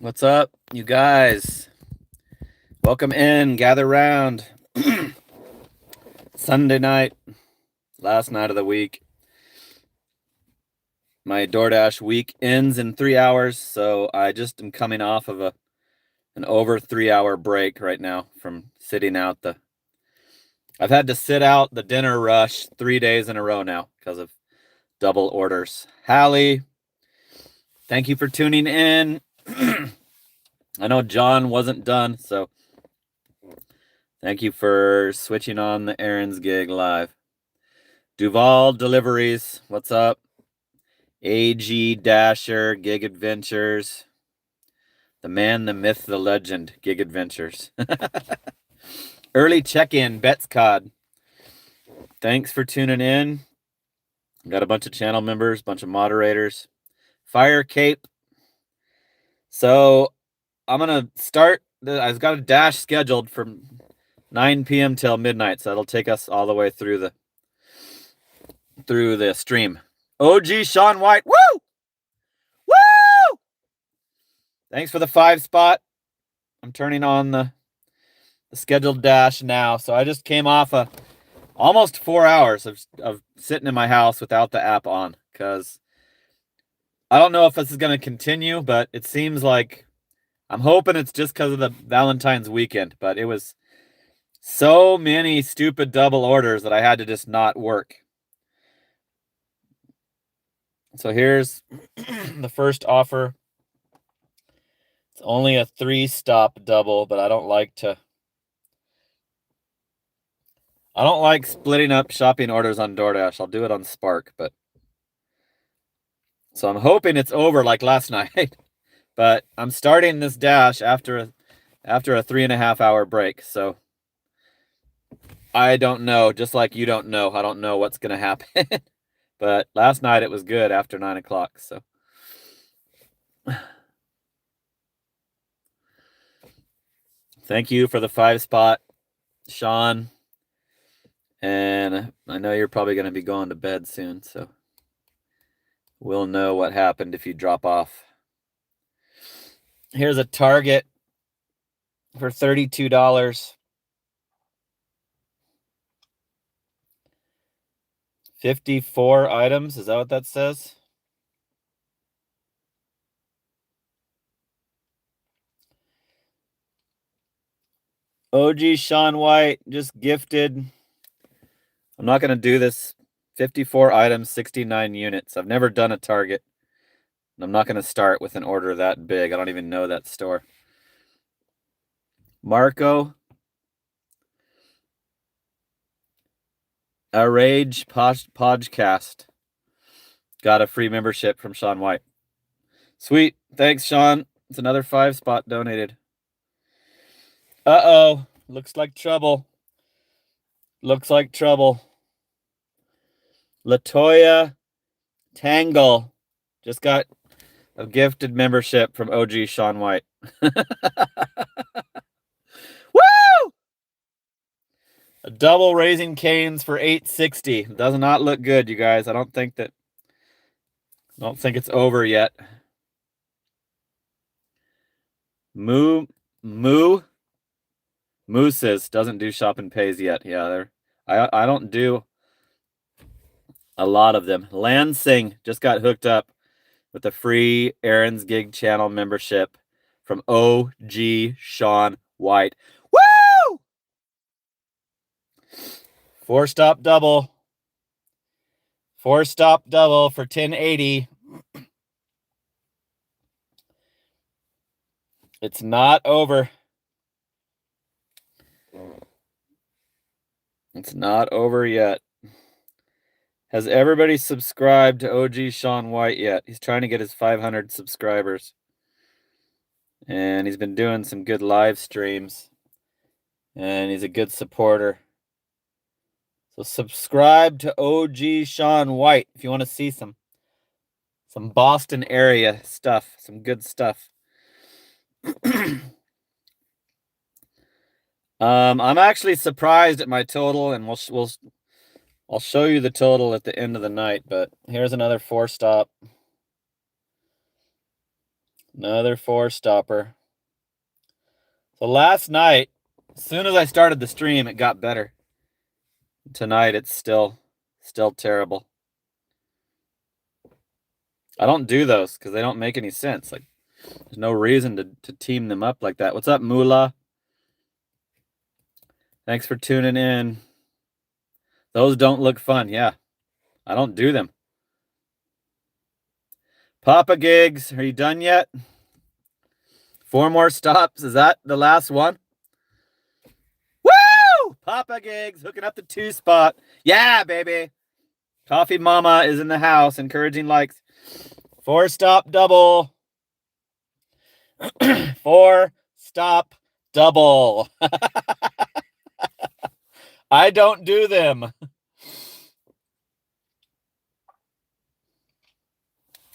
What's up, you guys? Welcome in, gather round. Sunday night, last night of the week. My DoorDash week ends in 3 hours, so I just am coming off of an over 3 hour break right now from sitting out I've had to sit out the dinner rush 3 days in a row now because of double orders. Hallie, thank you for tuning in. I know John wasn't done, so thank you for switching on the Aaron's Gig live. Duval Deliveries, what's up? AG Dasher, Gig Adventures. The man, the myth, the legend, Gig Adventures. Early check-in, Betscod. Thanks for tuning in. Got a bunch of channel members, bunch of moderators. Fire Cape. So I'm gonna start. I've got a dash scheduled from 9 p.m. till midnight, so that'll take us all the way through the stream. OG Sean White, woo! Woo! Thanks for the 5 spot. I'm turning on the scheduled dash now. So I just came off almost 4 hours of sitting in my house without the app on, because I don't know if this is going to continue, but it seems like I'm hoping it's just because of the Valentine's weekend, but it was so many stupid double orders that I had to just not work. So here's the first offer. It's only a 3-stop double, but I don't like splitting up shopping orders on DoorDash. I'll do it on Spark, but so I'm hoping it's over like last night. But I'm starting this dash after a 3.5 hour break. So I don't know, just like you don't know. I don't know what's gonna happen. But last night it was good after 9 o'clock. So thank you for the 5 spot, Sean. And I know you're probably going to be going to bed soon, so we'll know what happened if you drop off. Here's a Target for $32. 54 items, is that what that says? OG Sean White just gifted. I'm not going to do this. 54 items, 69 units. I've never done a Target. I'm not going to start with an order that big. I don't even know that store. Marco. A Rage Podcast. Got a free membership from Sean White. Sweet. Thanks, Sean. It's another 5 spot donated. Uh-oh. Looks like trouble. Looks like trouble. Latoya Tangle just got a gifted membership from OG Sean White. Woo! A double Raising Canes for $8.60. Does not look good, you guys. I don't think it's over yet. Moose's doesn't do shop and pays yet. Yeah, I don't do a lot of them. Lansing just got hooked up with a free Aaron's Gig channel membership from OG Sean White. Woo! 4-stop double. 4-stop double for $10.80. It's not over. It's not over yet. Has everybody subscribed to OG Sean White yet? He's trying to get his 500 subscribers. And he's been doing some good live streams. And he's a good supporter. So subscribe to OG Sean White if you want to see some Boston area stuff, some good stuff. I'm actually surprised at my total, and I'll show you the total at the end of the night, but here's another 4-stop. Another 4-stopper. So last night, as soon as I started the stream, it got better. Tonight, it's still terrible. I don't do those because they don't make any sense. Like, there's no reason to team them up like that. What's up, Moolah? Thanks for tuning in. Those don't look fun. Yeah, I don't do them. Papa Gigs, are you done yet? 4 more stops. Is that the last one? Woo! Papa Gigs hooking up the 2-spot. Yeah, baby. Coffee Mama is in the house, encouraging likes. 4-stop double. 4-stop double. I don't do them.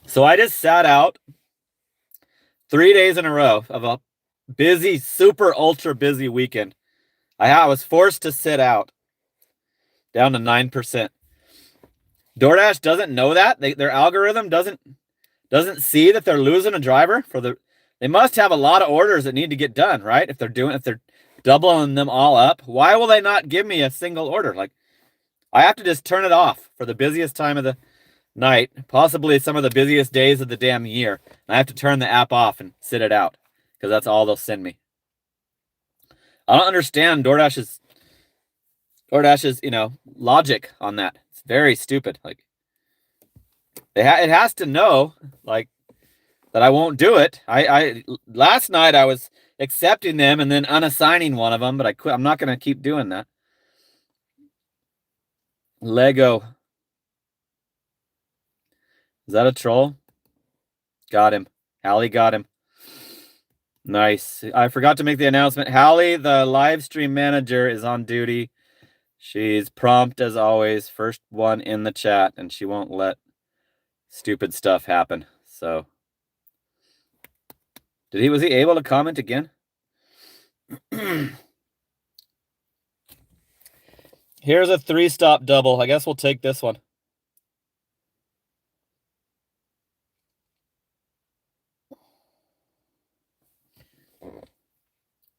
So I just sat out 3 days in a row of a busy, super ultra busy weekend. I was forced to sit out down to 9%. DoorDash doesn't know that. Their algorithm doesn't see that they're losing a driver they must have a lot of orders that need to get done, right? If they're doubling them all up, why will they not give me a single order? Like, I have to just turn it off for the busiest time of the night, possibly some of the busiest days of the damn year. And I have to turn the app off and sit it out because that's all they'll send me. I don't understand DoorDash's logic on that. It's very stupid. Like, it has to know, like, that I won't do it. I last night I was accepting them and then unassigning one of them, but I quit. I'm not going to keep doing that. Lego. Is that a troll? Got him. Hallie got him. Nice. I forgot to make the announcement. Hallie, the live stream manager, is on duty. She's prompt as always, first one in the chat, and she won't let stupid stuff happen. So, was he able to comment again? Here's a 3-stop double. I guess we'll take this one.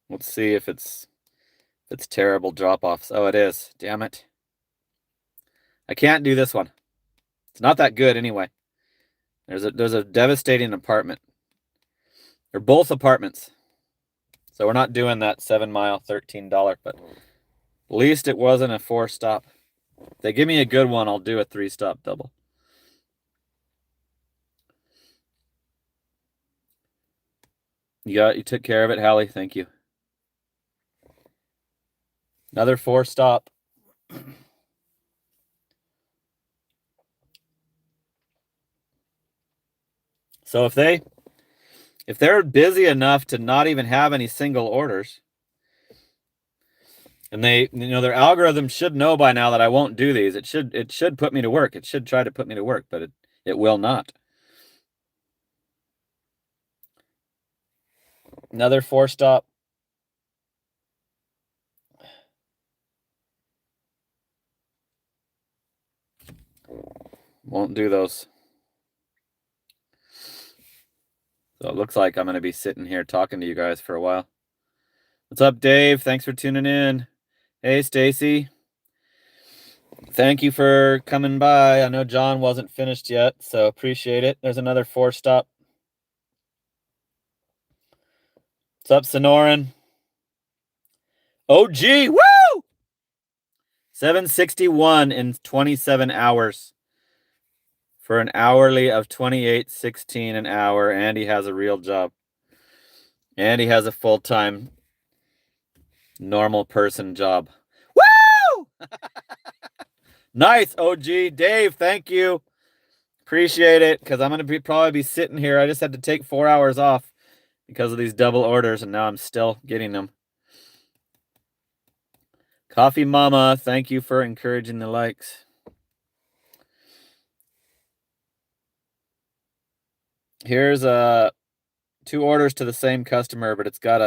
Let's see if it's terrible drop-offs. Oh, it is. Damn it. I can't do this one. It's not that good anyway. There's a devastating apartment. They're both apartments. So we're not doing that 7-mile, $13, but at least it wasn't a 4-stop. If they give me a good one, I'll do a 3-stop double. You took care of it, Hallie. Thank you. Another 4-stop. So if they're busy enough to not even have any single orders, and their algorithm should know by now that I won't do these. It should put me to work. It should try to put me to work, but it will not. Another 4-stop. Won't do those. So it looks like I'm going to be sitting here talking to you guys for a while. What's up, Dave? Thanks for tuning in. Hey, Stacy. Thank you for coming by. I know John wasn't finished yet, so appreciate it. There's another 4-stop. What's up, Sonoran? OG, woo! 761 in 27 hours. For an hourly of $28.16 an hour. Andy has a real job. Andy has a full-time normal person job. Woo! Nice, OG. Dave, thank you. Appreciate it, because I'm going to probably be sitting here. I just had to take 4 hours off because of these double orders, and now I'm still getting them. Coffee Mama, thank you for encouraging the likes. Here's 2 orders to the same customer, but it's got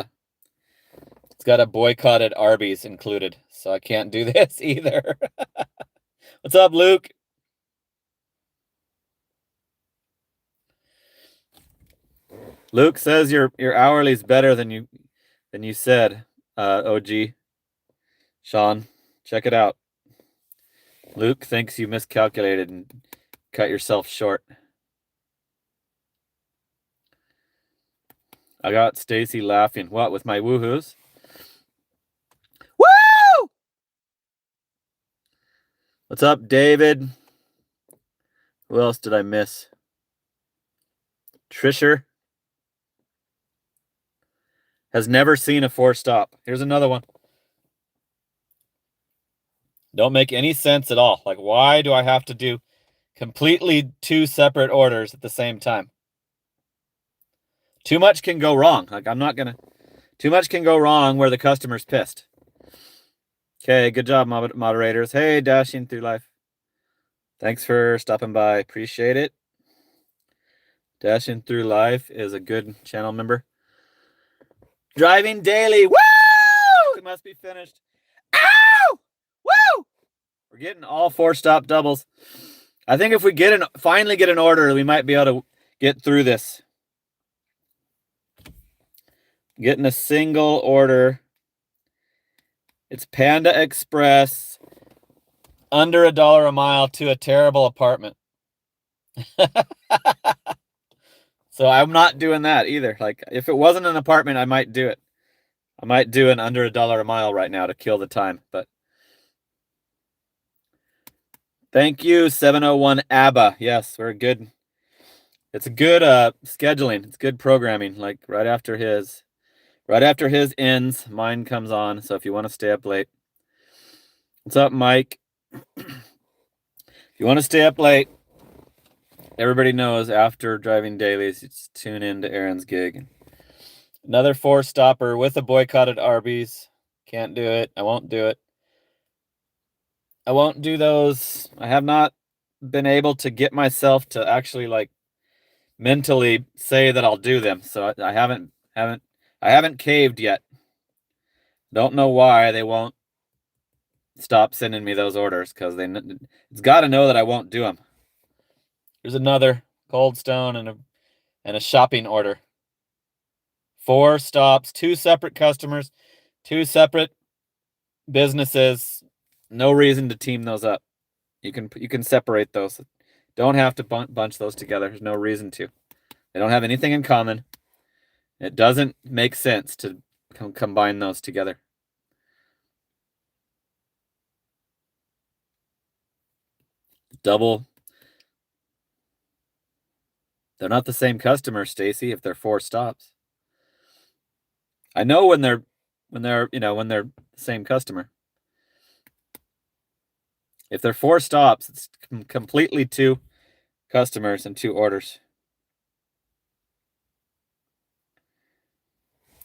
a boycotted Arby's included, so I can't do this either. What's up, Luke? Luke says your hourly's better than you said. OG. Sean, check it out. Luke thinks you miscalculated and cut yourself short. I got Stacy laughing. What, with my woohoos? Woo! What's up, David? Who else did I miss? Trisher has never seen a 4-stop. Here's another one. Don't make any sense at all. Like, why do I have to do completely 2 separate orders at the same time? Too much can go wrong. Like, too much can go wrong where the customer's pissed. Okay, good job, moderators. Hey, Dashing Through Life. Thanks for stopping by. Appreciate it. Dashing Through Life is a good channel member. Driving daily. Woo! It must be finished. Ow! Woo! We're getting all 4-stop doubles. I think if we finally get an order, we might be able to get through this. Getting a single order. It's Panda Express. Under $1 a mile to a terrible apartment. So I'm not doing that either. Like, if it wasn't an apartment, I might do it. I might do an under $1 a mile right now to kill the time, but thank you, 701 ABBA. Yes, we're good. It's a good scheduling. It's good programming. Like right after his ends, mine comes on. So if you want to stay up late. What's up, Mike? If you want to stay up late, everybody knows after driving dailies, it's tune in to Aaron's gig. Another 4-stopper with a boycotted Arby's. Can't do it. I won't do it. I won't do those. I have not been able to get myself to actually like mentally say that I'll do them. So I haven't caved yet. Don't know why they won't stop sending me those orders, because it's got to know that I won't do them. There's another Cold Stone and a shopping order. 4 stops, 2 separate customers, 2 separate businesses. No reason to team those up. You can separate those. Don't have to bunch those together. There's no reason to. They don't have anything in common. It doesn't make sense to combine those together. Double. They're not the same customer, Stacy, if they're 4 stops. I know when they're the same customer. If they're 4 stops, it's completely 2 customers and 2 orders.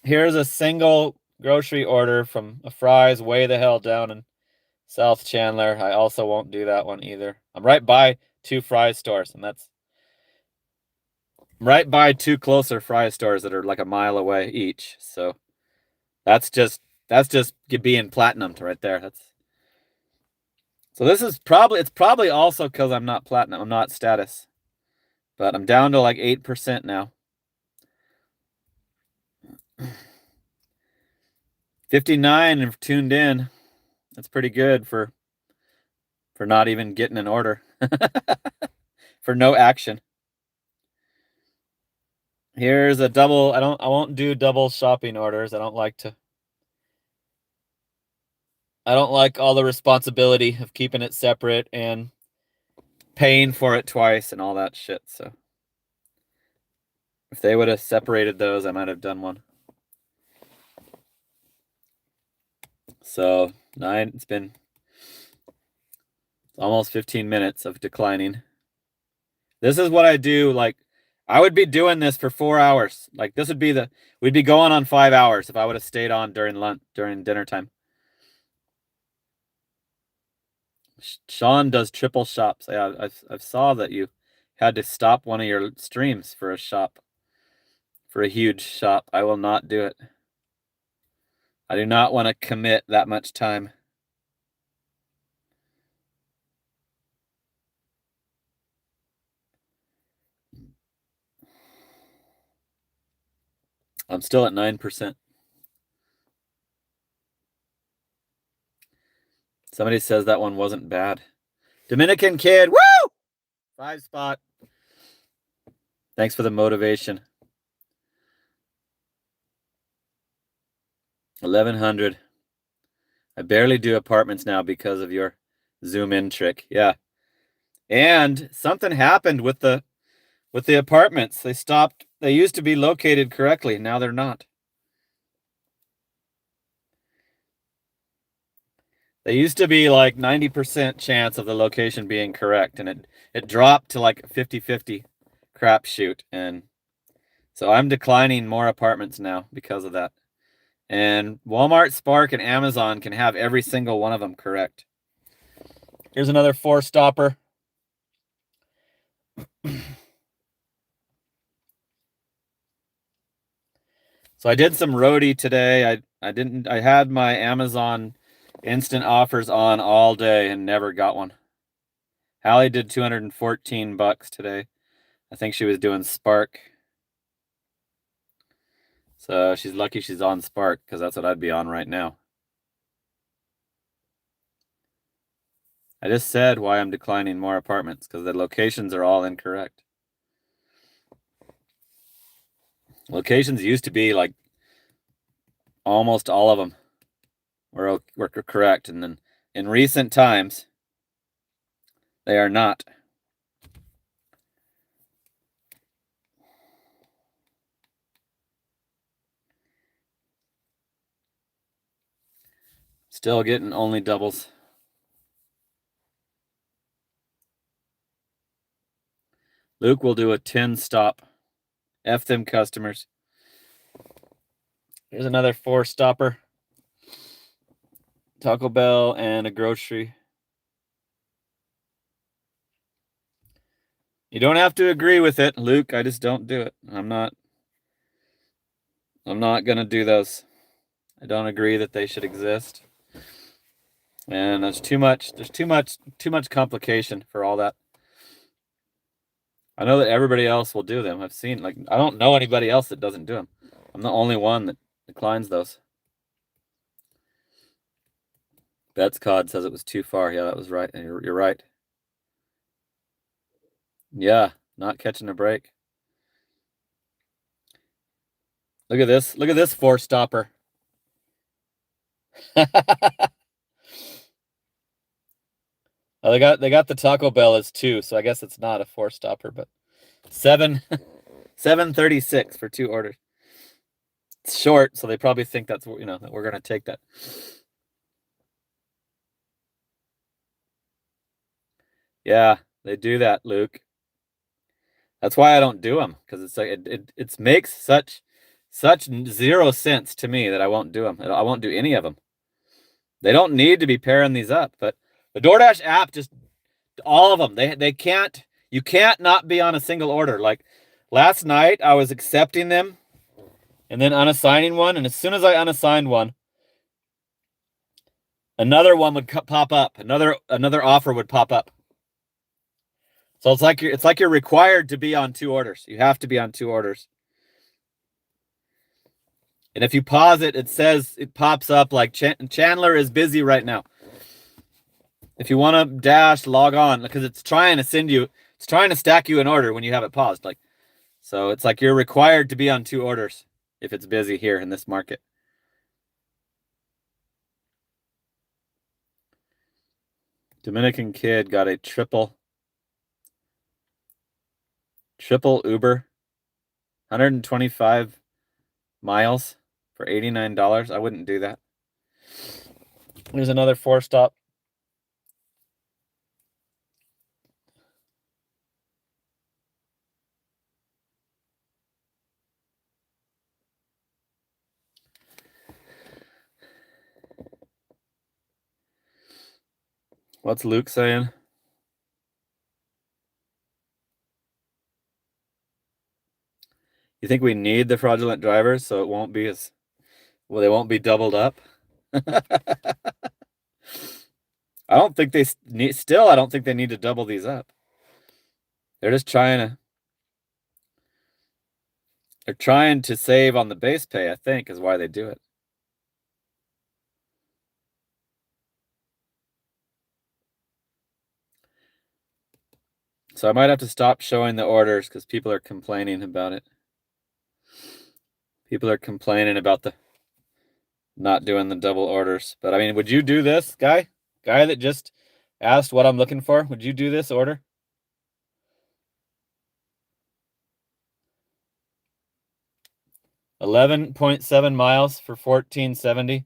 Here's a single grocery order from a Fry's way the hell down in South Chandler. I also won't do that one either. I'm right by 2 Fry's stores, and I'm right by 2 closer Fry's stores that are like a mile away each. So that's just being platinumed right there. So this is probably also because I'm not platinum. I'm not status, but I'm down to like 8% now. 59 have tuned in. That's pretty good for not even getting an order. For no action. Here's a double. I won't do double shopping orders. I don't like all the responsibility of keeping it separate and paying for it twice and all that shit. So if they would have separated those, I might have done one. So it's been almost 15 minutes of declining. This is what I do. Like, I would be doing this for 4 hours. Like, we'd be going on 5 hours if I would have stayed on during dinner time. Sean does triple shops. Yeah, I've saw that you had to stop one of your streams for a huge shop. I will not do it. I do not want to commit that much time. I'm still at 9%. Somebody says that one wasn't bad. Dominican Kid, woo! 5 spot. Thanks for the motivation. 1100. I barely do apartments now because of your zoom in trick. Yeah. And something happened with the apartments. They used to be located correctly. Now they're not. They used to be like 90% chance of the location being correct, and it dropped to like a 50-50 crapshoot. And so I'm declining more apartments now because of that. And Walmart, Spark, and Amazon can have every single one of them correct. Here's another 4-stopper. So I did some roadie today. I had my Amazon instant offers on all day and never got one. Hallie did $214 today. I think she was doing Spark. So she's lucky she's on Spark, because that's what I'd be on right now. I just said why I'm declining more apartments, because the locations are all incorrect. Locations used to be like almost all of them were correct, and then in recent times they are not. Still getting only doubles. Luke will do a 10-stop. F them customers. Here's another 4-stopper. Taco Bell and a grocery. You don't have to agree with it, Luke. I just don't do it. I'm not gonna do those. I don't agree that they should exist. And there's too much complication for all that. I know that everybody else will do them. I've seen, like, I don't know anybody else that doesn't do them. I'm the only one that declines those. Bets Cod says it was too far. Yeah, that was right. And you're right. Yeah, not catching a break. Look at this. Look at this 4-stopper. Oh, they got the Taco Bell as 2, so I guess it's not a 4-stopper, but 736 for 2 orders. It's short, so they probably think that's, that we're gonna take that. Yeah, they do that, Luke. That's why I don't do them, because it's like it makes such 0 sense to me that I won't do them. I won't do any of them. They don't need to be pairing these up, but the DoorDash app, just all of them. They can't. You can't not be on a single order. Like last night, I was accepting them and then unassigning one, and as soon as I unassigned one, another one would pop up. Another offer would pop up. So it's like you're required to be on 2 orders. You have to be on 2 orders. And if you pause it, it pops up like Chandler is busy right now. If you want to dash, log on, because it's trying to stack you an order when you have it paused. So it's like you're required to be on 2 orders if it's busy here in this market. Dominican Kid got a triple Uber, 125 miles for $89. I wouldn't do that. There's another 4-stop. What's Luke saying? You think we need the fraudulent drivers so it won't be they won't be doubled up? I don't think they need to double these up. They're just trying They're trying to save on the base pay, I think, is why they do it. So I might have to stop showing the orders because people are complaining about it. People are complaining about the not doing the double orders. But I mean, would you do this, guy? Guy that just asked what I'm looking for? Would you do this order? $11.7 miles for $14.70.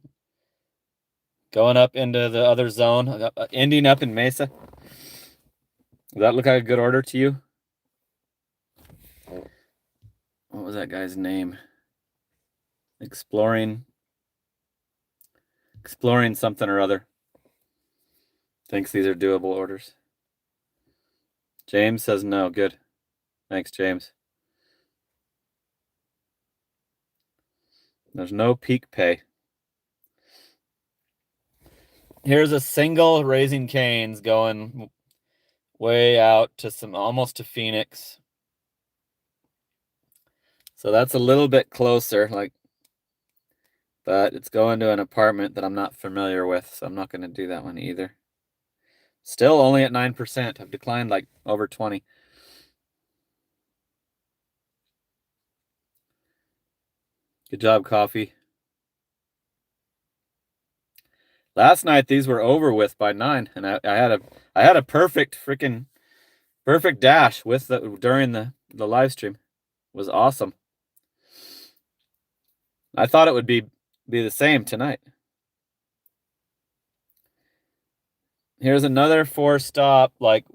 Going up into the other zone, ending up in Mesa. Does that look like a good order to you? What was that guy's name? Exploring something or other. Thinks these are doable orders. James says no. Good. Thanks, James. There's no peak pay. Here's a single Raising Cane's going way out to almost to Phoenix. So that's a little bit closer, but it's going to an apartment that I'm not familiar with, so I'm not going to do that one either. Still only at 9%. I've declined like over 20. Good job, coffee. Last night these were over with by 9, and I had a perfect dash with during the live stream. It was awesome. I thought it would be the same tonight. Here's another 4-stop. Like,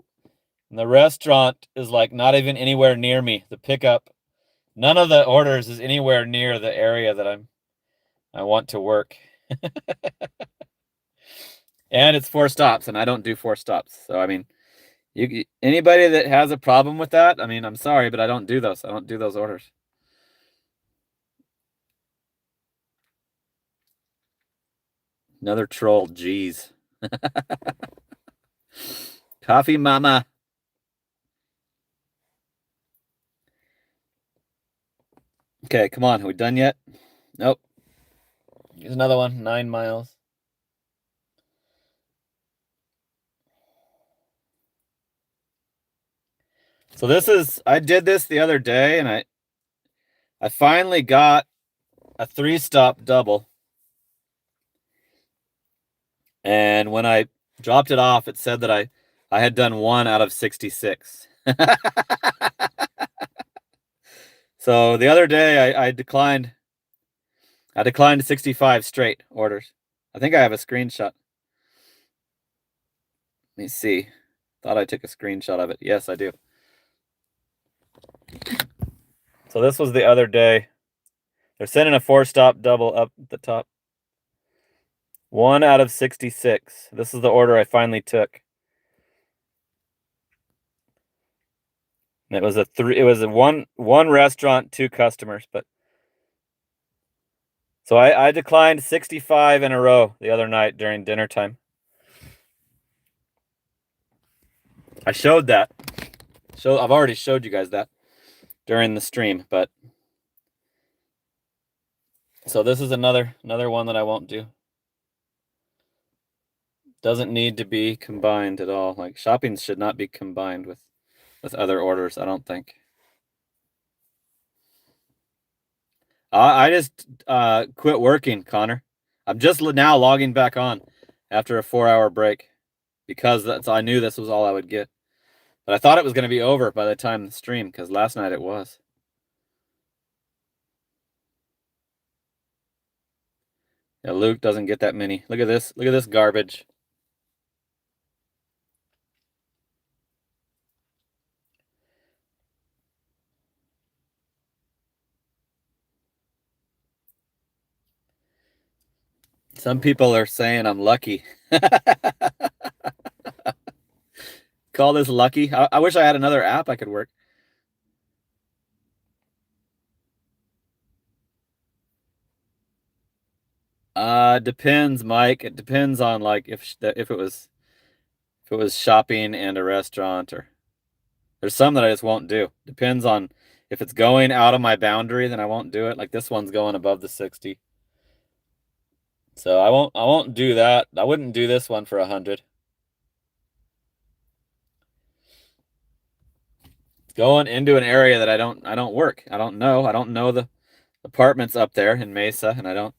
the restaurant is like not even anywhere near me. The pickup, none of the orders is anywhere near the area that I want to work. And it's 4 stops, and I don't do 4 stops. So I mean, anybody that has a problem with that, I mean, I'm sorry, but I don't do those. I don't do those orders. Another troll, jeez. Coffee mama. Okay, come on. Are we done yet? Nope. Here's another one, 9 miles. So I did this the other day, and I finally got a 3-stop double. And when I dropped it off, it said that I had done 1 out of 66. So the other day I declined 65 straight orders. I think I have a screenshot. Let me see. Thought I took a screenshot of it. Yes, I do. So this was the other day. They're sending a 4-stop double up at the top. 1 out of 66. This is the order I finally took. And it was a one restaurant, 2 customers, but so I declined 65 in a row the other night during dinner time. I showed that. I've already showed you guys that during the stream, but so this is another one that I won't do. Doesn't need to be combined at all. Like, shopping should not be combined with other orders, I don't think. I just quit working, Connor. I'm just now logging back on after a 4-hour break because I knew this was all I would get. But I thought it was going to be over by the time the stream, because last night it was. Yeah, Luke doesn't get that many. Look at this. Look at this garbage. Some people are saying I'm lucky. Call this lucky. I wish I had another app I could work. Depends, Mike. It depends on like if it was shopping and a restaurant, or there's some that I just won't do. Depends on If it's going out of my boundary, then I won't do it. Like this one's going above the 60. So I won't do that. I wouldn't do this one for 100. It's going into an area that I don't work. I don't know the apartments up there in Mesa, and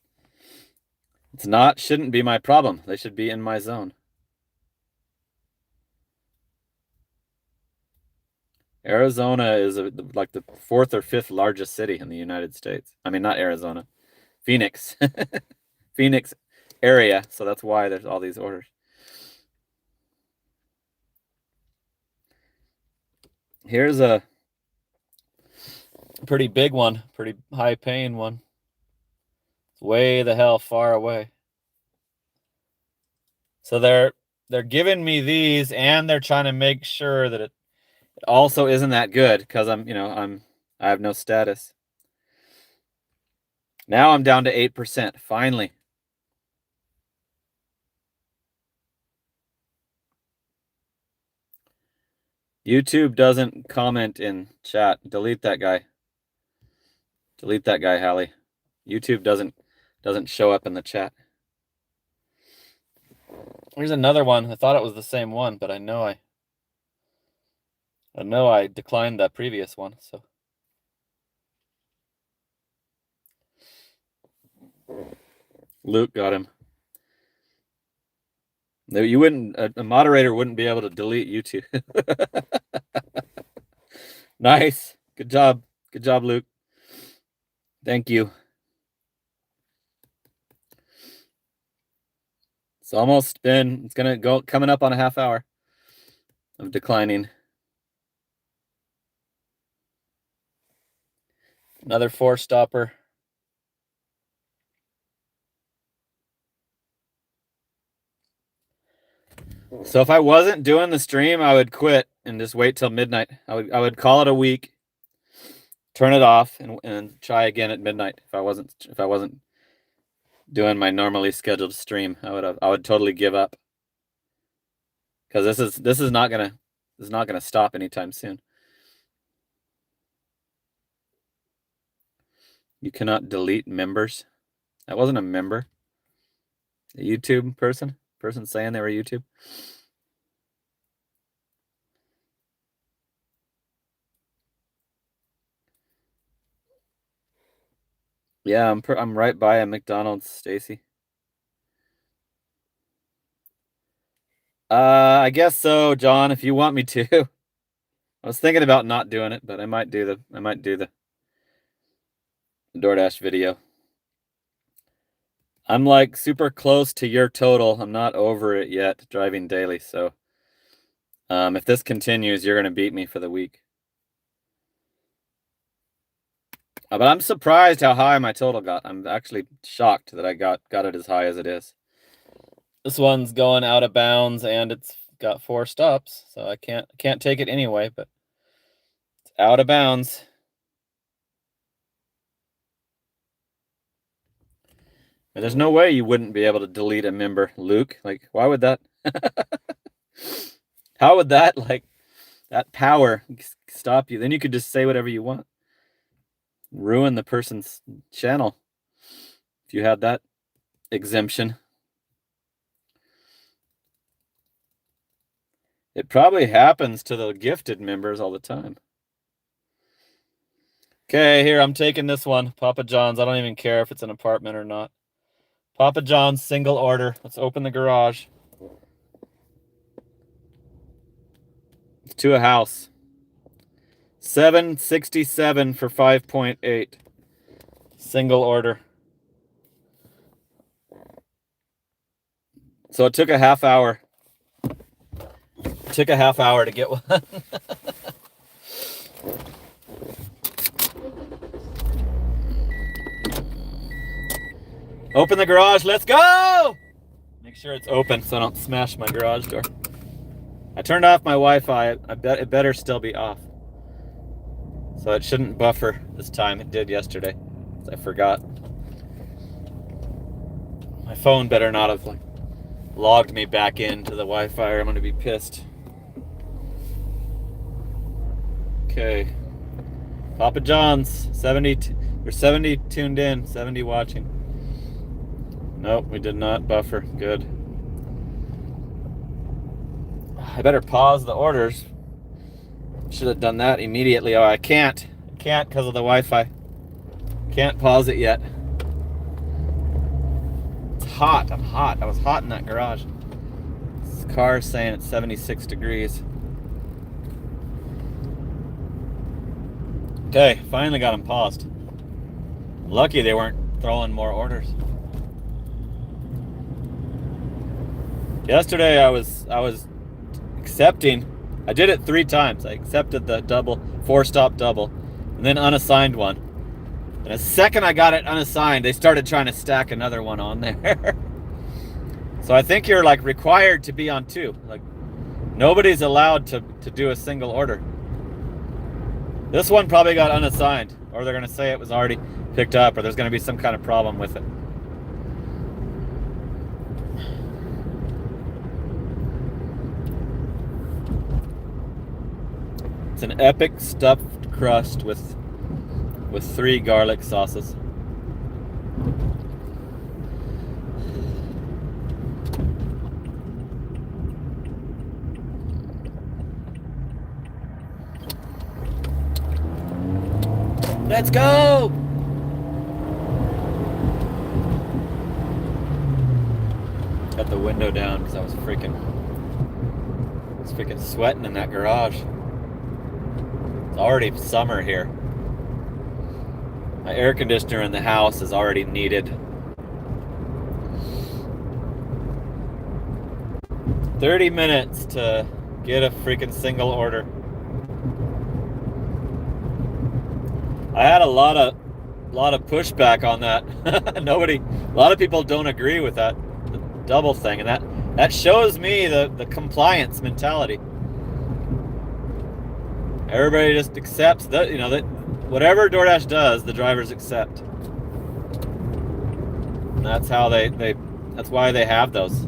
shouldn't be my problem. They should be in my zone. Arizona is like the 4th or 5th largest city in the United States. I mean, not Arizona, Phoenix. Phoenix area, so that's why there's all these orders. Here's a pretty big one, pretty high paying one. It's way the hell far away. So they're giving me these, and they're trying to make sure that it also isn't that good because I have no status. Now I'm down to 8%, finally. YouTube doesn't comment in chat. Delete that guy. Delete that guy, Hallie. YouTube doesn't show up in the chat. Here's another one. I thought it was the same one, but I know I declined that previous one, so. Luke got him. No, you wouldn't. A moderator wouldn't be able to delete YouTube. Nice. Good job. Good job, Luke. Thank you. It's almost been. It's gonna go coming up on a half hour of declining. Another 4-stopper. So if I wasn't doing the stream, I would quit and just wait till midnight. I would call it a week, turn it off, and try again at midnight. If I wasn't doing my normally scheduled stream, I would totally give up. Because this is not gonna stop anytime soon. You cannot delete members. That wasn't a member. A YouTube person saying they were YouTube. Yeah, I'm right by a McDonald's, Stacy. I guess so, John, if you want me to. I was thinking about not doing it, but I might do the DoorDash video. I'm like super close to your total. I'm not over it yet, driving daily. So if this continues, you're gonna beat me for the week. But I'm surprised how high my total got. I'm actually shocked that I got it as high as it is. This one's going out of bounds, and it's got 4 stops, so I can't take it anyway, but it's out of bounds. And there's no way you wouldn't be able to delete a member, Luke. Like, why would that? How would that, like, that power stop you? Then you could just say whatever you want. Ruin the person's channel if you had that exemption. It probably happens to the gifted members all the time. Okay, here, I'm taking this one. Papa John's. I don't even care if it's an apartment or not. Papa John's single order. Let's open the garage. It's to a house. $767 for 5.8. Single order. So it took a half hour. It took a half hour to get one. Open the garage. Let's go! Make sure it's open so I don't smash my garage door. I turned off my Wi-Fi. I bet it better still be off. So it shouldn't buffer this time. It did yesterday. I forgot. My phone better not have logged me back into the Wi-Fi or I'm going to be pissed. Okay. Papa John's, 70. There's 70 tuned in, 70 watching. Nope, we did not buffer. Good. I better pause the orders. Should have done that immediately. Oh, I can't. I can't because of the Wi-Fi. Can't pause it yet. It's hot. I'm hot. I was hot in that garage. This car is saying it's 76 degrees. Okay, finally got them paused. Lucky they weren't throwing more orders. Yesterday I was accepting. I did it 3 times. I accepted the double, 4-stop double, and then unassigned one. And the second I got it unassigned, they started trying to stack another one on there. So I think you're like required to be on 2. Like nobody's allowed to do a single order. This one probably got unassigned, or they're gonna say it was already picked up, or there's gonna be some kind of problem with it. It's an epic stuffed crust with 3 garlic sauces. Let's go! Got the window down because I was freaking sweating in that garage. It's already summer here. My air conditioner in the house is already needed. 30 minutes to get a freaking single order. I had a lot of pushback on that. A lot of people don't agree with that double thing, and that shows me the compliance mentality. Everybody just accepts that, that whatever DoorDash does, the drivers accept. And that's how that's why they have those.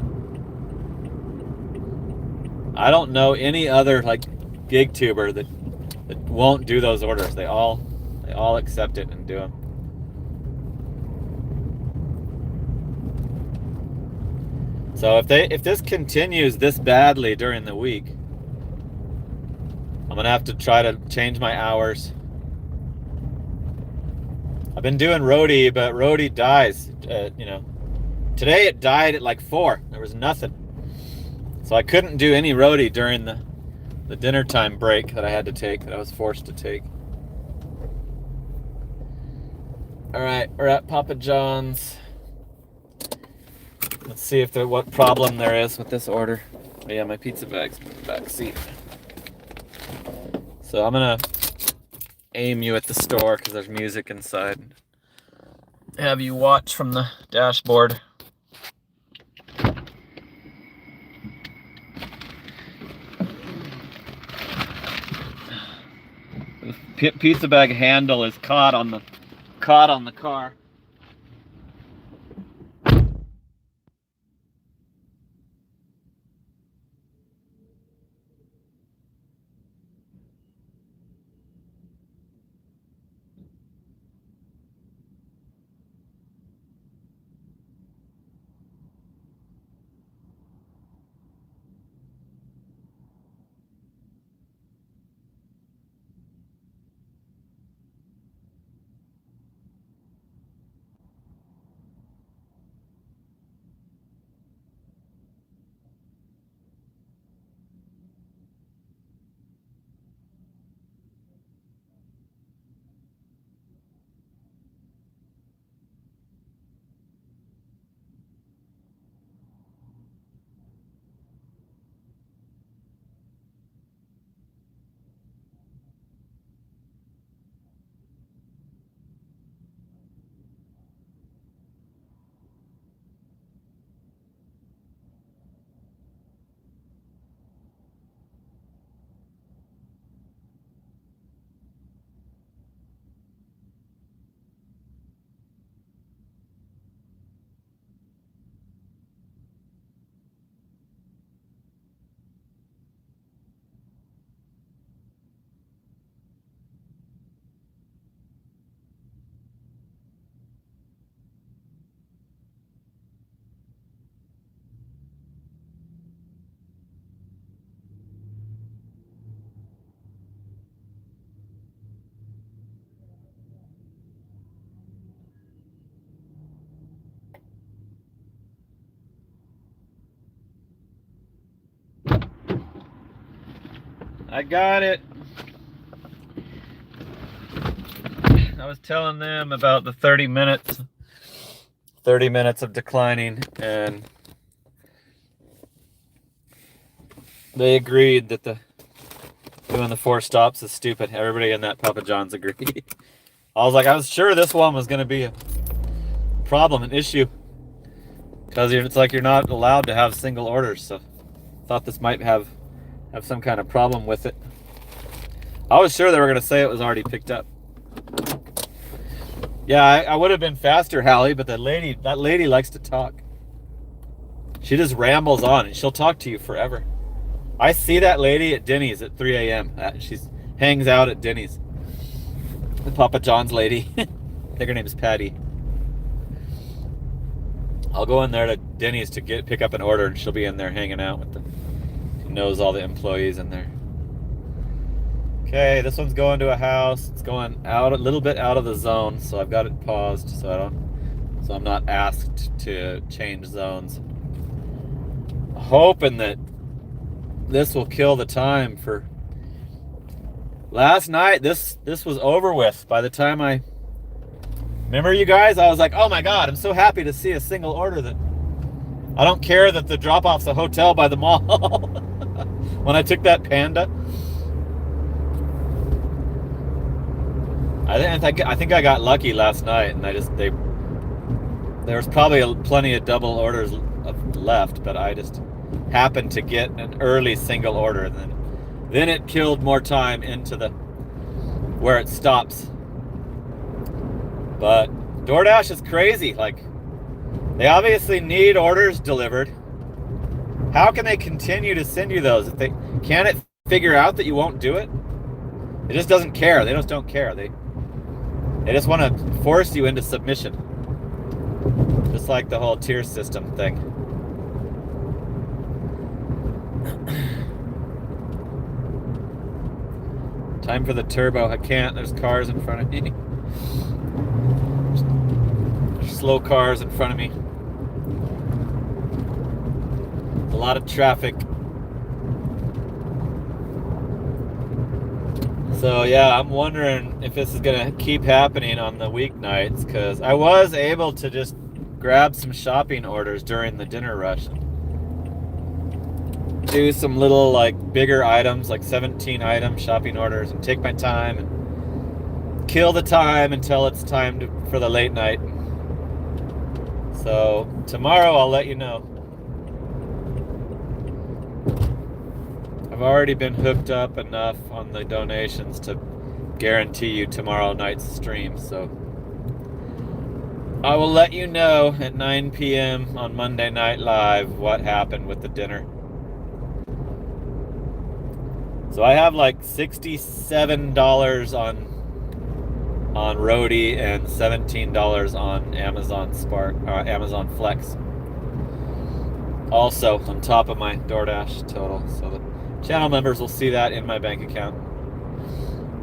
I don't know any other like gig tuber that won't do those orders. They all accept it and do them. So if this continues this badly during the week, I'm gonna have to try to change my hours. I've been doing roadie, but roadie dies. Today it died at like 4. There was nothing, so I couldn't do any roadie during the dinner time break that I had to take. That I was forced to take. All right, we're at Papa John's. Let's see what problem there is with this order. Oh yeah, my pizza bag's in the back seat. So I'm gonna aim you at the store because there's music inside. Have you watch from the dashboard. The pizza bag handle is caught on the car. I got it. I was telling them about the 30 minutes of declining, and they agreed that doing the 4 stops is stupid. Everybody in that Papa John's agreed. I was sure this one was going to be a problem, an issue, because it's like you're not allowed to have single orders. So I thought this might have some kind of problem with it. I was sure they were going to say it was already picked up. Yeah, I would have been faster, Hallie, but that lady likes to talk. She just rambles on, and she'll talk to you forever. I see that lady at Denny's at 3 a.m. She hangs out at Denny's. The Papa John's lady. I think her name is Patty. I'll go in there to Denny's to pick up an order, and she'll be in there hanging out with she knows all the employees in there. Okay, this one's going to a house. It's going out a little bit out of the zone, so I've got it paused so I'm not asked to change zones. Hoping that this will kill the time for last night. This was over with by the time remember, you guys, I was like, oh my god, I'm so happy to see a single order. That I don't care that the drop-off's a hotel by the mall. When I took that Panda, I think I got lucky last night, and there was probably plenty of double orders left, but I just happened to get an early single order, and then it killed more time into where it stops. But DoorDash is crazy. Like, they obviously need orders delivered. How can they continue to send you those if they can't figure out that you won't do it? It just doesn't care. They just don't care. They just want to force you into submission. Just like the whole tier system thing. Time for the turbo. I can't. There's cars in front of me. There's slow cars in front of me. A lot of traffic. So yeah, I'm wondering if this is gonna keep happening on the weeknights, because I was able to just grab some shopping orders during the dinner rush. Do some little, like, bigger items, like 17 item shopping orders, and take my time and kill the time until it's time for the late night. So tomorrow I'll let you know. I've already been hooked up enough on the donations to guarantee you tomorrow night's stream, so I will let you know at 9 p.m. on Monday Night Live what happened with the dinner. So I have like $67 on Roadie and $17 on Amazon Flex. Also on top of my DoorDash total, so the channel members will see that in my bank account.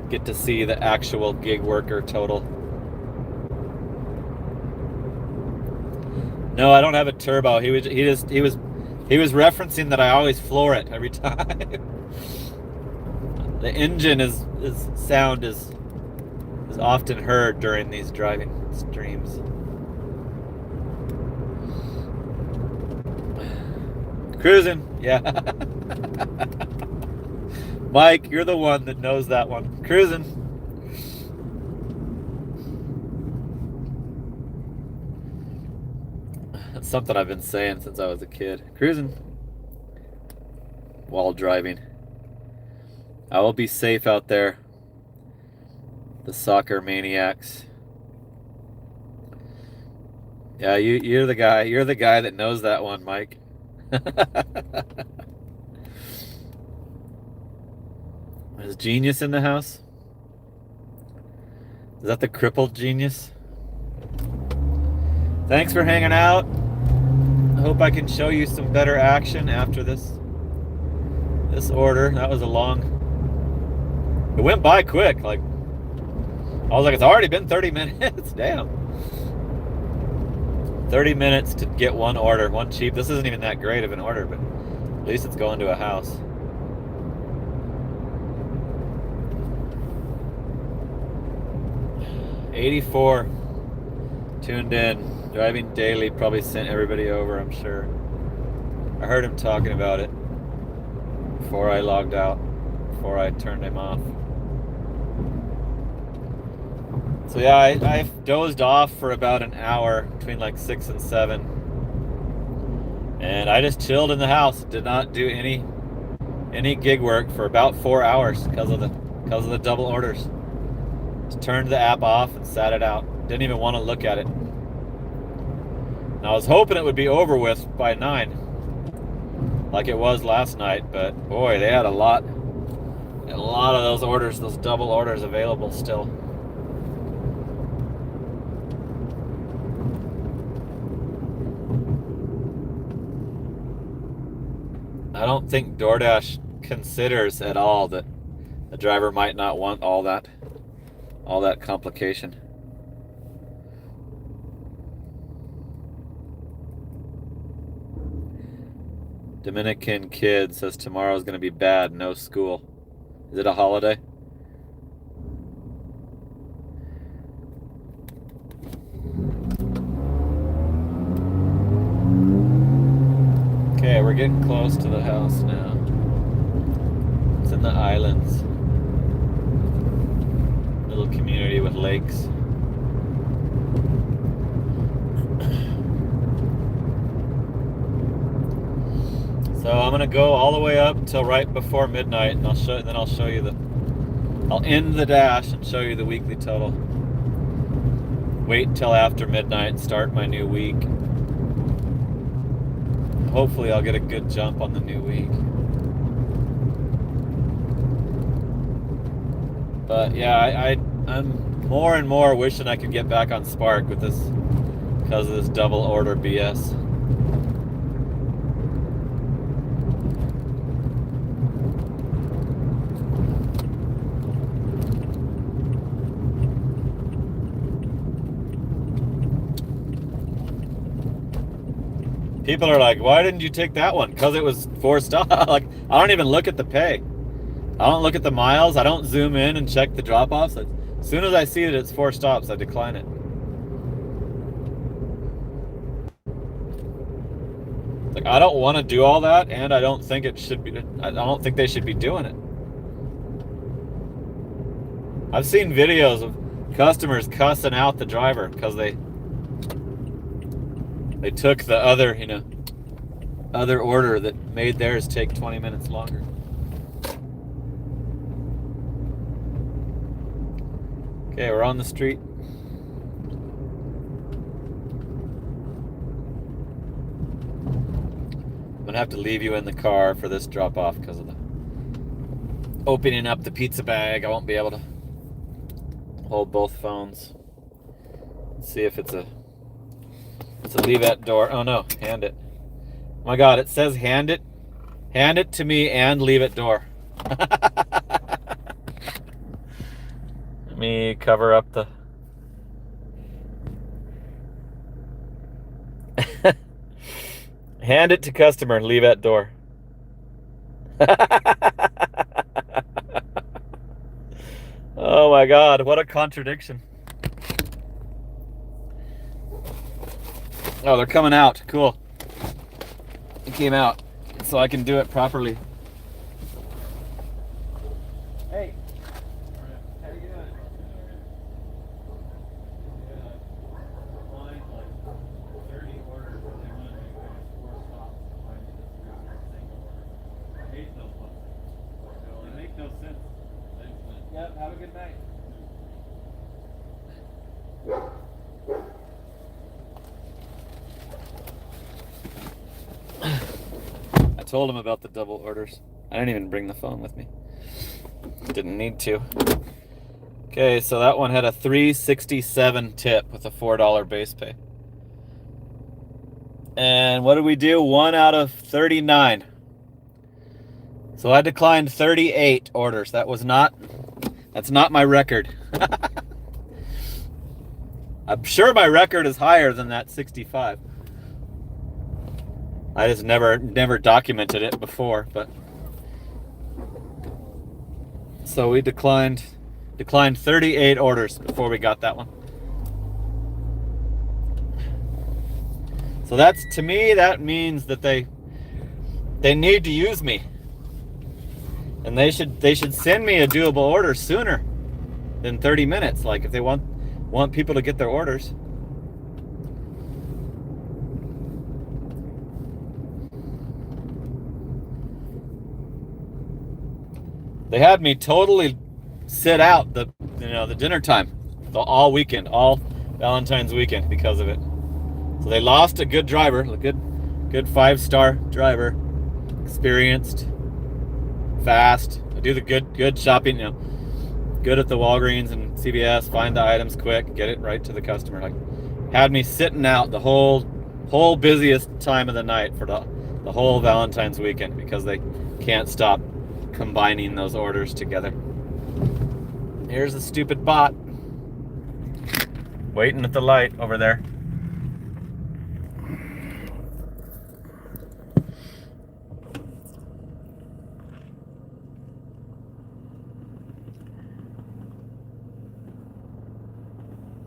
Get to see the actual gig worker total. No, I don't have a turbo. He was referencing that I always floor it every time. The engine sound is often heard during these driving streams. Cruising, yeah. Mike, you're the one that knows that one. Cruising. That's something I've been saying since I was a kid. Cruising. While driving. I will be safe out there. The soccer maniacs. Yeah, you're the guy. You're the guy that knows that one, Mike. Is Genius in the house? Is that the crippled Genius? Thanks for hanging out. I hope I can show you some better action after this order. That was a long... It went by quick. Like, I was like, it's already been 30 minutes. Damn. 30 minutes to get one order, one cheap. This isn't even that great of an order, but at least it's going to a house. 84 tuned in. Driving daily probably sent everybody over, I'm sure. I heard him talking about it before I logged out, before I turned him off. So yeah, I dozed off for about an hour between like 6 and 7. And I just chilled in the house, did not do any gig work for about 4 hours because of the double orders. Just turned the app off and sat it out. Didn't even want to look at it. And I was hoping it would be over with by 9, like it was last night, but boy, they had a lot of those orders, those double orders available still. I don't think DoorDash considers at all that the driver might not want all that complication. Dominican kid says tomorrow's going to be bad, no school. Is it a holiday? Okay, we're getting close to the house now. It's in the islands. Little community with lakes. So I'm gonna go all the way up till right before midnight, and I'll show you I'll end the dash and show you the weekly total. Wait till after midnight and start my new week. Hopefully I'll get a good jump on the new week. But yeah, I'm more and more wishing I could get back on Spark with this, because of this double order BS. People are like, why didn't you take that one? Because it was 4 stops. Like, I don't even look at the pay. I don't look at the miles. I don't zoom in and check the drop-offs. As soon as I see that it's 4 stops, I decline it. Like, I don't want to do all that, and I don't think it should be. I don't think they should be doing it. I've seen videos of customers cussing out the driver because they took the other order that made theirs take 20 minutes longer. Okay, we're on the street. I'm gonna have to leave you in the car for this drop off because of the opening up the pizza bag. I won't be able to hold both phones. Let's see if it's a leave at door. Oh no, hand it. Oh my God, it says hand it to me and leave at door. Let me cover up the hand it to customer, leave at door. Oh my God, what a contradiction. Oh, they're coming out. Cool. It came out, so I can do it properly. Hey. How you doing? Line like 30 orders, and they want to make 4 stops. I hate those ones. They make no sense. Yep, have a good night. I told him about the double orders. I didn't even bring the phone with me. Didn't need to. Okay, so that one had a $3.67 tip with a $4 base pay. And what did we do? 1 out of 39. So I declined 38 orders. That's not my record. I'm sure my record is higher than that 65. I just never documented it before, but so we declined 38 orders before we got that one. So that's, to me, that means that they need to use me. And they should send me a doable order sooner than 30 minutes. Like if they want people to get their orders. They had me totally sit out the dinner time, all weekend, all Valentine's weekend because of it. So they lost a good driver, a good 5-star driver, experienced, fast. I do the good shopping, good at the Walgreens and CVS, find the items quick, get it right to the customer. Like, had me sitting out the whole busiest time of the night for the whole Valentine's weekend because they can't stop combining those orders together. Here's the stupid bot waiting at the light over there.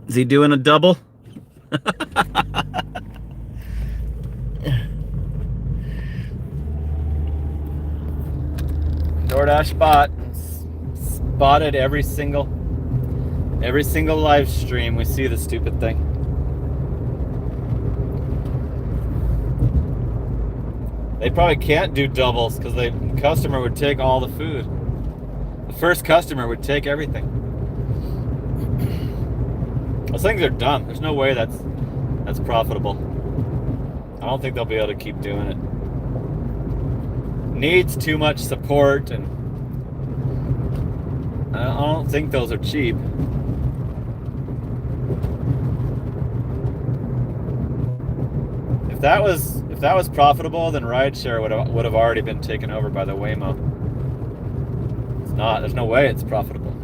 Is he doing a double? DoorDash bot spotted every single live stream. We see the stupid thing. They probably can't do doubles because the customer would take all the food. The first customer would take everything. Those things are dumb. There's no way that's profitable. I don't think they'll be able to keep doing it. Needs too much support, and I don't think those are cheap. If that was profitable, then rideshare would have already been taken over by the Waymo. It's not. There's no way it's profitable.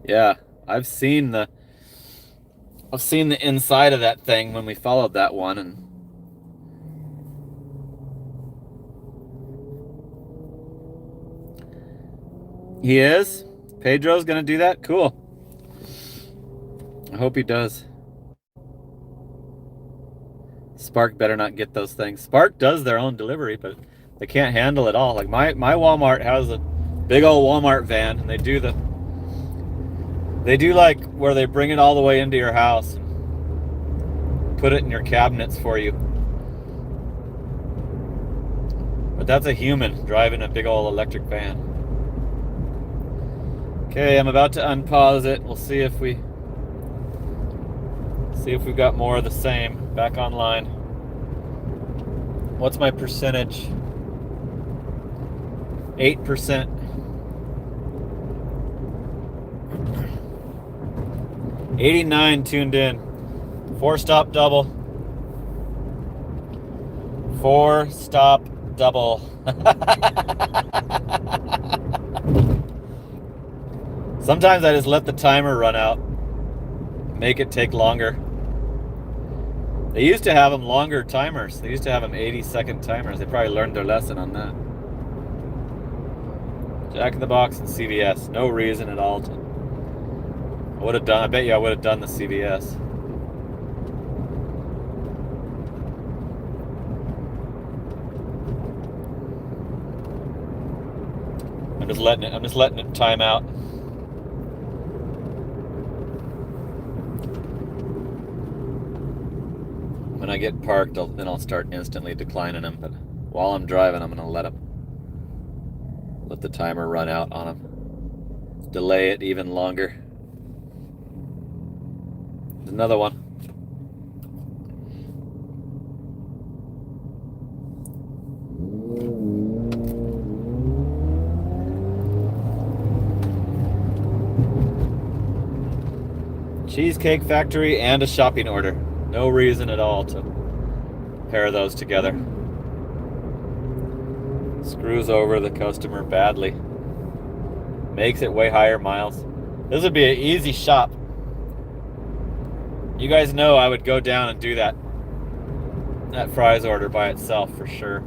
Yeah, I've seen the inside of that thing when we followed that one, and he is? Pedro's gonna do that? Cool. I hope he does. Spark better not get those things. Spark does their own delivery, but they can't handle it all. Like my Walmart has a big old Walmart van, and they do like where they bring it all the way into your house and put it in your cabinets for you. But that's a human driving a big old electric van. Okay, I'm about to unpause it. We'll see if we've got more of the same. Back online. What's my percentage? 8%. 89 tuned in. 4-stop double. 4-stop double. Sometimes I just let the timer run out. Make it take longer. They used to have them longer timers. They used to have them 80-second timers. They probably learned their lesson on that. Jack in the Box and CVS. No reason at all to... I bet you I would have done the CVS. I'm just letting it time out. When I get parked, then I'll start instantly declining them. But while I'm driving, I'm gonna let the timer run out on them. Delay it even longer. There's another one. Cheesecake Factory and a shopping order. No reason at all to pair those together. Screws over the customer badly. Makes it way higher miles. This would be an easy shop. You guys know I would go down and do that fries order by itself for sure.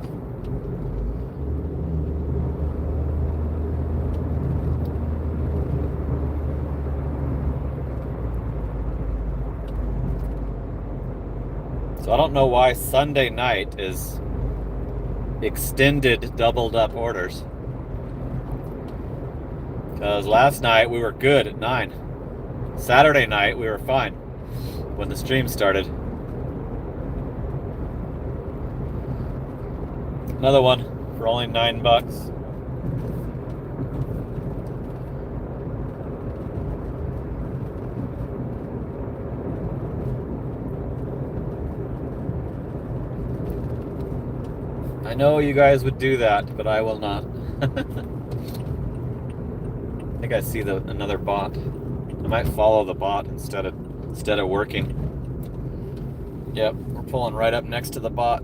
So I don't know why Sunday night is extended doubled up orders. Because last night we were good at 9. Saturday night we were fine when the stream started. Another one for only $9. I know you guys would do that, but I will not. I think I see another bot. I might follow the bot instead of working. Yep, we're pulling right up next to the bot.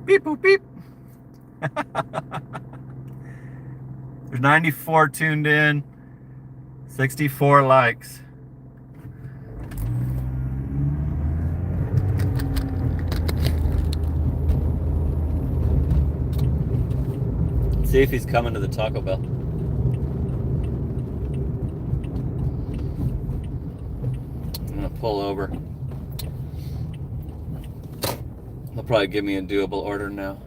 Beep boop beep. There's 94 tuned in, 64 likes. Let's see if he's coming to the Taco Bell. I'm gonna pull over. They'll probably give me a doable order now.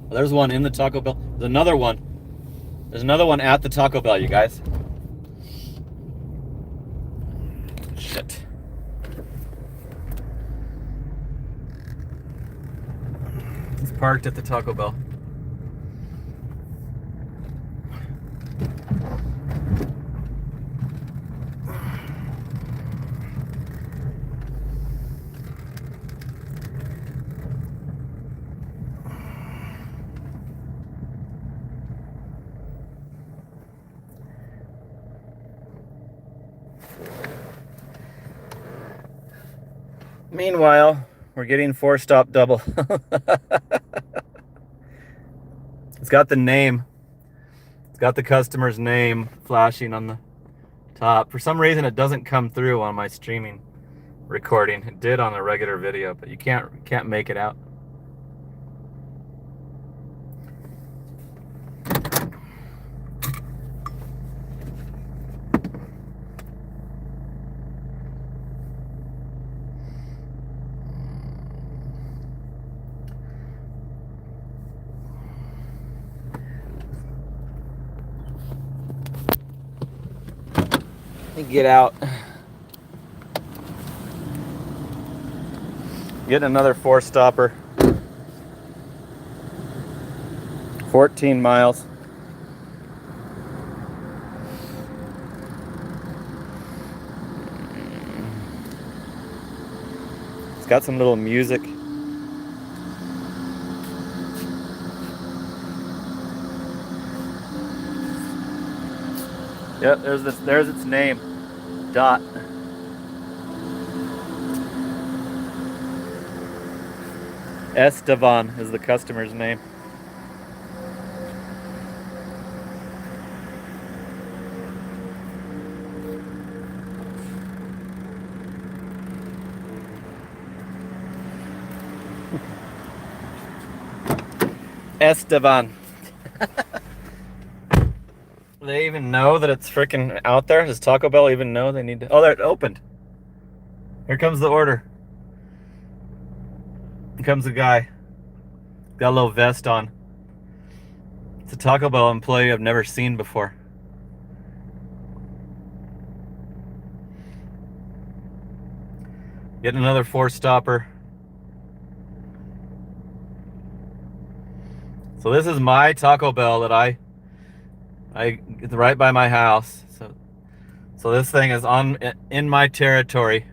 Well, there's one in the Taco Bell. There's another one. There's another one at the Taco Bell, you guys. Shit. He's parked at the Taco Bell. Meanwhile, we're getting 4-stop double. It's got the name. It's got the customer's name flashing on the top. For some reason, it doesn't come through on my streaming recording. It did on a regular video, but you can't make it out. Get out. Getting another 4-stopper. 14 miles. It's got some little music. Yep, there's its name. Dot. Esteban is the customer's name. Esteban. They even know that it's freaking out there? Does Taco Bell even know they need to? Oh, there, it opened. Here comes the order. Here comes the guy. Got a little vest on. It's a Taco Bell employee I've never seen before. Getting another 4-stopper. So this is my Taco Bell that I it's right by my house. So this thing is in my territory.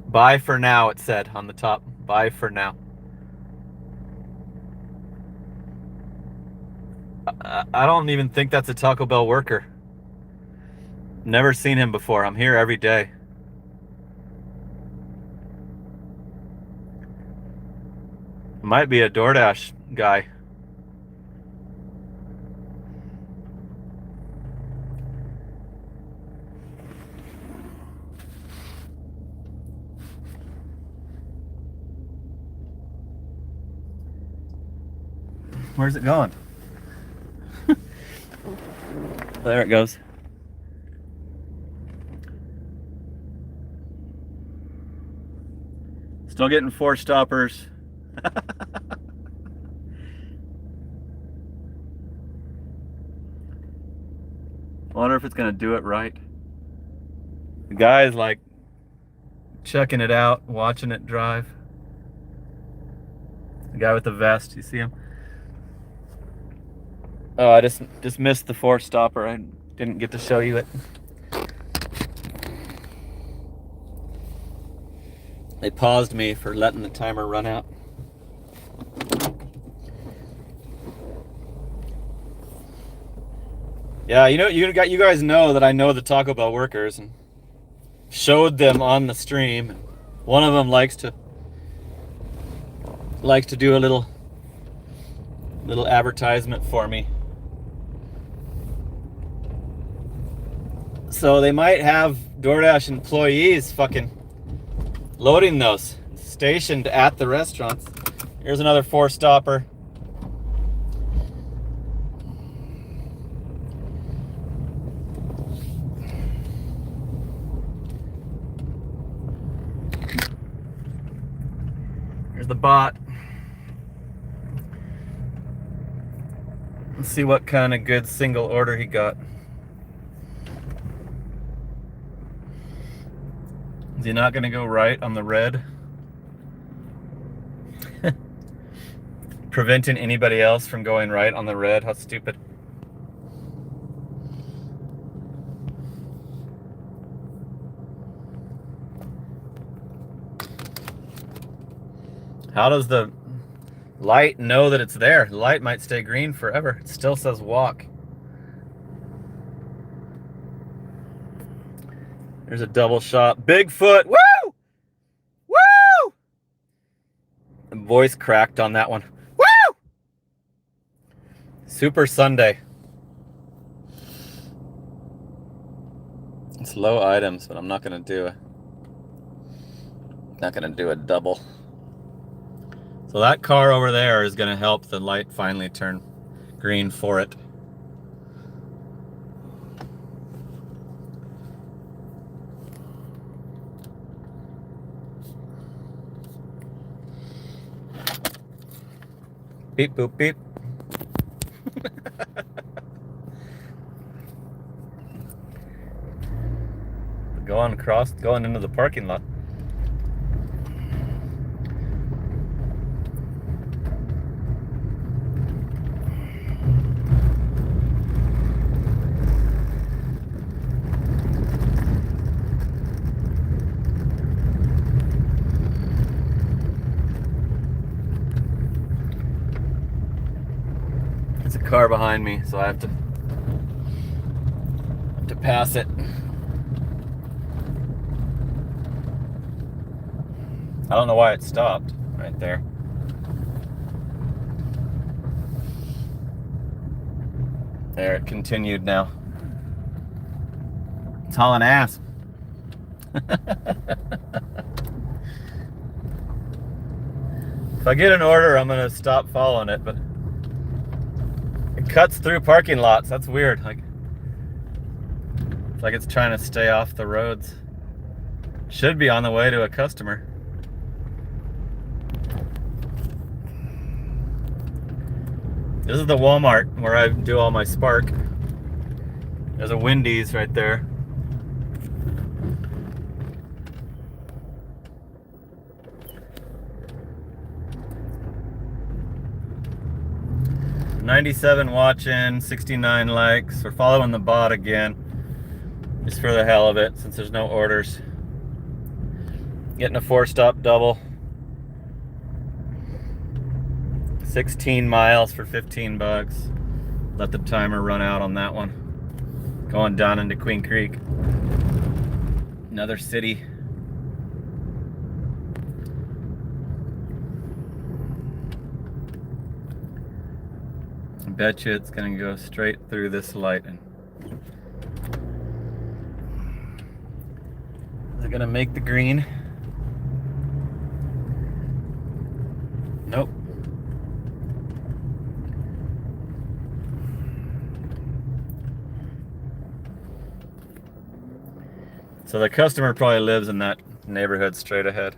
Bye for now, it said on the top. Bye for now. I don't even think that's a Taco Bell worker. Never seen him before. I'm here every day. Might be a DoorDash guy. Where's it going? There it goes. Still getting 4 stoppers. Wonder if it's gonna do it right. The guy's like checking it out, watching it drive. The guy with the vest, you see him? Oh, I just missed the 4 stopper. I didn't get to show you it. They paused me for letting the timer run out. Yeah, you guys know that I know the Taco Bell workers and showed them on the stream. One of them likes to do a little advertisement for me. So they might have DoorDash employees fucking loading those, stationed at the restaurants. Here's another 4 stopper. Here's the bot. Let's see what kind of good single order he got. Is he not going to go right on the red? Preventing anybody else from going right on the red? How stupid. How does the light know that it's there? The light might stay green forever. It still says walk. There's a double shot. Bigfoot. Woo! Woo! The voice cracked on that one. Woo! Super Sunday. It's low items, but I'm not gonna do a double. So that car over there is gonna help the light finally turn green for it. Beep, boop, beep. Going into the parking lot. There's a car behind me, so I have to pass it. I don't know why it stopped right there. There, it continued now. It's hauling ass. If I get an order, I'm gonna stop following it, but it cuts through parking lots. That's weird. It's like it's trying to stay off the roads. Should be on the way to a customer. This is the Walmart where I do all my Spark. There's a Wendy's right there. $97 watching, 69 likes. We're following the bot again, just for the hell of it, since there's no orders. Getting a 4-stop double. 16 miles for 15 bucks. Let the timer run out on that one. Going down into Queen Creek. Another city. I bet you it's gonna go straight through this light. Is it gonna make the green? Nope. So the customer probably lives in that neighborhood straight ahead.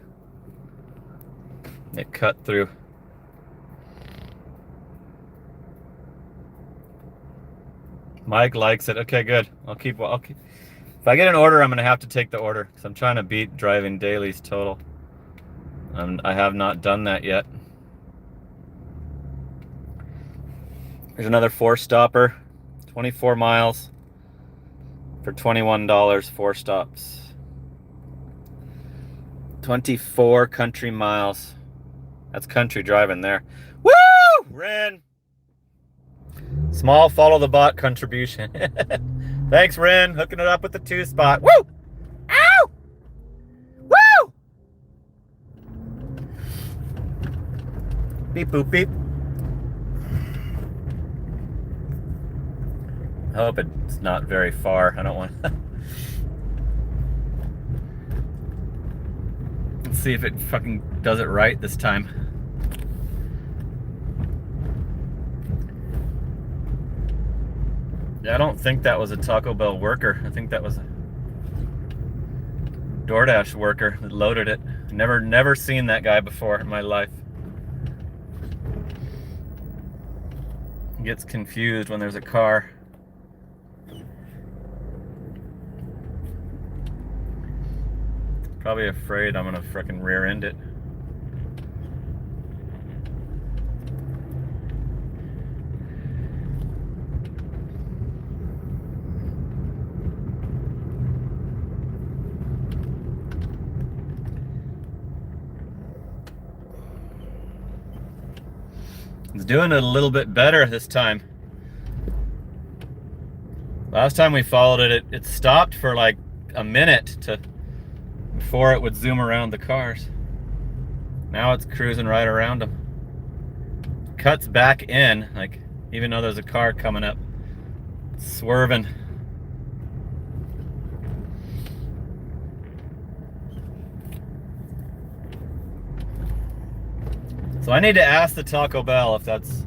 It cut through. Mike likes it. Okay, good. I'll keep. If I get an order, I'm gonna have to take the order because I'm trying to beat driving dailies total. I have not done that yet. There's another 4-stopper, 24 miles for $21, 4 stops. 24 country miles. That's country driving there. Woo! Ren! Small follow the bot contribution. Thanks, Ren. Hooking it up with the 2-spot. Woo! Ow! Woo! Beep, boop, beep. I hope it's not very far. I don't want. Let's see if it fucking does it right this time. Yeah, I don't think that was a Taco Bell worker. I think that was a DoorDash worker that loaded it. Never seen that guy before in my life. Gets confused when there's a car. Probably afraid I'm gonna frickin' rear end it. It's doing it a little bit better this time. Last time we followed it, it stopped for like a minute before it would zoom around the cars. Now it's cruising right around them. Cuts back in, like even though there's a car coming up, swerving. So I need to ask the Taco Bell if that's...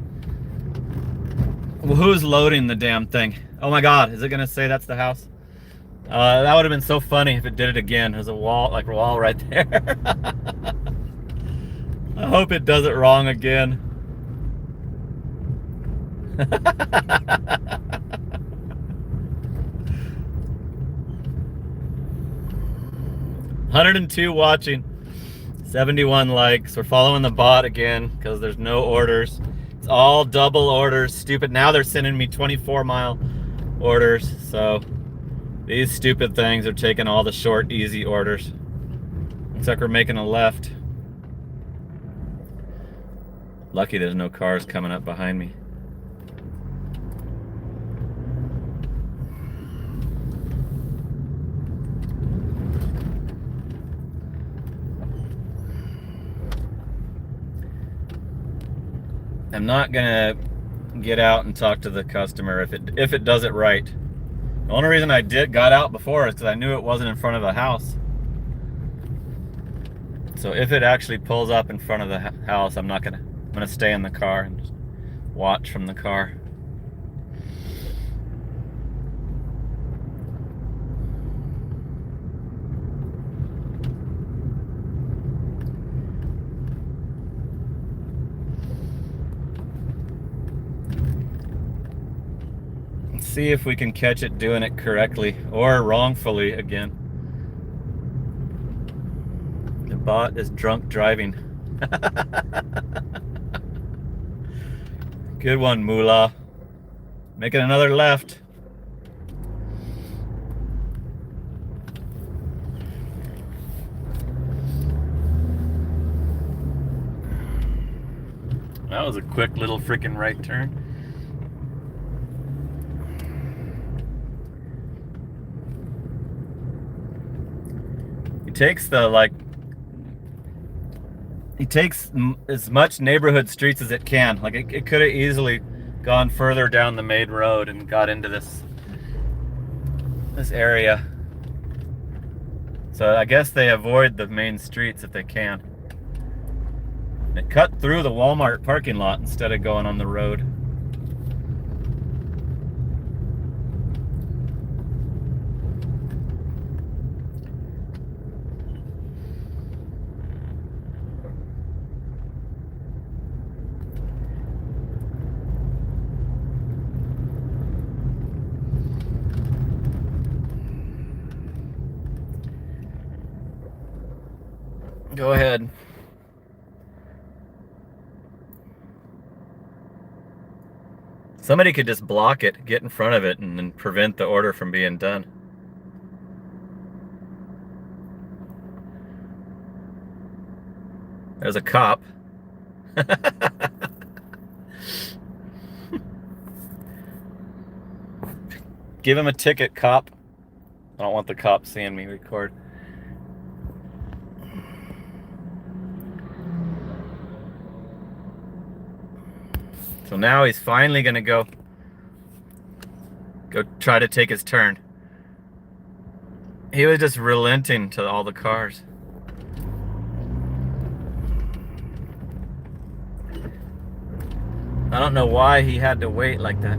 Well, who's loading the damn thing? Oh my God, is it gonna say that's the house? That would have been so funny if it did it again. There's a wall right there. I hope it does it wrong again. $102 watching, 71 likes. We're following the bot again because there's no orders. It's all double orders. Stupid. Now they're sending me 24-mile orders. So these stupid things are taking all the short, easy orders. Looks like we're making a left. Lucky there's no cars coming up behind me. I'm not gonna get out and talk to the customer if it does it right. The only reason I got out before is because I knew it wasn't in front of a house. So if it actually pulls up in front of the house, I'm gonna stay in the car and just watch from the car. See if we can catch it doing it correctly or wrongfully again. The bot is drunk driving. Good one, Moolah. Making another left. That was a quick little freaking right turn. He takes as much neighborhood streets as it can. Like it could have easily gone further down the main road and got into this area. So I guess they avoid the main streets if they can. It cut through the Walmart parking lot instead of going on the road. Go ahead. Somebody could just block it, get in front of it, and then prevent the order from being done. There's a cop. Give him a ticket, cop. I don't want the cop seeing me record. So now he's finally gonna go try to take his turn. He was just relenting to all the cars. I don't know why he had to wait like that.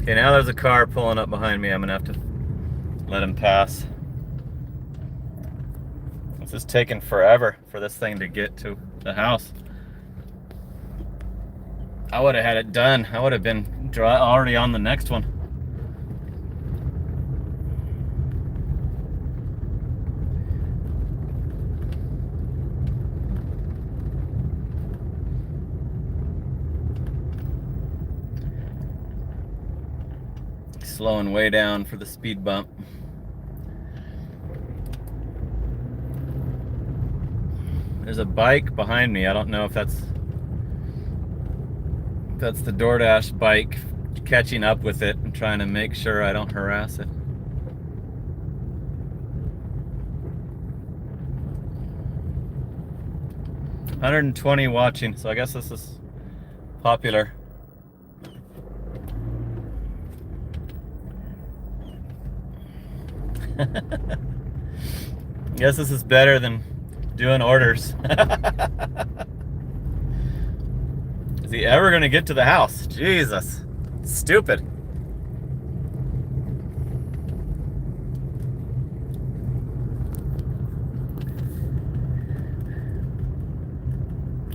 Okay, now there's a car pulling up behind me. I'm gonna have to let him pass. This is taking forever for this thing to get to the house. I would have had it done. I would have been already on the next one. Slowing way down for the speed bump. There's a bike behind me. I don't know if that's the DoorDash bike catching up with it and trying to make sure I don't harass it. $120 watching, so I guess this is popular. Guess this is better than doing orders. Is he ever gonna get to the house? Jesus, stupid.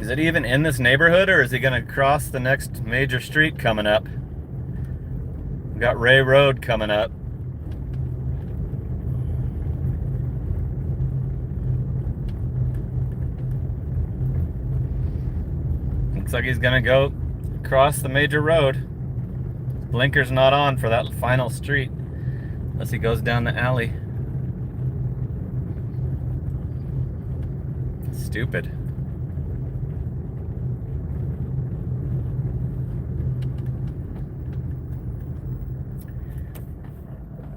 Is it even in this neighborhood, or is he gonna cross the next major street coming up? We got Ray Road coming up. Looks like he's gonna go across the major road. Blinker's not on for that final street, unless he goes down the alley. Stupid.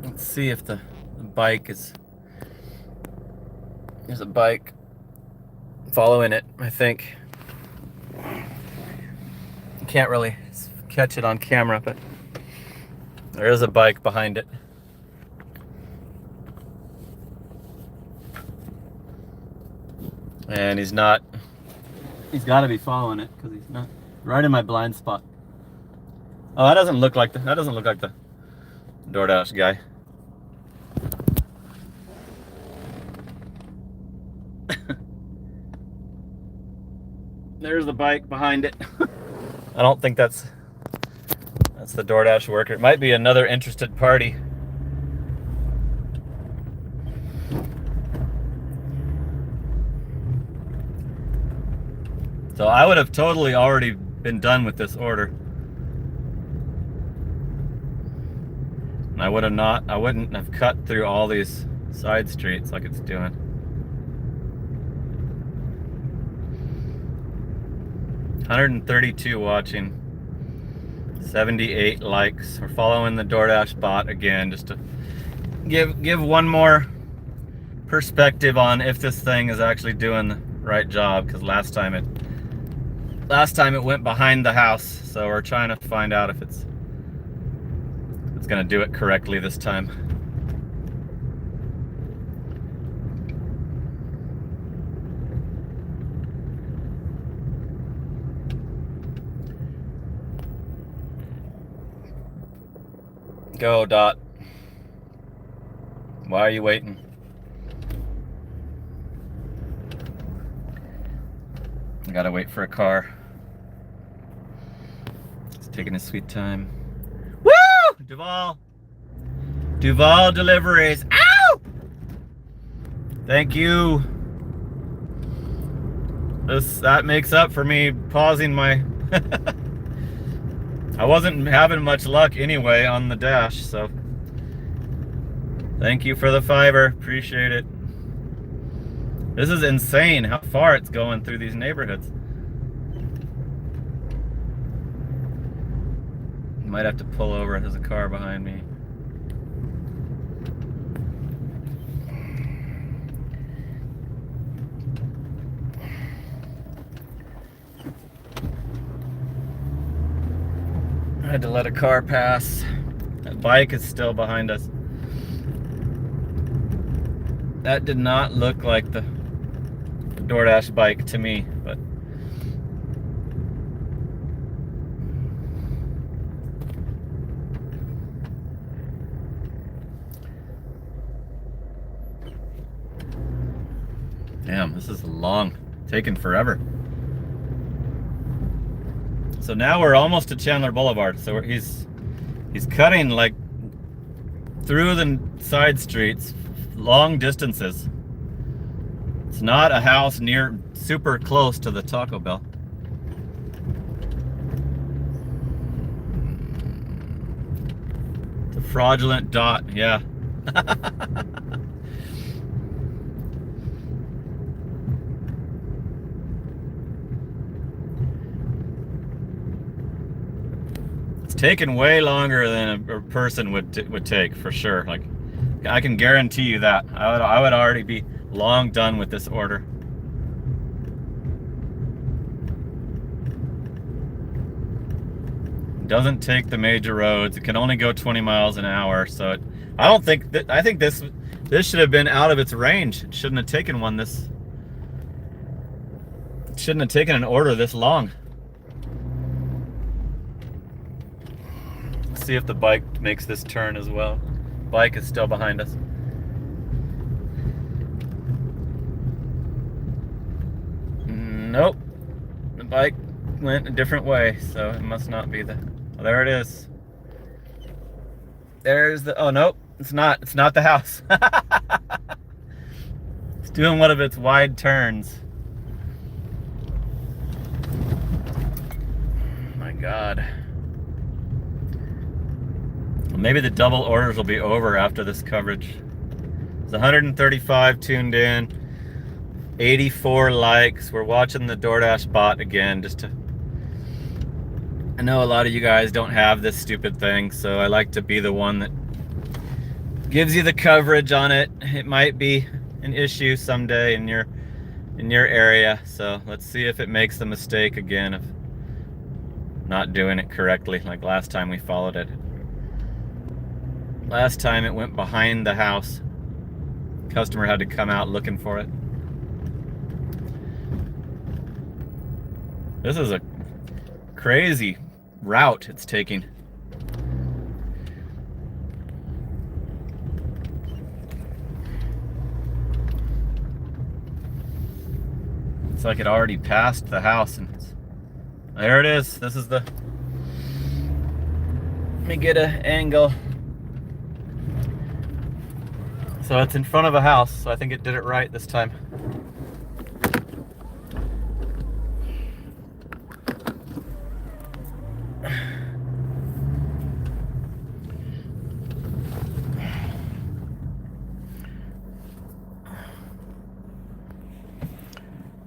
Let's see if the bike is... There's a bike following it, I think. Can't really catch it on camera, but there is a bike behind it. And he's got to be following it because he's not right in my blind spot. Oh, that doesn't look like the DoorDash guy. There's the bike behind it. I don't think that's the DoorDash worker. It might be another interested party. So I would have totally already been done with this order. And I wouldn't have cut through all these side streets like it's doing. $132 watching, 78 likes. We're following the DoorDash bot again, just to give one more perspective on if this thing is actually doing the right job. Because last time it went behind the house, so we're trying to find out if it's gonna do it correctly this time. Go, Dot. Why are you waiting? I gotta wait for a car. taking his sweet time. Woo! Duval deliveries. Ow! Thank you. That makes up for me pausing my I wasn't having much luck anyway on the dash, so thank you for the $5. Appreciate it. This is insane how far it's going through these neighborhoods. Might have to pull over. There's a car behind me. I had to let a car pass. That bike is still behind us. That did not look like the DoorDash bike to me, but damn, this is long, taking forever. So now we're almost to Chandler Boulevard. So he's cutting like through the side streets, long distances. It's not a house near, super close to the Taco Bell. It's a fraudulent dot, yeah. It's taken way longer than a person would take, for sure. Like, I can guarantee you that. I would already be long done with this order. It doesn't take the major roads. It can only go 20 miles an hour. So I don't think that, I think this should have been out of its range. It shouldn't have taken one this. It shouldn't have taken an order this long. Let's see if the bike makes this turn as well. Bike is still behind us. Nope. The bike went a different way, so it must not be the... Oh, there it is. There's the... Oh, nope. It's not. It's not the house. It's doing one of its wide turns. Oh my God. Maybe the double orders will be over after this coverage. It's 135 tuned in, 84 likes. We're watching the DoorDash bot again just to... I know a lot of you guys don't have this stupid thing, so I like to be the one that gives you the coverage on it. It might be an issue someday in your area, so let's see if it makes the mistake again of not doing it correctly like last time we followed it. Last time it went behind the house. Customer had to come out looking for it. This is a crazy route it's taking. It's like it already passed the house and there it is. This is the... Let me get an angle. So it's in front of a house, so I think it did it right this time.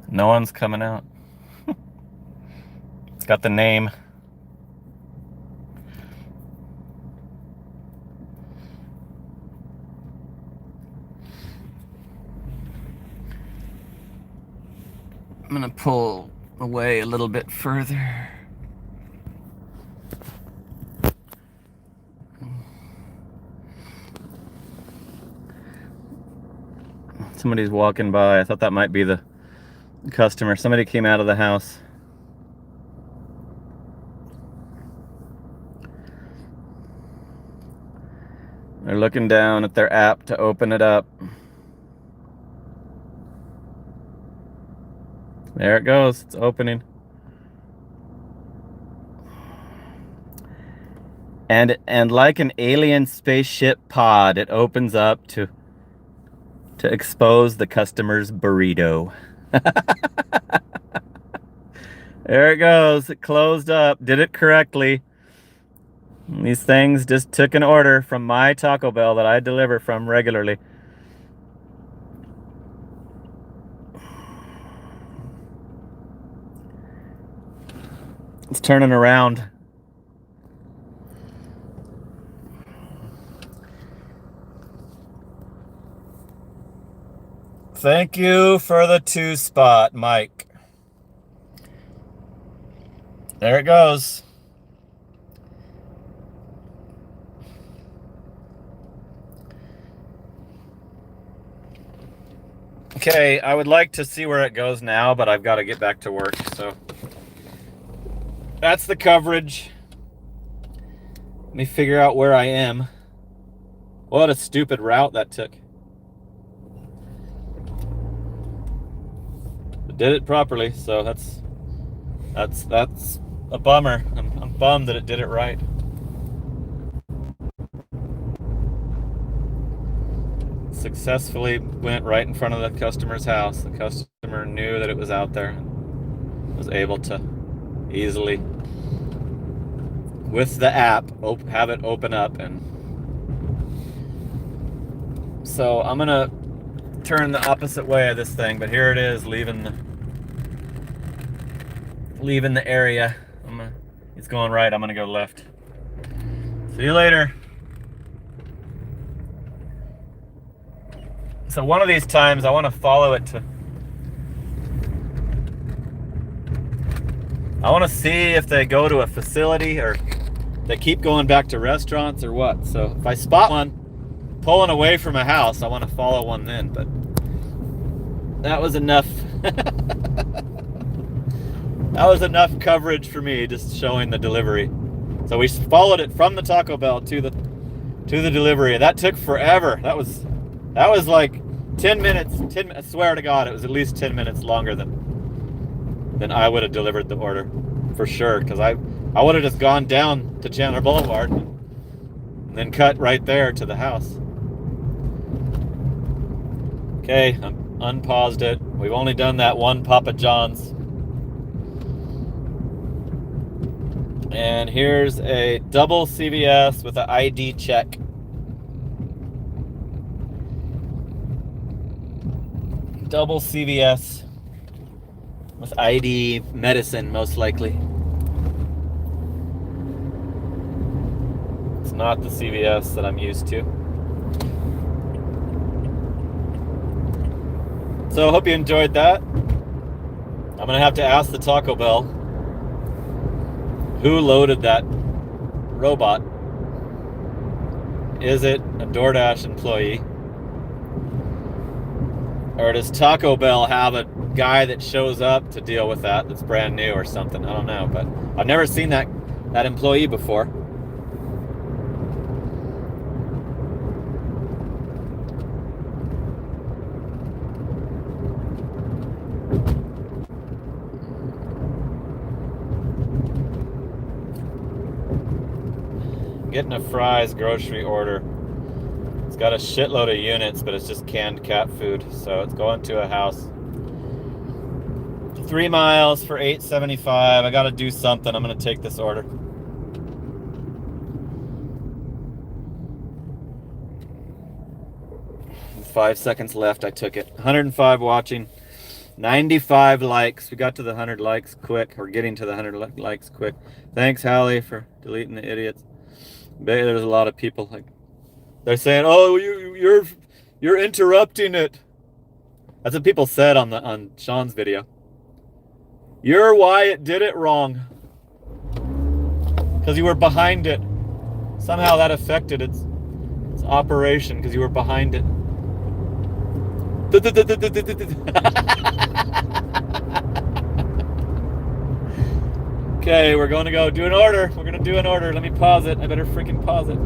No one's coming out. It's got the name. I'm gonna pull away a little bit further. Somebody's walking by. I thought that might be the customer. Somebody came out of the house. They're looking down at their app to open it up. There it goes. It's opening. And like an alien spaceship pod, it opens up to expose the customer's burrito. There it goes. It closed up. Did it correctly. These things just took an order from my Taco Bell that I deliver from regularly. It's turning around. Thank you for the 2 spot, Mike. There it goes. Okay, I would like to see where it goes now, but I've got to get back to work, so that's the coverage. Let me figure out where I am. What a stupid route that took. But did it properly, so that's a bummer. I'm bummed that it did it right. Successfully went right in front of the customer's house. The customer knew that it was out there and was able to easily, with the app, have it open up. And so I'm gonna turn the opposite way of this thing, but here it is, leaving the area. It's going right. I'm gonna go left. See you later. So one of these times I want to follow it to, I want to see if they go to a facility or they keep going back to restaurants or what. So if I spot one pulling away from a house, I want to follow one then, but that was enough. That was enough coverage for me, just showing the delivery. So we followed it from the Taco Bell to the delivery. That took forever. That was like 10 minutes. I swear to God, it was at least 10 minutes longer than I would have delivered the order, for sure. Because I would have just gone down to Chandler Boulevard and then cut right there to the house. Okay, I unpaused it. We've only done that one Papa John's. And here's a double CVS with an ID check. Double CVS with ID medicine, most likely. It's not the CVS that I'm used to. So I hope you enjoyed that. I'm gonna have to ask the Taco Bell who loaded that robot. Is it a DoorDash employee? Or does Taco Bell have a guy that shows up to deal with that's brand new or something? I don't know, but I've never seen that employee before. Getting a Fry's grocery order. It's got a shitload of units, but it's just canned cat food. So it's going to a house. 3 miles for $8.75. I gotta do something. I'm gonna take this order. With 5 seconds left, I took it. 105 watching. 95 likes. We got to the 100 likes quick. We're getting to the 100 likes quick. Thanks, Hallie, for deleting the idiots. There's a lot of people like they're saying, "Oh, you're interrupting it." That's what people said on Sean's video. You're why it did it wrong, because you were behind it. Somehow that affected its operation because you were behind it. Okay, we're going to go do an order. We're going to do an order. Let me pause it. I better freaking pause it.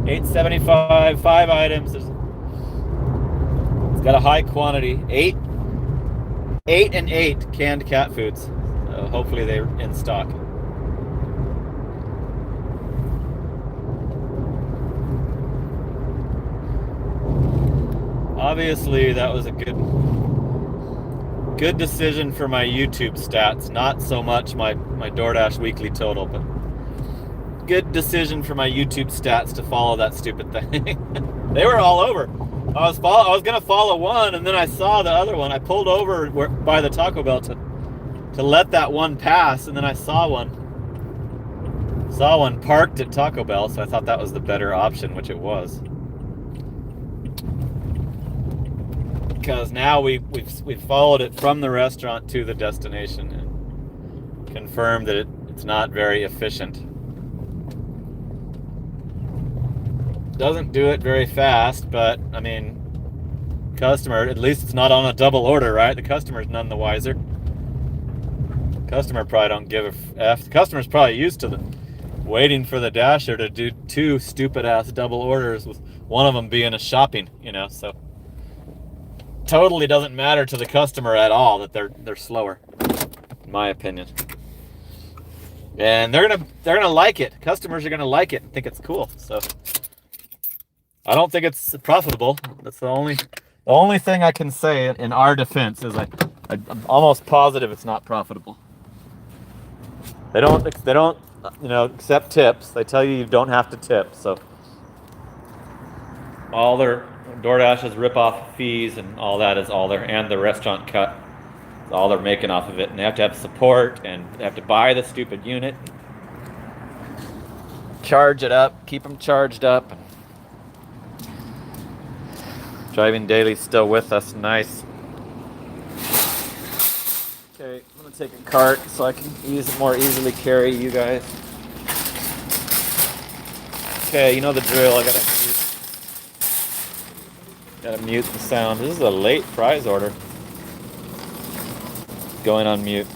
$8.75, 5 items. It's got a high quantity. 8 and 8 canned cat foods. So hopefully they're in stock. Obviously, that was a good decision for my YouTube stats. Not so much my DoorDash weekly total, but good decision for my YouTube stats to follow that stupid thing. They were all over. I was gonna follow one, and then I saw the other one. I pulled over by the Taco Bell to let that one pass, and then I saw one parked at Taco Bell, so I thought that was the better option, which it was. Because now we've followed it from the restaurant to the destination and confirmed that it's not very efficient. Doesn't do it very fast, but I mean, customer, at least it's not on a double order, right? The customer's none the wiser. Customer probably don't give a F. The customer's probably used to waiting for the Dasher to do two stupid ass double orders, with one of them being a shopping, so totally doesn't matter to the customer at all that they're slower, in my opinion. And they're gonna like it. Customers are gonna like it and think it's cool. So I don't think it's profitable. That's the only thing I can say in our defense is I'm almost positive it's not profitable. They don't accept tips. They tell you don't have to tip. So all their DoorDash's rip off fees and all that is and the restaurant cut. All they're making off of it, and they have to have support, and they have to buy the stupid unit, charge it up, keep them charged up. Driving Daily's still with us, nice. Okay, I'm gonna take a cart so I can more easily carry you guys. Okay, you know the drill. I gotta mute the sound. This is a late fries order. Going on mute.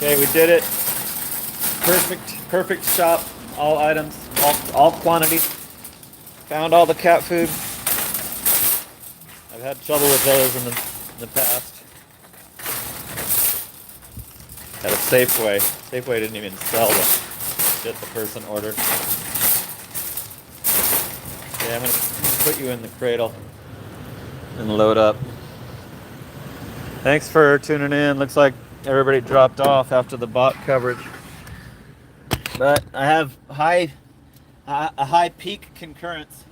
Okay, we did it. Perfect shop. All items, all quantities. Found all the cat food. I've had trouble with those in the past. At a Safeway. Safeway didn't even sell the shit the person ordered. Yeah, I'm gonna put you in the cradle and load up. Thanks for tuning in. Looks like everybody dropped off after the bot coverage. But I have a high peak concurrence.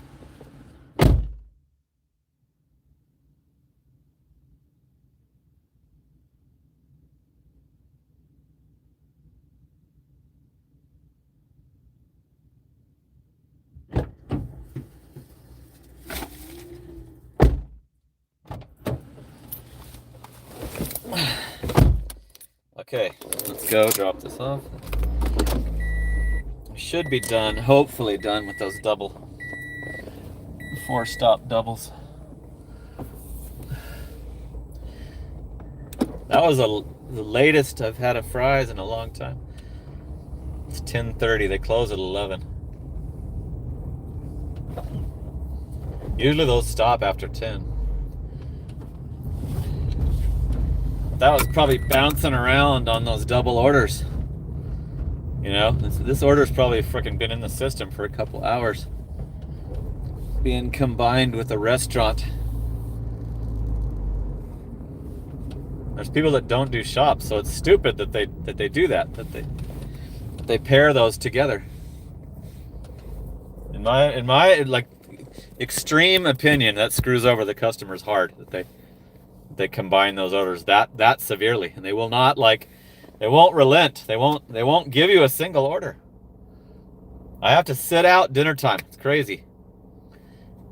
Okay, let's go drop this off. Should be done, hopefully done with those 4-stop doubles. That was the latest I've had a Fry's in a long time. It's 10:30. They close at 11. Usually those stop after 10. That was probably bouncing around on those double orders. You know, this order's probably freaking been in the system for a couple hours, being combined with a restaurant. There's people that don't do shops, so it's stupid that they do that. That they pair those together. In my like extreme opinion, that screws over the customers hard. That they combine those orders that severely, and they will not they won't relent. They won't give you a single order. I have to sit out dinner time. It's crazy.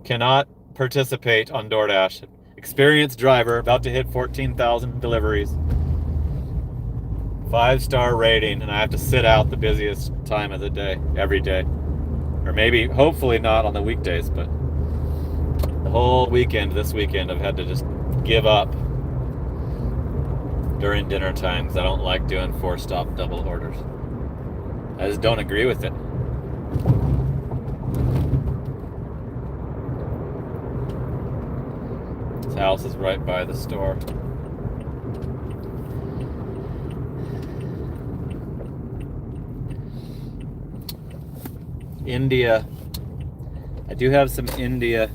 Cannot participate on DoorDash. Experienced driver, about to hit 14,000 deliveries. 5-star rating, and I have to sit out the busiest time of the day, every day. Or maybe, hopefully not on the weekdays, but the whole weekend, this weekend, I've had to just give up during dinner times. I don't like doing 4-stop double orders. I just don't agree with it. This house is right by the store. India. I do have some India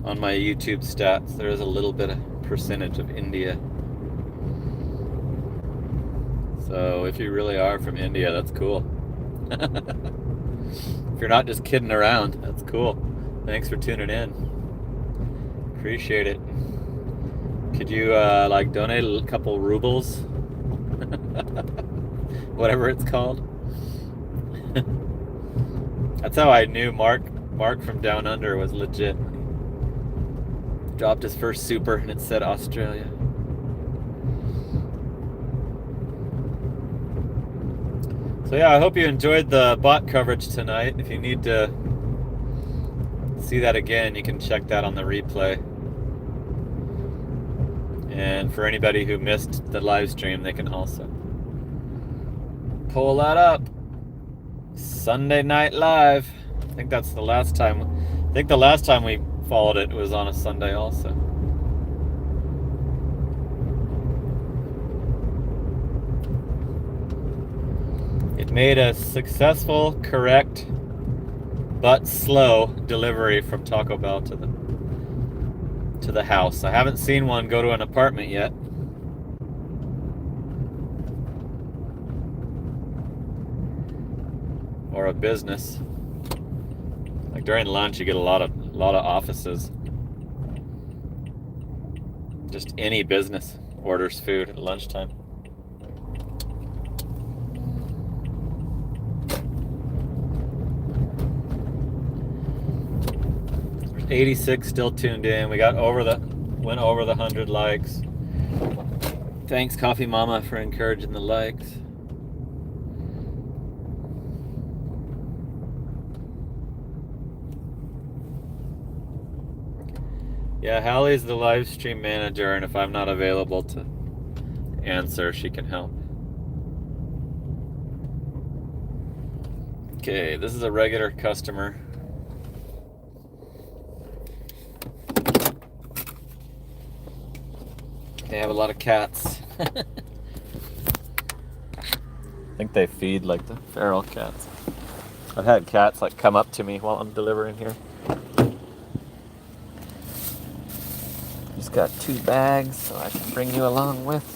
on my YouTube stats. There is a little bit of percentage of India. So if you really are from India, that's cool. If you're not just kidding around, that's cool. Thanks for tuning in. Appreciate it. Could you donate a couple rubles? Whatever it's called. That's how I knew Mark from Down Under was legit. Dropped his first super and it said Australia. So yeah, I hope you enjoyed the bot coverage tonight. If you need to see that again, you can check that on the replay. And for anybody who missed the live stream, they can also pull that up. Sunday Night Live. I think that's the last time. I think the last time we followed it was on a Sunday also. It made a successful, correct, but slow delivery from Taco Bell to the house. I haven't seen one go to an apartment yet. Or a business. Like during lunch, you get a lot of offices. Just any business orders food at lunchtime. 86 still tuned in. We went over the 100 likes. Thanks, Coffee Mama, for encouraging the likes. Yeah, Hallie's the live stream manager, and if I'm not available to answer, she can help. Okay, this is a regular customer. They have a lot of cats. I think they feed like the feral cats. I've had cats like come up to me while I'm delivering here. Just got 2 bags, so I can bring you along with.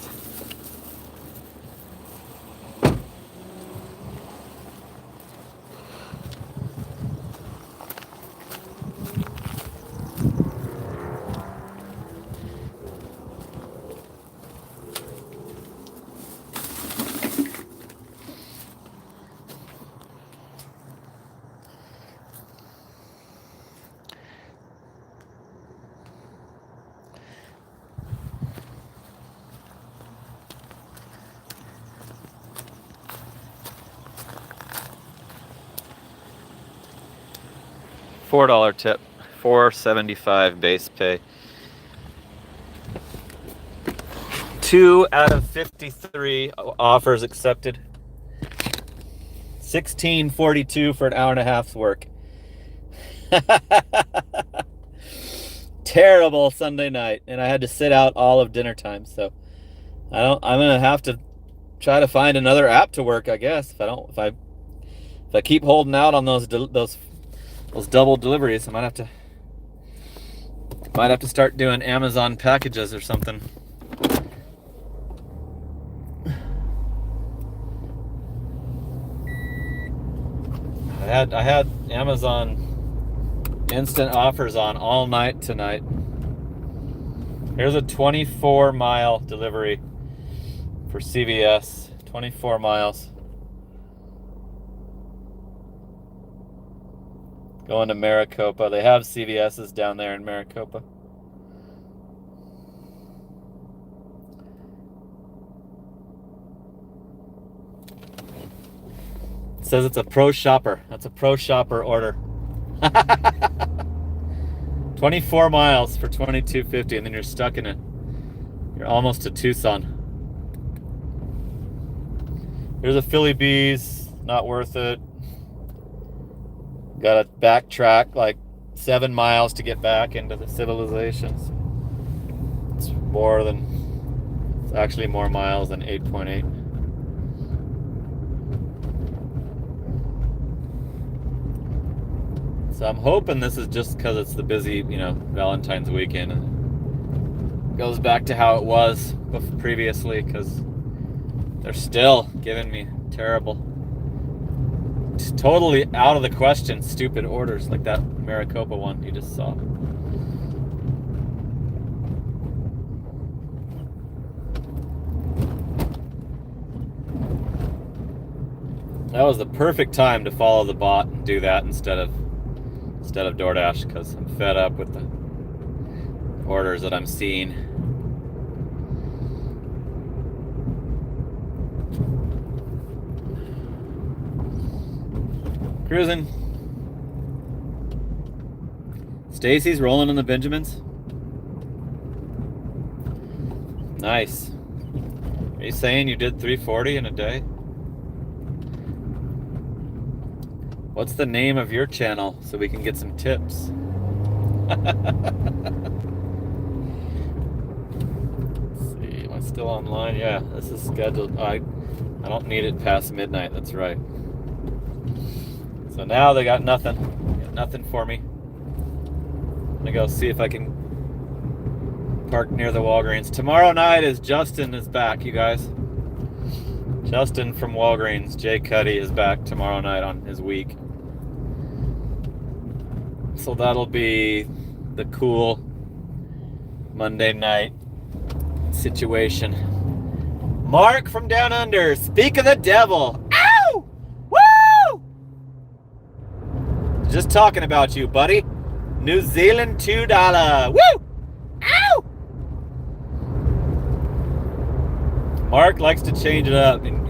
$4 tip, $4.75 base pay. 2 out of 53 offers accepted. $16.42 for an hour and a half's work. Terrible Sunday night, and I had to sit out all of dinner time. So I'm gonna have to try to find another app to work, I guess. If I keep holding out on those double deliveries, I might have to start doing Amazon packages or something. I had Amazon instant offers on all night tonight. Here's a 24-mile delivery for CVS. 24 miles. Going to Maricopa. They have CVS's down there in Maricopa. It says it's a pro shopper. That's a pro shopper order. 24 miles for $22.50, and then you're stuck in it. You're almost to Tucson. Here's a Philly Bees. Not worth it. Got to backtrack like 7 miles to get back into the civilizations. It's actually more miles than 8.8. So I'm hoping this is just because it's the busy, Valentine's weekend. And it goes back to how it was previously, because they're still giving me terrible, totally out of the question, stupid orders like that Maricopa one you just saw. That was the perfect time to follow the bot and do that instead of DoorDash, because I'm fed up with the orders that I'm seeing. Cruising. Stacy's rolling in the Benjamins. Nice. Are you saying you did 340 in a day? What's the name of your channel so we can get some tips? Let's see, am I still online? Yeah, this is scheduled. I don't need it past midnight, that's right. So now they got nothing. Nothing for me. I'm gonna go see if I can park near the Walgreens. Tomorrow night Justin is back, you guys. Justin from Walgreens, Jay Cuddy, is back tomorrow night on his week. So that'll be the cool Monday night situation. Mark from Down Under, speak of the devil. Ow! Woo! Just talking about you, buddy. New Zealand $2. Woo! Ow! Mark likes to change it up, and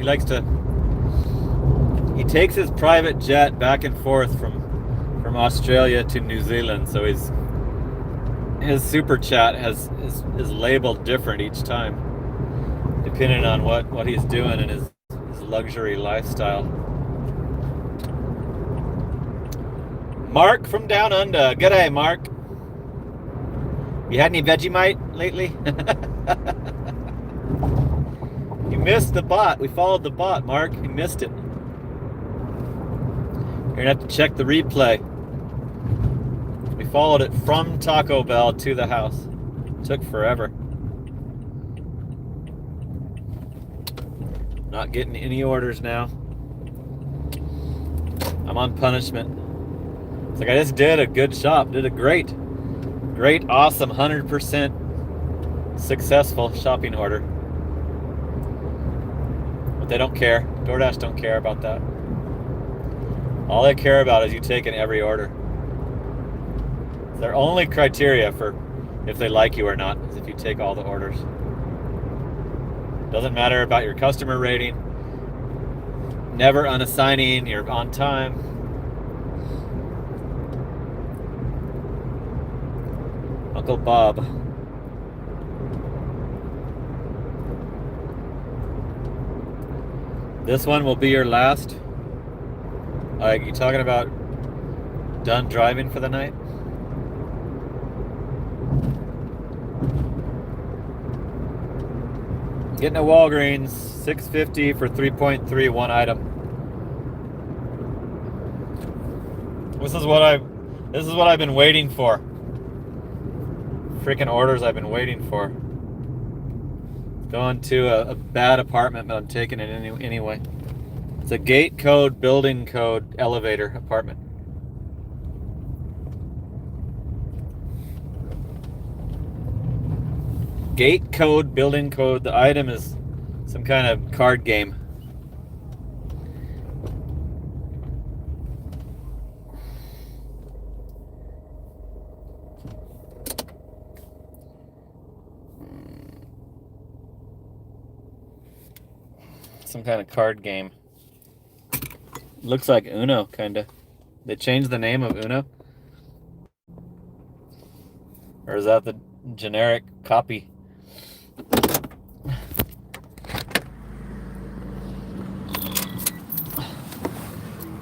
he takes his private jet back and forth from Australia to New Zealand, so his super chat is labeled different each time, depending on what he's doing in his luxury lifestyle. Mark from Down Under. G'day, Mark. You had any Vegemite lately? You missed the bot. We followed the bot, Mark. You missed it. You're gonna have to check the replay. We followed it from Taco Bell to the house. It took forever. Not getting any orders now. I'm on punishment. It's like I just did a good shop. Did a great, awesome, 100% successful shopping order. But they don't care. DoorDash don't care about that. All they care about is you taking every order. Their only criteria for if they like you or not is if you take all the orders. Doesn't matter about your customer rating. Never unassigning. You're on time. Uncle Bob. This one will be your last. Like, you talking about done driving for the night? Getting a Walgreens, $6.50 for 3.3 one item. This is what I've been waiting for. Freaking orders I've been waiting for. Going to a bad apartment, but I'm taking it anyway. It's a gate code, building code, elevator apartment. Gate code, building code. The item is some kind of card game. Some kind of card game. Looks like Uno, kinda. They changed the name of Uno? Or is that the generic copy?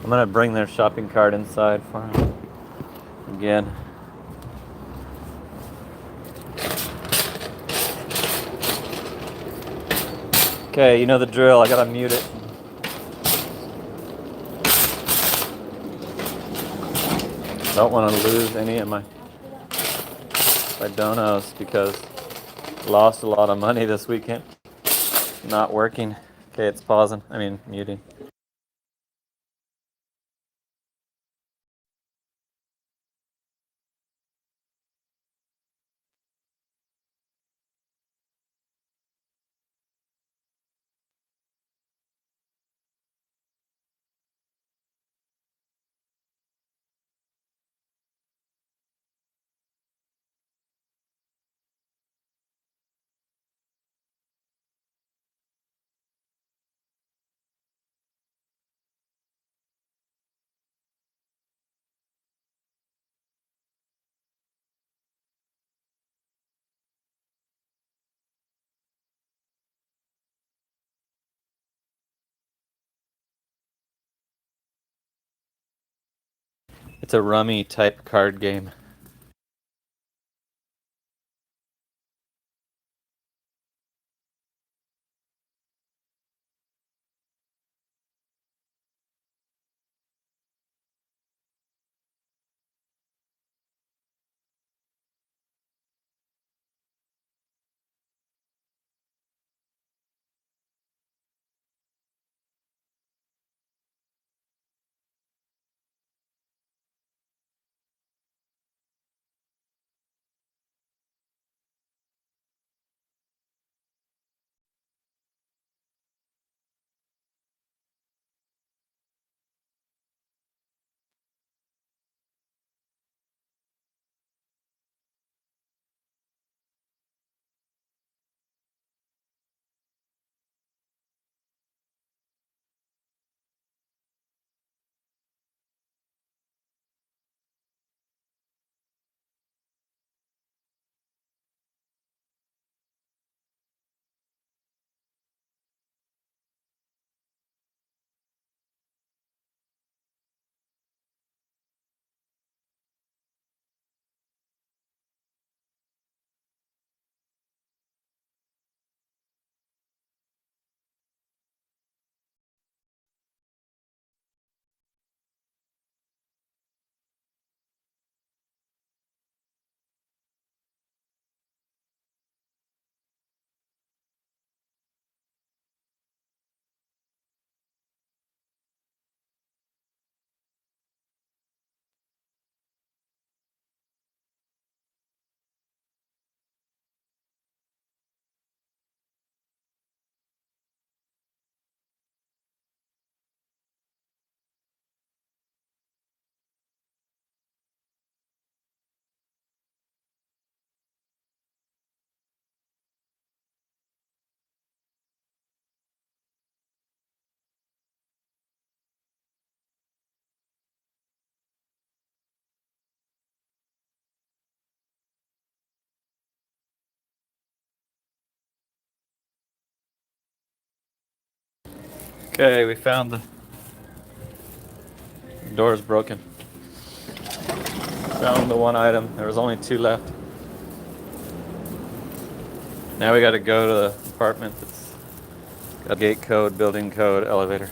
I'm gonna bring their shopping cart inside for them again. Okay, you know the drill. I gotta mute it. Don't want to lose any of my donos because lost a lot of money this weekend. Not working. Okay, it's pausing. I mean, muting. It's a rummy type card game. Okay, we found the door's broken. Found the one item. There was only 2 left. Now we got to go to the apartment that's got gate code, building code, elevator.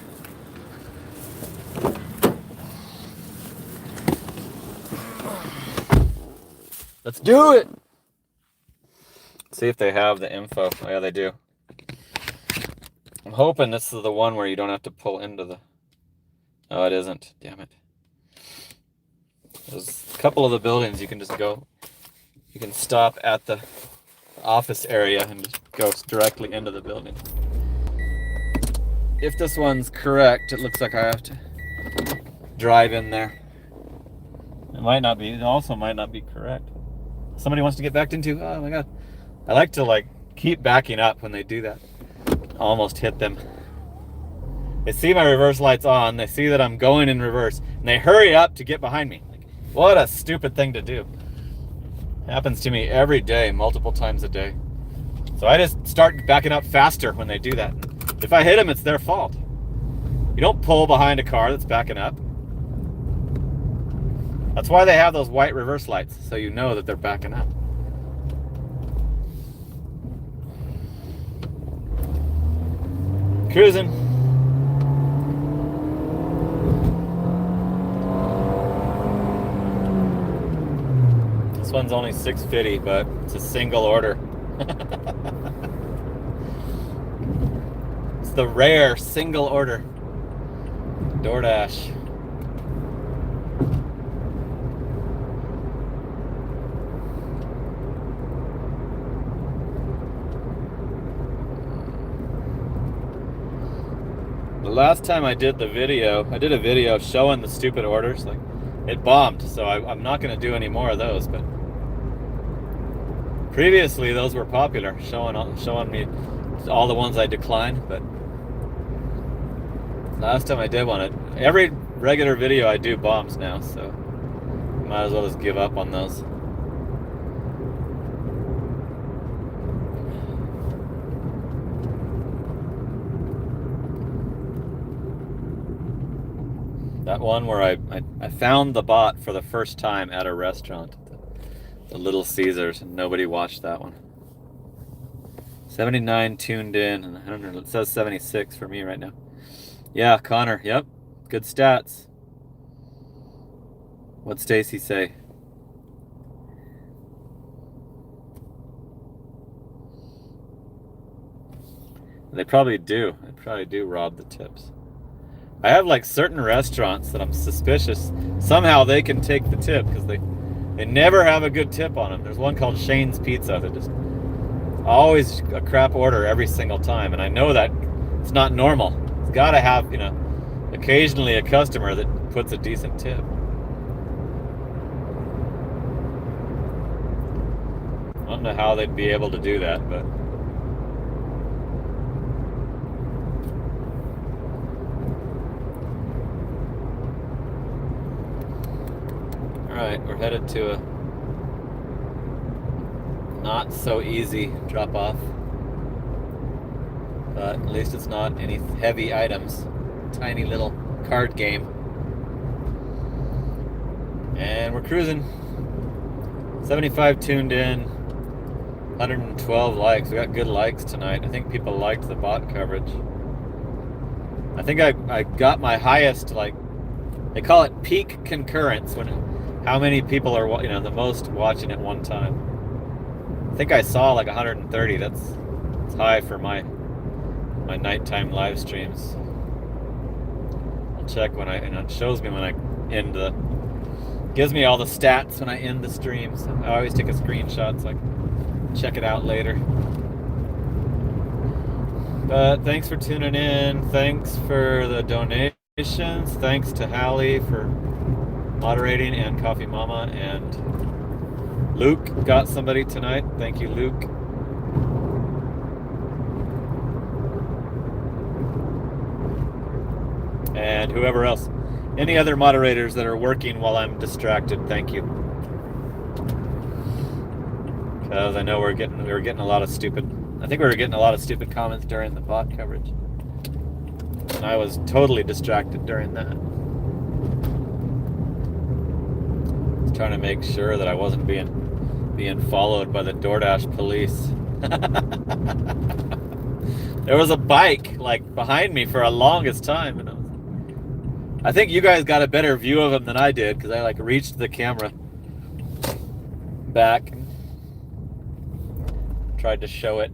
Let's do it! See if they have the info. Oh yeah, they do. I'm hoping this is the one where you don't have to pull into the... Oh, it isn't. Damn it. There's a couple of the buildings you can just go... You can stop at the office area and just go directly into the building. If this one's correct, it looks like I have to drive in there. It might not be. It also might not be correct. Somebody wants to get backed into. Oh my god. I like to keep backing up when they do that. Almost hit them. They see my reverse lights on. They see that I'm going in reverse, and they hurry up to get behind me. What a stupid thing to do. Happens to me every day, multiple times a day. So I just start backing up faster when they do that. If I hit them, it's their fault. You don't pull behind a car that's backing up. That's why they have those white reverse lights, so you know that they're backing up. Cruising. This one's only $6.50, but it's a single order. It's the rare single order DoorDash. The last time I did a video showing the stupid orders. It bombed, so I'm not going to do any more of those. But previously, those were popular, showing me all the ones I declined. But last time I did one, every regular video I do bombs now, so might as well just give up on those. That one where I found the bot for the first time at a restaurant, the Little Caesars, and nobody watched that one. 79 tuned in, and I don't know, it says 76 for me right now. Yeah, Connor, yep, good stats. What'd Stacy say? They probably do rob the tips. I have certain restaurants that I'm suspicious somehow they can take the tip because they never have a good tip on them. There's one called Shane's Pizza that just always a crap order every single time, and I know that it's not normal. It's got to have, occasionally a customer that puts a decent tip. I don't know how they'd be able to do that, but alright, we're headed to a not so easy drop off, but at least it's not any heavy items. Tiny little card game. And we're cruising. 75 tuned in, 112 likes. We got good likes tonight. I think people liked the bot coverage. I think I got my highest, they call it peak concurrence, how many people are, the most watching at one time. I think I saw 130. That's high for my nighttime live streams. I'll check it shows me when I gives me all the stats when I end the streams. I always take a screenshot so I can check it out later. But thanks for tuning in. Thanks for the donations. Thanks to Hallie for moderating, and Coffee Mama, and Luke got somebody tonight. Thank you, Luke. And whoever else. Any other moderators that are working while I'm distracted, thank you. Because I know we were getting a lot of stupid comments during the bot coverage. And I was totally distracted during that. I was trying to make sure that I wasn't being followed by the DoorDash police. There was a bike like behind me for a longest time, and I think you guys got a better view of him than I did because I like reached the camera back and tried to show it.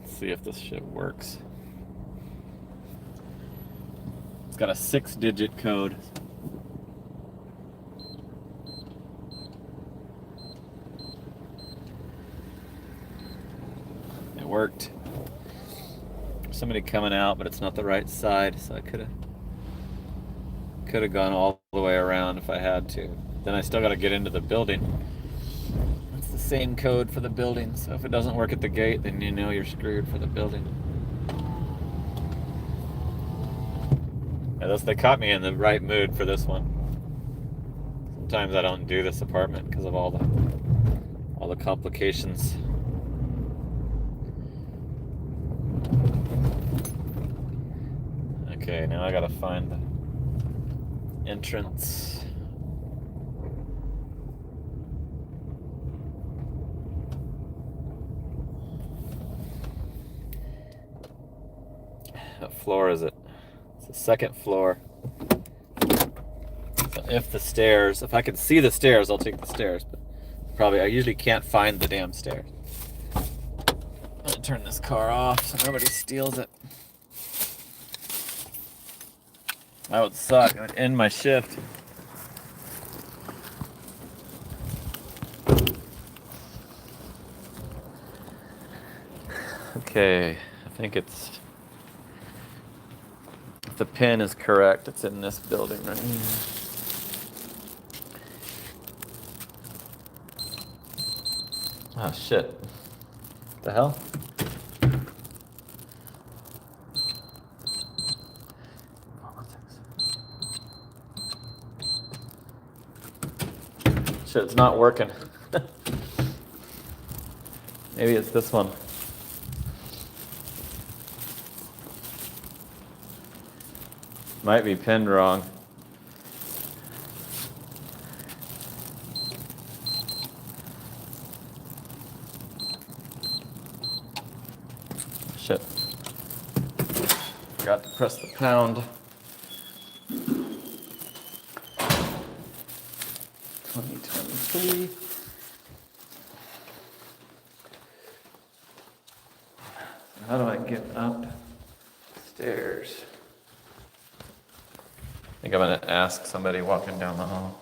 Let's see if this shit works. It's got a 6-digit code. It worked. Somebody coming out, but it's not the right side, so I could have gone all the way around if I had to. Then I still got to get into the building. It's the same code for the building, so if it doesn't work at the gate, then you know you're screwed for the building. Yeah, they caught me in the right mood for this one. Sometimes I don't do this apartment because of all the complications. Okay, now I gotta find the entrance. What floor is it? It's the second floor. So if I can see the stairs, I'll take the stairs, but I usually can't find the damn stairs. I'm gonna turn this car off so nobody steals it. That would suck. It would end my shift. Okay, I think if the pin is correct, it's in this building right here. Oh shit. What the hell? Shit, it's not working. Maybe it's this one. Might be pinned wrong. Shit. Forgot to press the pound. 2023. How do I get upstairs? I think I'm gonna ask somebody walking down the hall.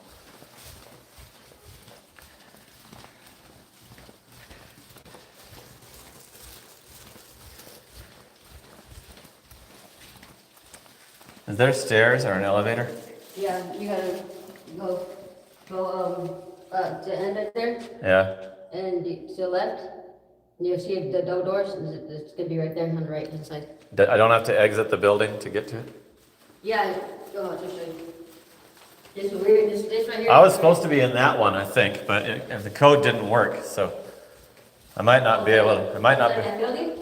Is there stairs or an elevator? Yeah, you gotta go to the end right there, Yeah. and to the left, and you'll see the double doors, it's gonna be right there on the right hand side. I don't have to exit the building to get to it? Yeah, go on, just show you. This right here. I was supposed to be in that one, I think, but the code didn't work, so I might not be able to. That building?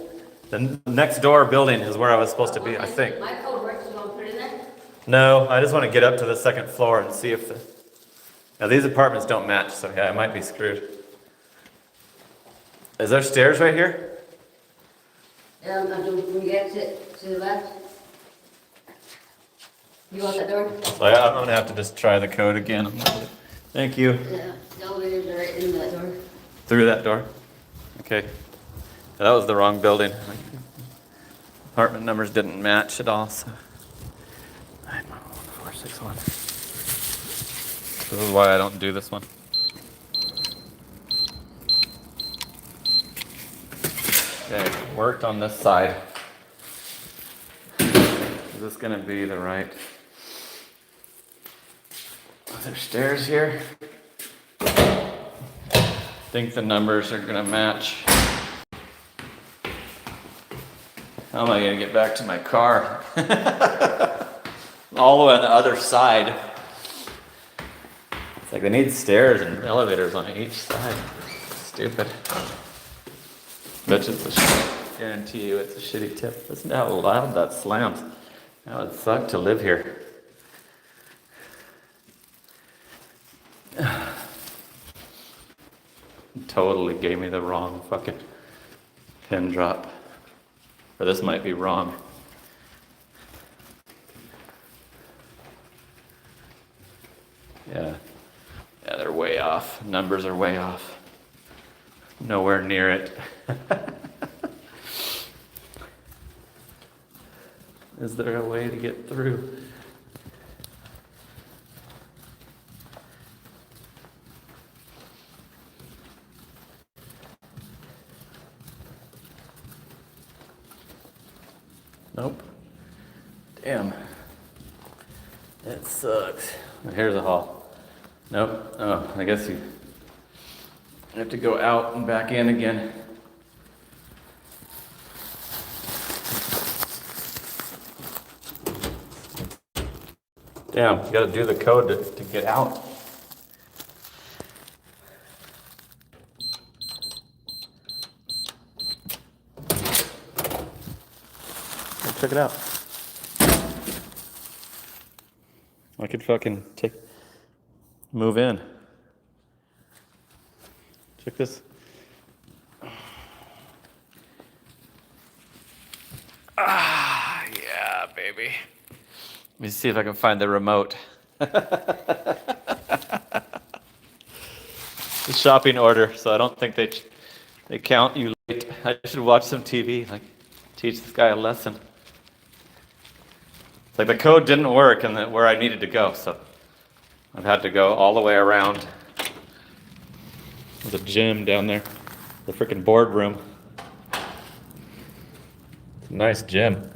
The next door building is where I was supposed to be, I think. My code works, you want to put it in there? No, I just want to get up to the second floor and see if now these apartments don't match, so yeah, I might be screwed. Is there stairs right here? When you exit to the left. You want that door? So I'm gonna have to just try the code again. Thank you. Yeah, the elevators are right in that door. Through that door? Okay. That was the wrong building. Apartment numbers didn't match at all, so. 911-461. This is why I don't do this one. Okay, worked on this side. Is this gonna be the right? Are there stairs here? I think the numbers are gonna match. How am I gonna get back to my car? All the way on the other side. It's like they need stairs and elevators on each side. Stupid. Bitch, it's a shit. Guarantee you it's a shitty tip. Listen to how loud that slams. That would suck to live here. Totally gave me the wrong fucking pin drop. Or this might be wrong. Yeah. Yeah, they're way off. Numbers are way off. Nowhere near it. Is there a way to get through? Nope. Damn. That sucks. Here's a hall. Nope. Oh, I guess you have to go out and back in again. Damn, you gotta do the code to get out. Check it out. I could fucking move in. Check this. Ah, yeah, baby. Let me see if I can find the remote. The shopping order, so I don't think they count you late. I should watch some TV, like teach this guy a lesson. It's like the code didn't work and where I needed to go, so I've had to go all the way around. There's a gym down there, the freaking boardroom. It's a nice gym.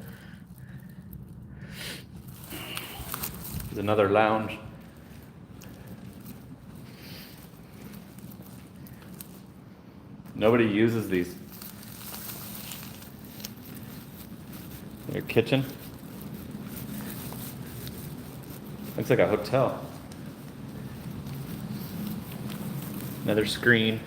There's another lounge. Nobody uses these. Your kitchen. Looks like a hotel. Another screen.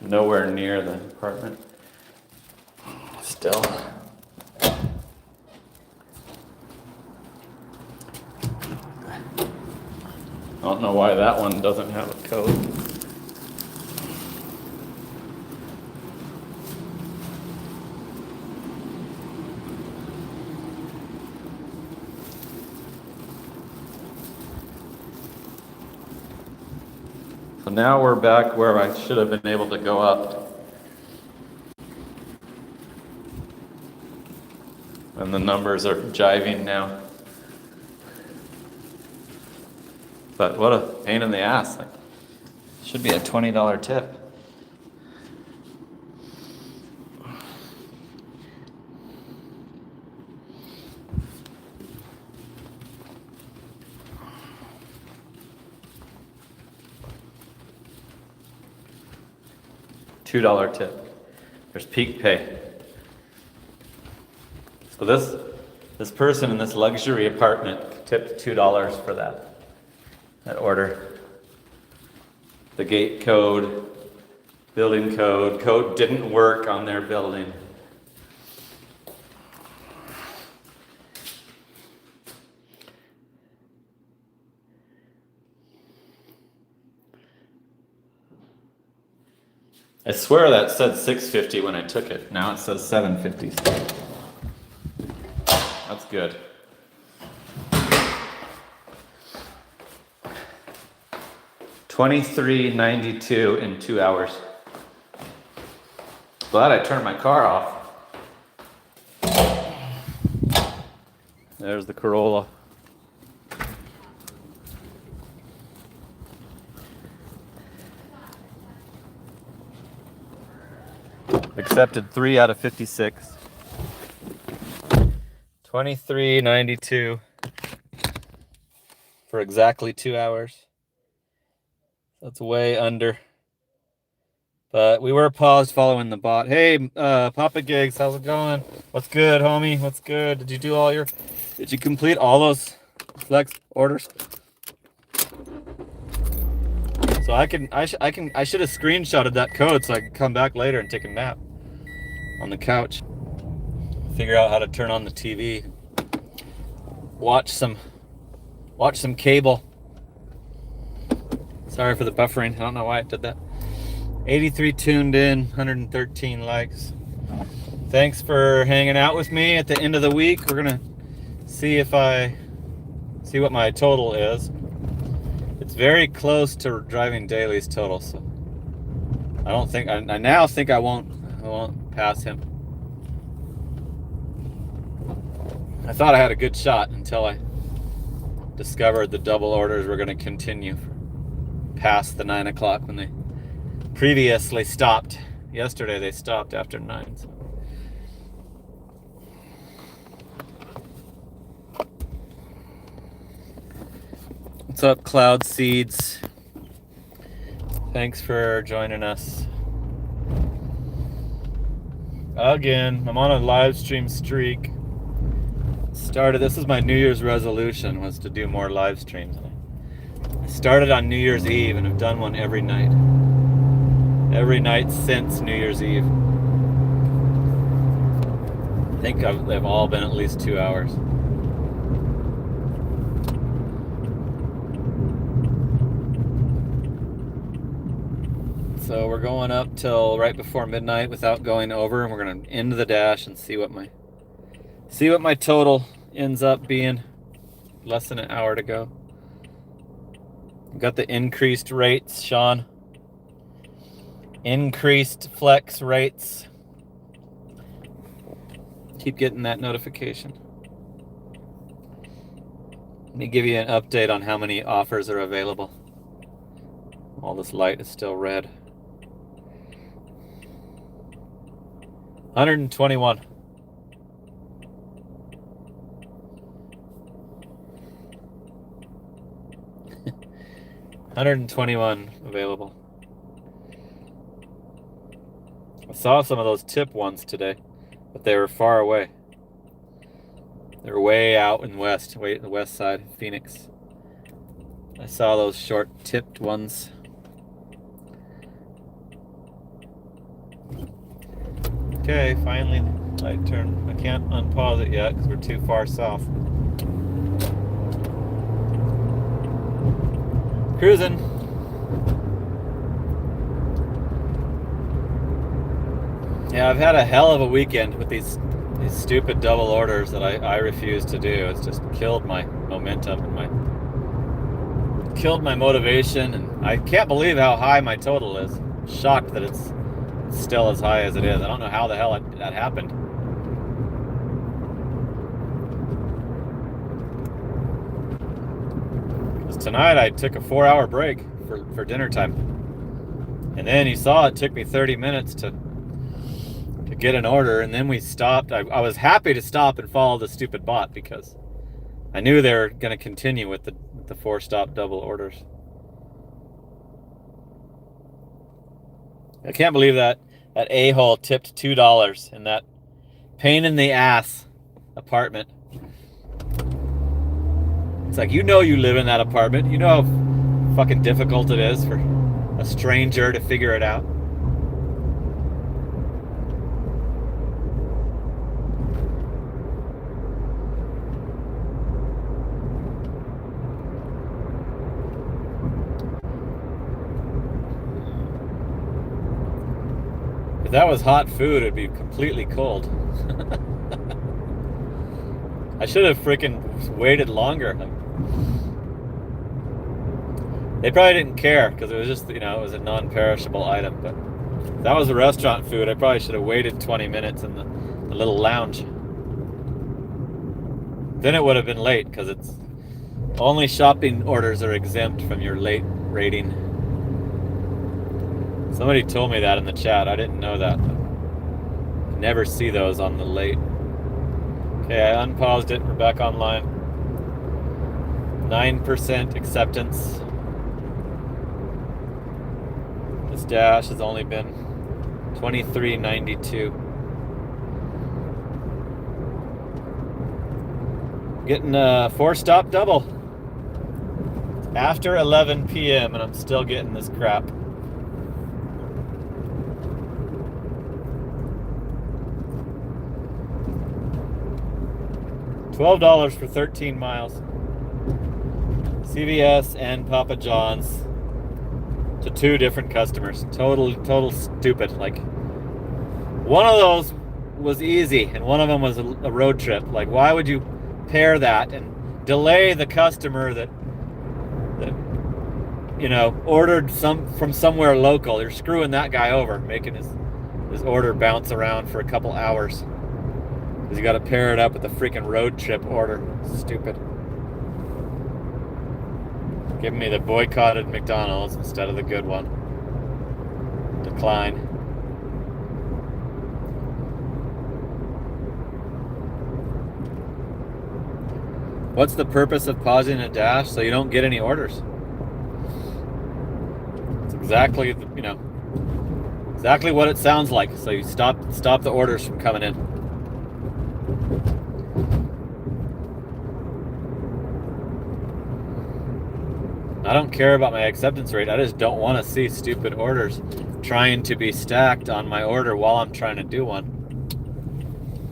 Nowhere near the apartment. Still. I don't know why that one doesn't have a code. So now we're back where I should have been able to go up. And the numbers are jiving now. But what a pain in the ass. Like, should be a $20 tip. $2 tip. There's peak pay. So this person in this luxury apartment tipped $2 for that order. The gate code, building code didn't work on their building. I swear that said $6.50 when I took it. Now it says $7.50. That's good. $23.92 in 2 hours. Glad I turned my car off. There's the Corolla. Accepted 3 out of 56. $23.92 for exactly 2 hours. That's way under But we were paused following the bot. Hey, Papa Gigs, how's it going? What's good, homie? What's good? Did you complete all those flex orders? So I should have screenshotted that code so I could come back later and take a nap on the couch. Figure out how to turn on the TV. Watch some cable. Sorry for the buffering. I don't know why it did that. 83 tuned in, 113 likes. Thanks for hanging out with me at the end of the week. We're gonna see what my total is. It's very close to Driving Daily's total, so I now think I won't pass him. I thought I had a good shot until I discovered the double orders were going to continue past the 9 o'clock when they previously stopped. Yesterday they stopped after 9. So. What's up, Cloud Seeds? Thanks for joining us. Again, I'm on a live stream streak. This is my New Year's resolution, was to do more live streams. I started on New Year's Eve and have done one every night. Every night since New Year's Eve. I think they've all been at least 2 hours. So we're going up till right before midnight without going over, and we're gonna end the dash and see what my total ends up being. Less than an hour to go. Got the increased rates, Sean. Increased flex rates. Keep getting that notification. Let me give you an update on how many offers are available. All this light is still red. 121. $121 available. I saw some of those tip ones today, but they were far away. They were way out in the west side of Phoenix. I saw those short tipped ones. Okay, finally light turned. I can't unpause it yet because we're too far south. Cruising. Yeah, I've had a hell of a weekend with these stupid double orders that I refuse to do. It's just killed my momentum and killed my motivation, and I can't believe how high my total is. I'm shocked that it's still as high as it is. I don't know how the hell that happened. Tonight I took a 4-hour break for dinner time, and then you saw it took me 30 minutes to get an order, and then we stopped. I was happy to stop and follow the stupid bot because I knew they were going to continue with the 4-stop double orders. I can't believe that a-hole tipped $2 in that pain in the ass apartment. It's like, you live in that apartment. You know how fucking difficult it is for a stranger to figure it out. If that was hot food, it'd be completely cold. I should have freaking waited longer. They probably didn't care because it was just, it was a non-perishable item. But if that was a restaurant food, I probably should have waited 20 minutes in the little lounge. Then it would have been late because it's only shopping orders are exempt from your late rating. Somebody told me that in the chat. I didn't know that. I never see those on the late. Okay, I unpaused it. We're back online. 9% acceptance. This dash has only been $23.92. Getting a 4-stop double. It's after 11 p.m. and I'm still getting this crap. $12 for 13 miles. CVS and Papa John's to 2 different customers. Total stupid. Like, one of those was easy and one of them was a road trip. Like, why would you pair that and delay the customer that you know, ordered from somewhere local? You're screwing that guy over, making his order bounce around for a couple hours. Because you got to pair it up with a freaking road trip order. Stupid. Giving me the boycotted McDonald's instead of the good one. Decline. What's the purpose of pausing a dash? So you don't get any orders. It's exactly, you know, exactly what it sounds like. So you stop the orders from coming in. I don't care about my acceptance rate. I just don't want to see stupid orders trying to be stacked on my order while I'm trying to do one.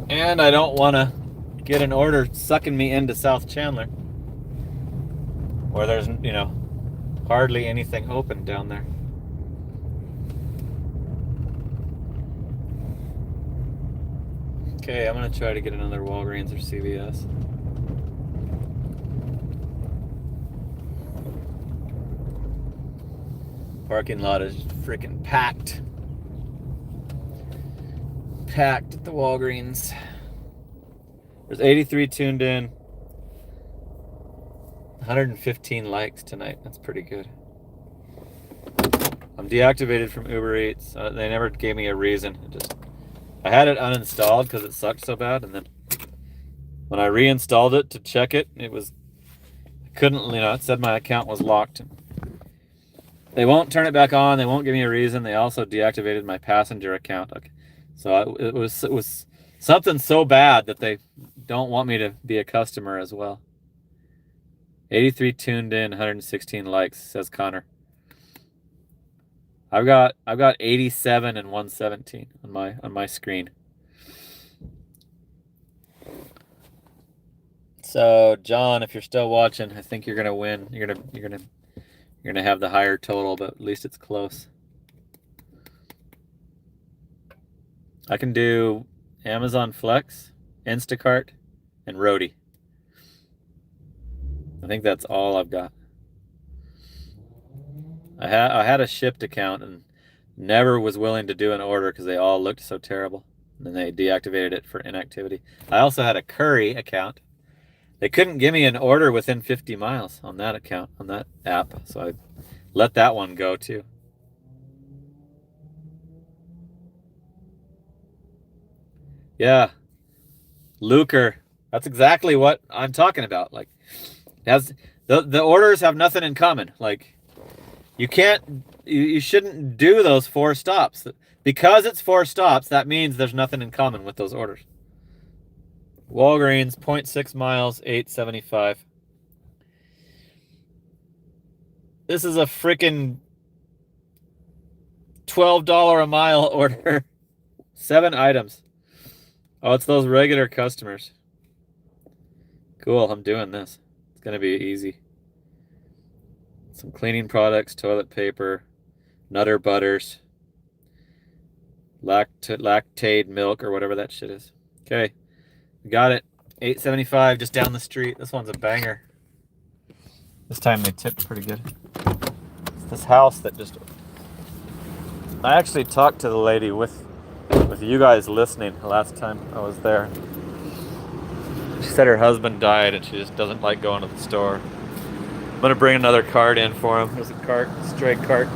And I don't want to get an order sucking me into South Chandler where there's, you know, hardly anything open down there. Okay, I'm going to try to get another Walgreens or CVS. Parking lot is freaking packed. Packed at the Walgreens. There's 83 tuned in. 115 likes tonight. That's pretty good. I'm deactivated from Uber Eats. They never gave me a reason. I had it uninstalled because it sucked so bad, and then when I reinstalled it to check it, I couldn't, you know, it said my account was locked. They won't turn it back on. They won't give me a reason. They also deactivated my passenger account. Okay. So it was something so bad that they don't want me to be a customer as well. 83 tuned in, 116 likes, says Connor. I've got 87 and 117 on my screen. So John, if you're still watching, I think you're gonna win. You're gonna have the higher total, but at least it's close. I can do Amazon Flex, Instacart, and Roadie. I think that's all I've got. I had a Shipt account and never was willing to do an order because they all looked so terrible. And then they deactivated it for inactivity. I also had a Curry account. They couldn't give me an order within 50 miles on that account, on that app. So I let that one go too. Yeah. Lucre. That's exactly what I'm talking about. Like, the orders have nothing in common. Like, you shouldn't do those 4 stops. Because it's 4 stops, that means there's nothing in common with those orders. Walgreens, 0.6 miles, $8.75. This is a freaking $12 a mile order. 7 items. Oh, it's those regular customers. Cool, I'm doing this. It's going to be easy. Some cleaning products, toilet paper, Nutter Butters, Lactaid milk, or whatever that shit is. Okay, got it. $8.75 just down the street. This one's a banger. This time they tipped pretty good. It's this house that just... I actually talked to the lady with you guys listening the last time I was there. She said her husband died and she just doesn't like going to the store. I'm gonna bring another cart in for him. There's a cart, stray cart.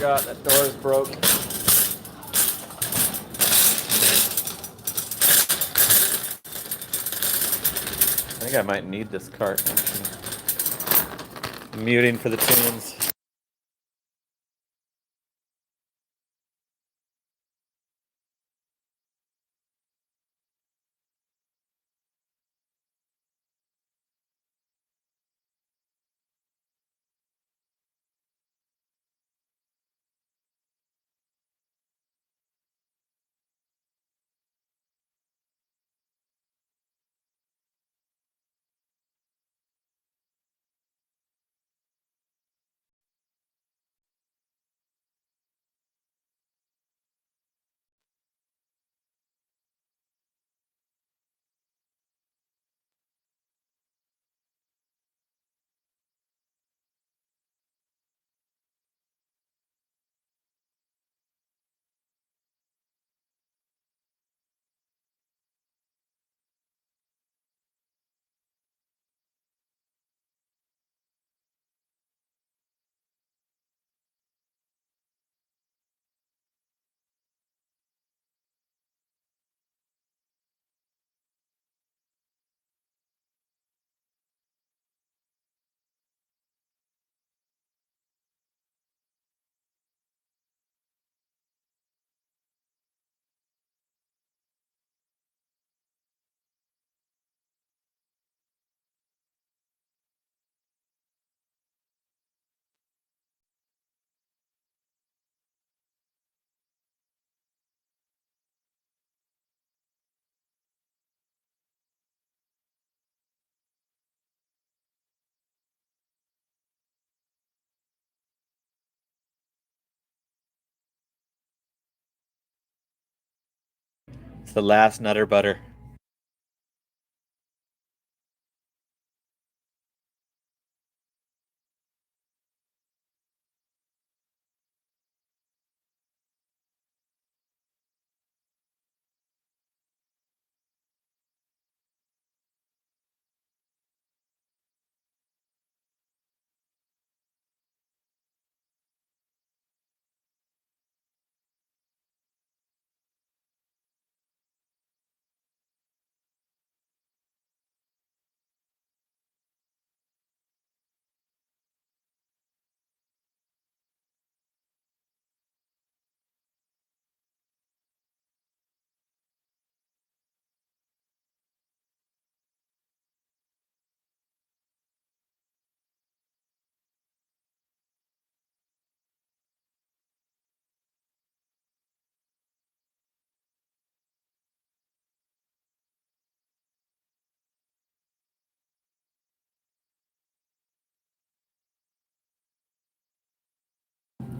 forgot that door is broke. I think I might need this cart, actually. Muting for the tunes. It's the last Nutter Butter.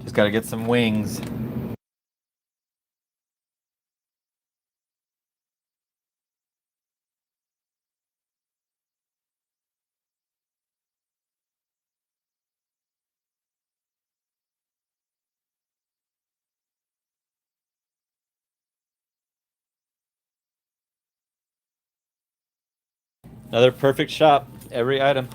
Just gotta get some wings. Another perfect shop. Every item.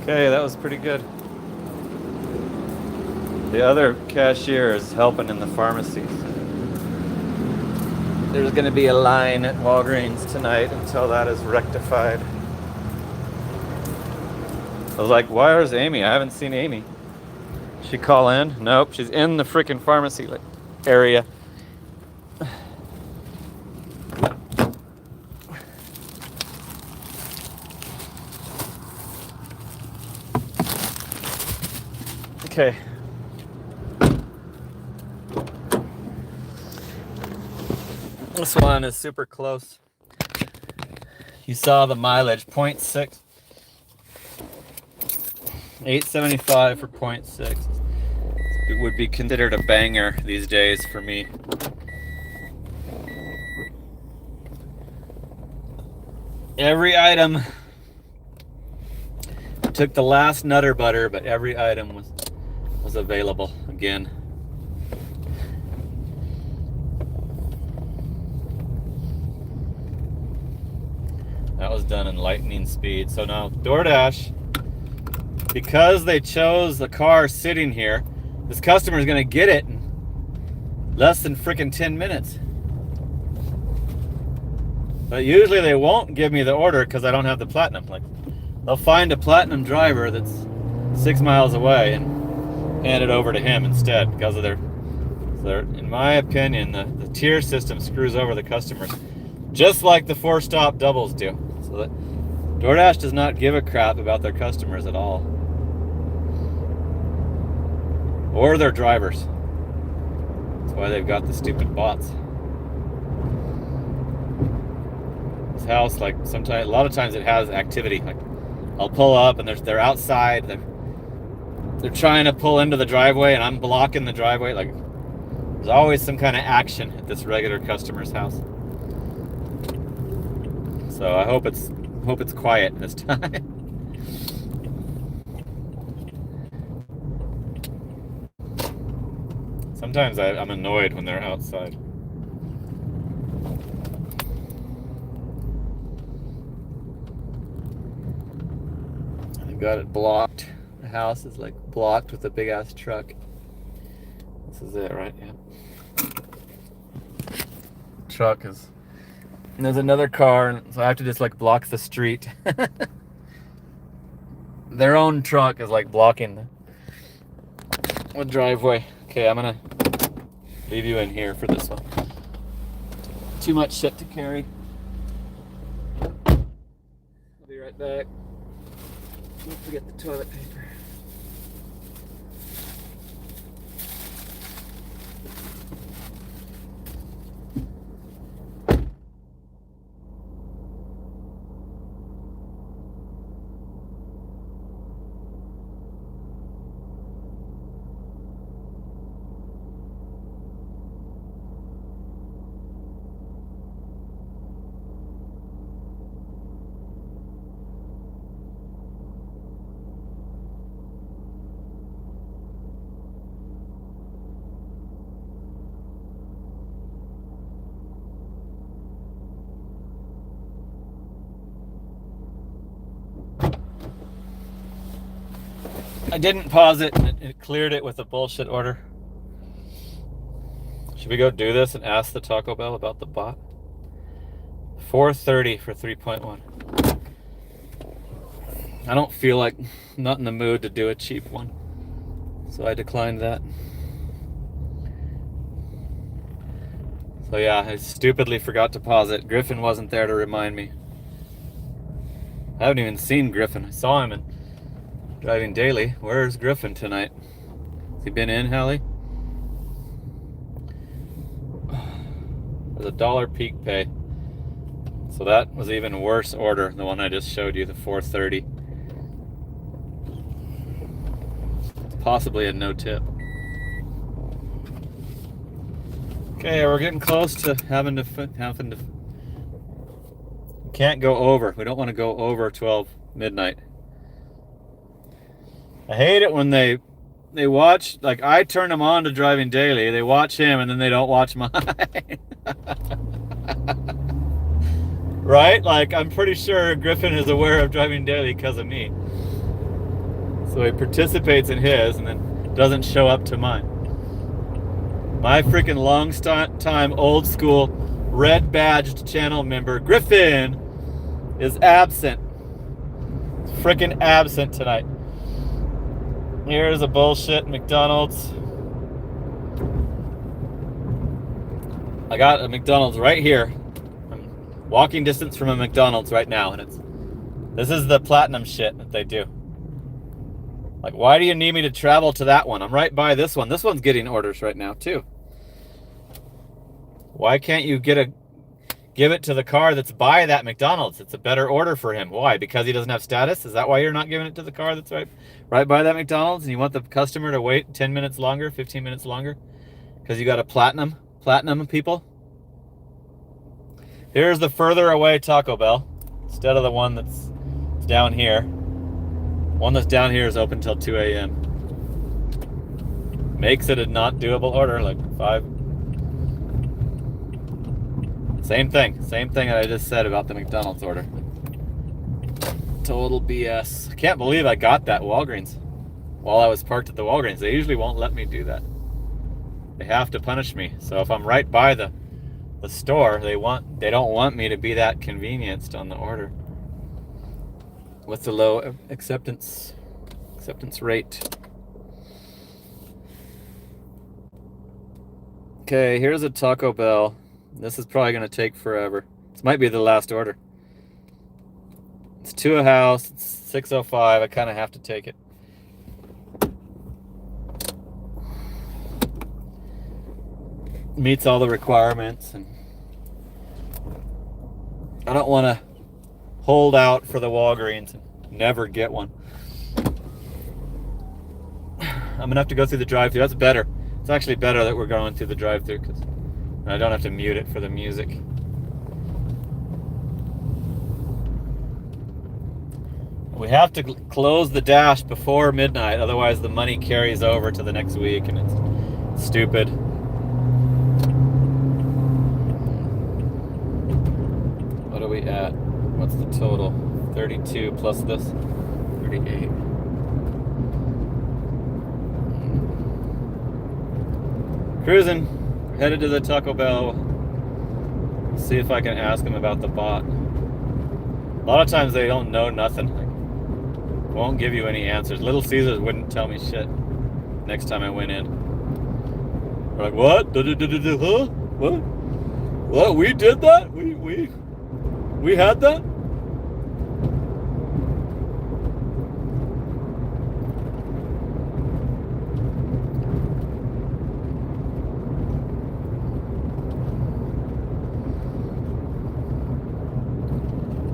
Okay, that was pretty good. The other cashier is helping in the pharmacy. There's going to be a line at Walgreens tonight until that is rectified. I was like, where's Amy? I haven't seen Amy. She call in? Nope, she's in the freaking pharmacy area. Okay. This one is super close. You saw the mileage, 0.6. 875 for 0.6. It would be considered a banger these days for me. Every item. Took the last Nutter Butter, but every item was available again. That was done in lightning speed. So now DoorDash, because they chose the car sitting here, this customer is going to get it in less than freaking 10 minutes. But usually they won't give me the order because I don't have the Platinum. Like, they'll find a Platinum driver that's 6 miles away and hand it over to him instead because of their, in my opinion, the tier system screws over the customers, just like the 4-stop doubles do. So that DoorDash does not give a crap about their customers at all. Or their drivers. That's why they've got the stupid bots. This house, like, sometimes, a lot of times it has activity. Like, I'll pull up and they're outside. They're trying to pull into the driveway and I'm blocking the driveway. Like, there's always some kind of action at this regular customer's house. So I hope it's quiet this time. Sometimes I'm annoyed when they're outside. They've got it blocked. The house is like blocked with a big ass truck. This is it, right? Yeah. Truck is. And there's another car, and so I have to just like block the street. Their own truck is like blocking the driveway. Okay, I'm gonna leave you in here for this one. Too much shit to carry. I'll be right back. Don't forget the toilet paper. I didn't pause it, and it cleared it with a bullshit order. Should we go do this and ask the Taco Bell about the bot? $4.30 for 3.1. I don't feel like, not in the mood to do a cheap one, so I declined that. So yeah, I stupidly forgot to pause it. Griffin wasn't there to remind me. I haven't even seen Griffin. I saw him in Driving Daily. Where's Griffin tonight? Has he been in, Hallie? There's $1 peak pay. So that was even worse order, the one I just showed you, the $4.30. Possibly a no tip. Okay, we're getting close to having to can't go over. We don't want to go over 12 midnight. I hate it when they watch, like, I turn them on to Driving Daily, they watch him and then they don't watch mine. Right? Like, I'm pretty sure Griffin is aware of Driving Daily because of me. So he participates in his and then doesn't show up to mine. My freaking long time old school red badged channel member Griffin is absent. Freaking absent tonight. Here's a bullshit McDonald's. I got a McDonald's right here. I'm walking distance from a McDonald's right now, and this is the platinum shit that they do. Like, why do you need me to travel to that one? I'm right by this one. This one's getting orders right now too. Why can't you give it to the car that's by that McDonald's? It's a better order for him. Why? Because he doesn't have status? Is that why you're not giving it to the car that's right by that McDonald's, and you want the customer to wait 10 minutes longer, 15 minutes longer? Because you got a platinum people? Here's the further away Taco Bell, instead of the one that's down here. One that's down here is open till 2 a.m. Makes it a not doable order, like 5. Same thing that I just said about the McDonald's order. Total BS. I can't believe I got that Walgreens while I was parked at the Walgreens. They usually won't let me do that. They have to punish me. So if I'm right by the store, they don't want me to be that convenienced on the order. What's the low acceptance rate? Okay, here's a Taco Bell. This is probably going to take forever. This might be the last order. It's to a house. It's 6:05. I kind of have to take it. Meets all the requirements, and I don't want to hold out for the Walgreens and never get one. I'm gonna have to go through the drive-thru. That's better. It's actually better that we're going through the drive-thru because I don't have to mute it for the music. We have to close the dash before midnight, otherwise the money carries over to the next week, and it's stupid. What are we at? What's the total? 32 plus this? 38. Cruising. Headed to the Taco Bell. See if I can ask them about the bot. A lot of times they don't know nothing. Like, won't give you any answers. Little Caesars wouldn't tell me shit next time I went in. We're like, what? Huh? What? What? We did that? We had that?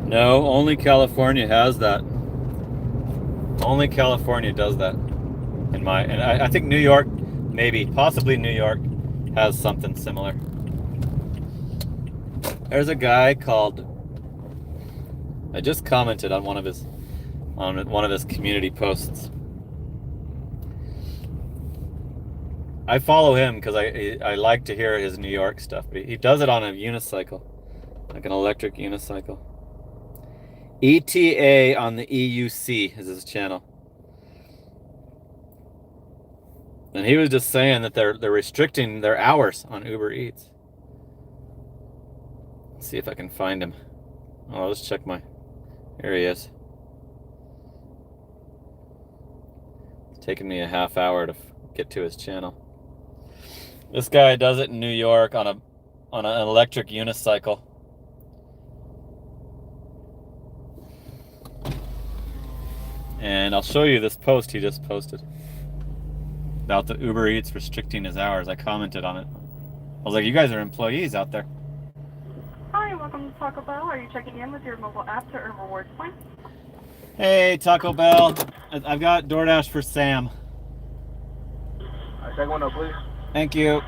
No, only California has that. Only California does that. And I think New York, maybe, possibly New York, has something similar. There's a guy called. I just commented on one of his community posts. I follow him because I like to hear his New York stuff, but he does it on a unicycle, like an electric unicycle. ETA on the EUC is his channel. And he was just saying that they're restricting their hours on Uber Eats. Let's see if I can find him. Oh, let's check my. Here he is. It's taken me a half hour to get to his channel. This guy does it in New York on an electric unicycle. And I'll show you this post he just posted about the Uber Eats restricting his hours. I commented on it. I was like, you guys are employees out there. Hi, welcome to Taco Bell. Are you checking in with your mobile app to earn rewards points? Hey, Taco Bell. I've got DoorDash for Sam. Take one up, please. Thank you.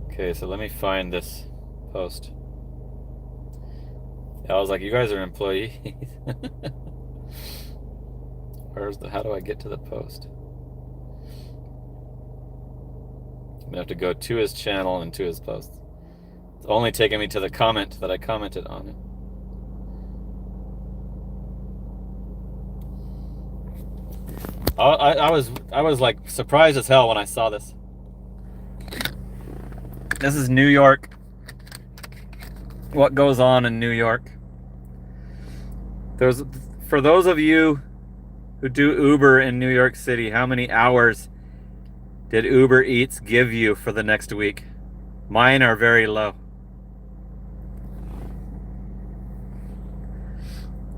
Okay, so let me find this post. I was like, you guys are employees. How do I get to the post? I'm gonna have to go to his channel and to his posts. It's only taking me to the comment that I commented on it. I was like surprised as hell when I saw this. This is New York. What goes on in New York? For those of you who do Uber in New York City, how many hours did Uber Eats give you for the next week? Mine are very low.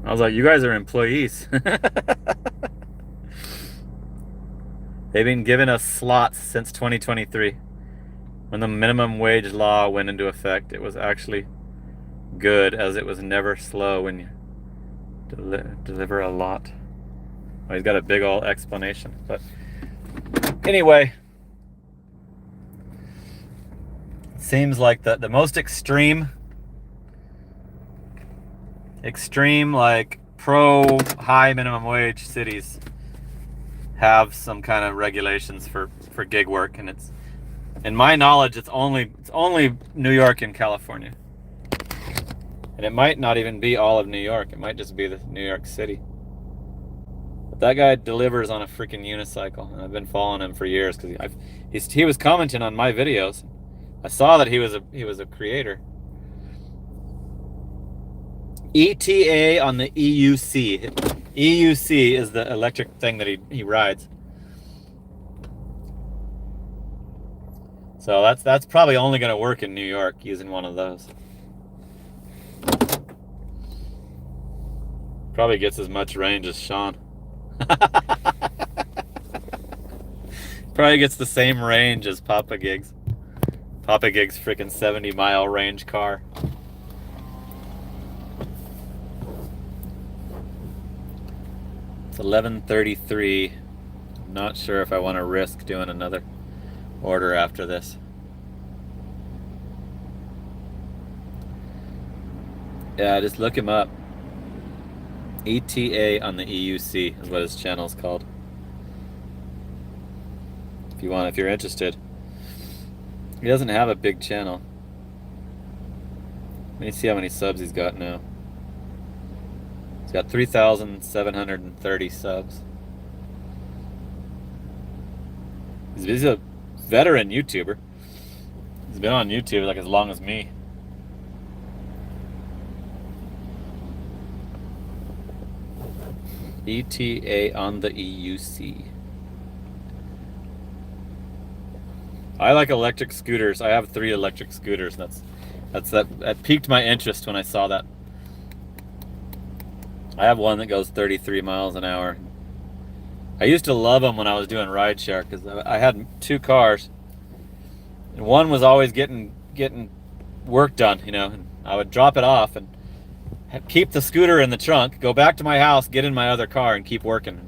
I was like, you guys are employees. They've been giving us slots since 2023. When the minimum wage law went into effect, it was actually good, as it was never slow when you deliver a lot. Oh, he's got a big old explanation. But anyway, it seems like the most extreme like pro high minimum wage cities have some kind of regulations for gig work, and it's, in my knowledge, it's only New York and California. And it might not even be all of New York. It might just be the New York City. But that guy delivers on a freaking unicycle, and I've been following him for years because he was commenting on my videos. I saw that he was a creator. ETA on the EUC. EUC is the electric thing that he rides. So that's probably only going to work in New York using one of those. Probably gets as much range as Sean. Probably gets the same range as Papa Gigs. Papa Gigs' freaking 70-mile range car. It's 11:33. I'm not sure if I want to risk doing another order after this. Yeah, just look him up. ETA on the EUC is what his channel is called. If you're interested. He doesn't have a big channel. Let me see how many subs he's got now. He's got 3,730 subs. He's a veteran YouTuber. He's been on YouTube like as long as me. ETA on the EUC. I like electric scooters. I have 3 electric scooters. That piqued my interest when I saw that. I have one that goes 33 miles an hour. I used to love them when I was doing rideshare because I had 2 cars, and one was always getting work done, and I would drop it off and keep the scooter in the trunk, go back to my house, get in my other car, and keep working.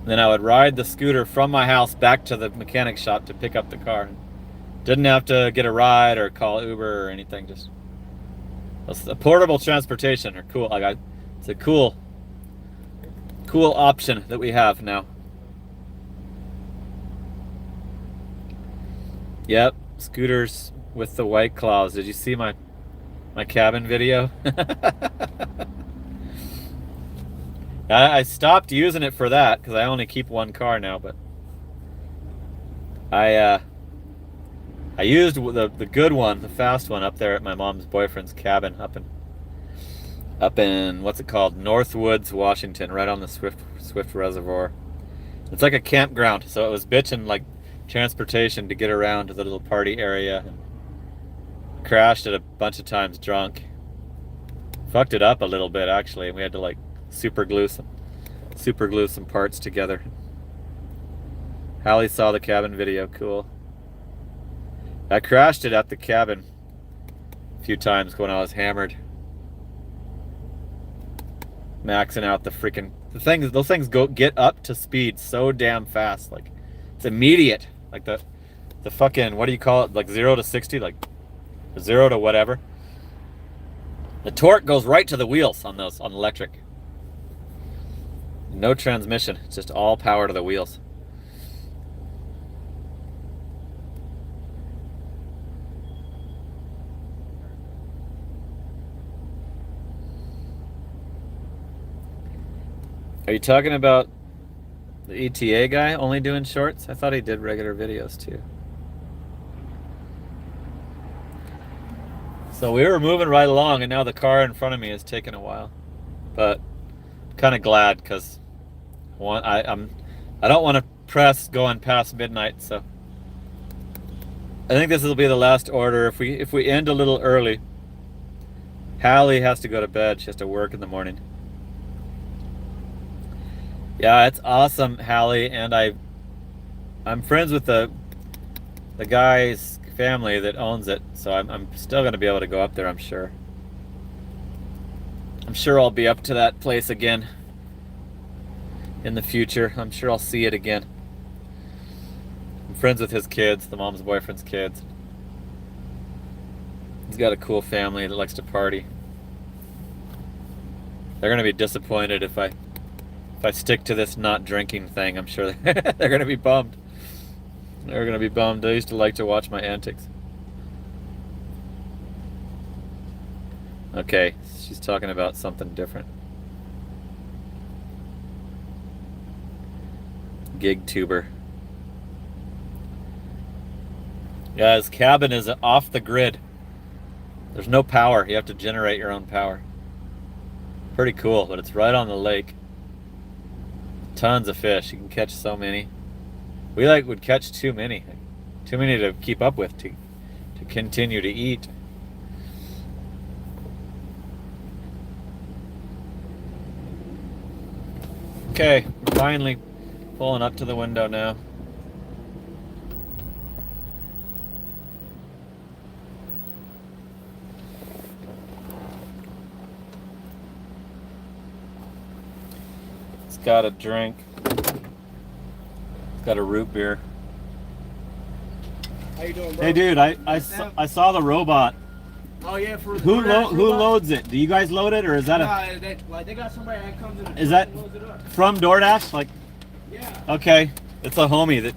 And then I would ride the scooter from my house back to the mechanic shop to pick up the car. Didn't have to get a ride or call Uber or anything. Just a portable transportation are cool. It's a cool option that we have now. Yep, scooters with the White Claws. Did you see my cabin video? I stopped using it for that because I only keep 1 car now, but I used the good one, the fast one, up there at my mom's boyfriend's cabin up in what's it called, Northwoods, Washington, right on the Swift Reservoir. It's like a campground, so it was bitching like transportation to get around to the little party area. Crashed it a bunch of times drunk. Fucked it up a little bit actually, and we had to like super glue some parts together. Hallie saw the cabin video. Cool. I crashed it at the cabin a few times when I was hammered, maxing out those things get up to speed so damn fast. Like, it's immediate. Like the fucking, what do you call it, like 0 to 60, like 0 to whatever. The torque goes right to the wheels on electric. No transmission, it's just all power to the wheels. Are you talking about The ETA guy only doing shorts? I thought he did regular videos too. So we were moving right along, and now the car in front of me is taking a while. But kind of glad, because I don't want to press going past midnight. So I think this will be the last order. If we end a little early, Hallie has to go to bed. She has to work in the morning. Yeah, it's awesome, Hallie, and I'm friends with the guy's family that owns it, so I'm still gonna be able to go up there, I'm sure. I'm sure I'll be up to that place again in the future. I'm sure I'll see it again. I'm friends with his kids, the mom's boyfriend's kids. He's got a cool family that likes to party. They're gonna be disappointed if I stick to this not drinking thing. I'm sure they're gonna be bummed. They're gonna be bummed. They used to like to watch my antics. Okay, she's talking about something different. Gig tuber. Yeah, his cabin is off the grid. There's no power. You have to generate your own power. Pretty cool, but it's right on the lake. Tons of fish. You can catch so many. We would catch too many to keep up with, to continue to eat. Okay, we're finally pulling up to the window now. It's got a drink. Got a root beer. How you doing, bro? Hey, dude, I saw the robot. Oh yeah, for Who loads it? Do you guys load it, or is that they got somebody that comes in. Is that loads it up. from DoorDash? Like, Yeah. okay, it's a homie that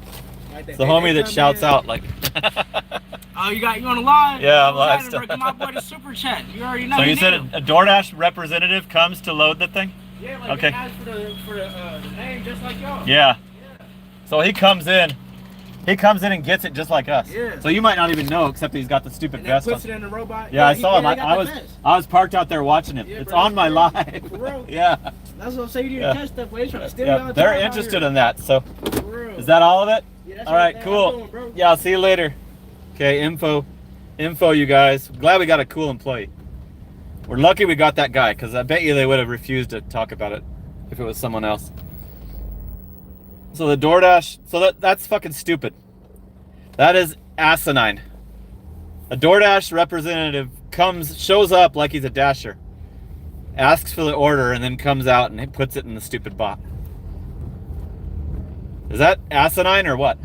Like it's a homie that shouts out like. Oh, you on the line? Yeah, I'm live live. still. My boy the super chat. You already know. So you he said knew. a DoorDash representative comes to load the thing? Yeah, like Okay. they asked for the name just like y'all. Yeah. So he comes in and gets it just like us. Yeah. So you might not even know, except that he's got the stupid And vest then on. puts it in the robot. Yeah, I saw him. they got I the was vest. parked out there watching it. Yeah, It's bro, on my that's live. For real. Yeah. That's what I'm saying. You need Yeah. to catch stuff. They trying to steal you all Yeah. the They're time out interested here. in that. So For real. is that all of it? Yeah, that's All right, everything I'm cool. doing, bro. Yeah, I'll see you later. Okay, info, you guys. Glad we got a cool employee. We're lucky we got that guy, because I bet you they would have refused to talk about it if it was someone else. So the DoorDash, so that's fucking stupid. That is asinine. A DoorDash representative shows up like he's a dasher, asks for the order, and then comes out and he puts it in the stupid bot. Is that asinine or what?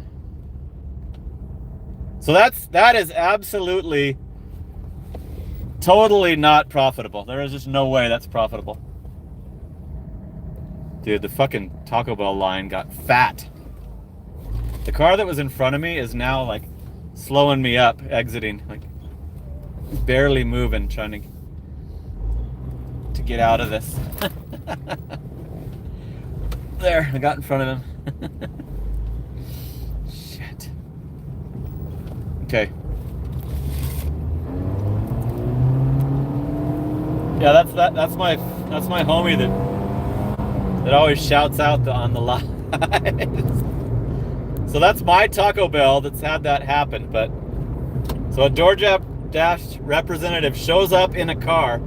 So that is absolutely, totally not profitable. There is just no way that's profitable. Dude, the fucking Taco Bell line got fat. The car that was in front of me is now like slowing me up, exiting, like barely moving, trying to get out of this. There, I got in front of him. Shit. Okay. Yeah, that's my homie that always shouts out on the line. So that's my Taco Bell that's had that happen. But so a DoorDash representative shows up in a car,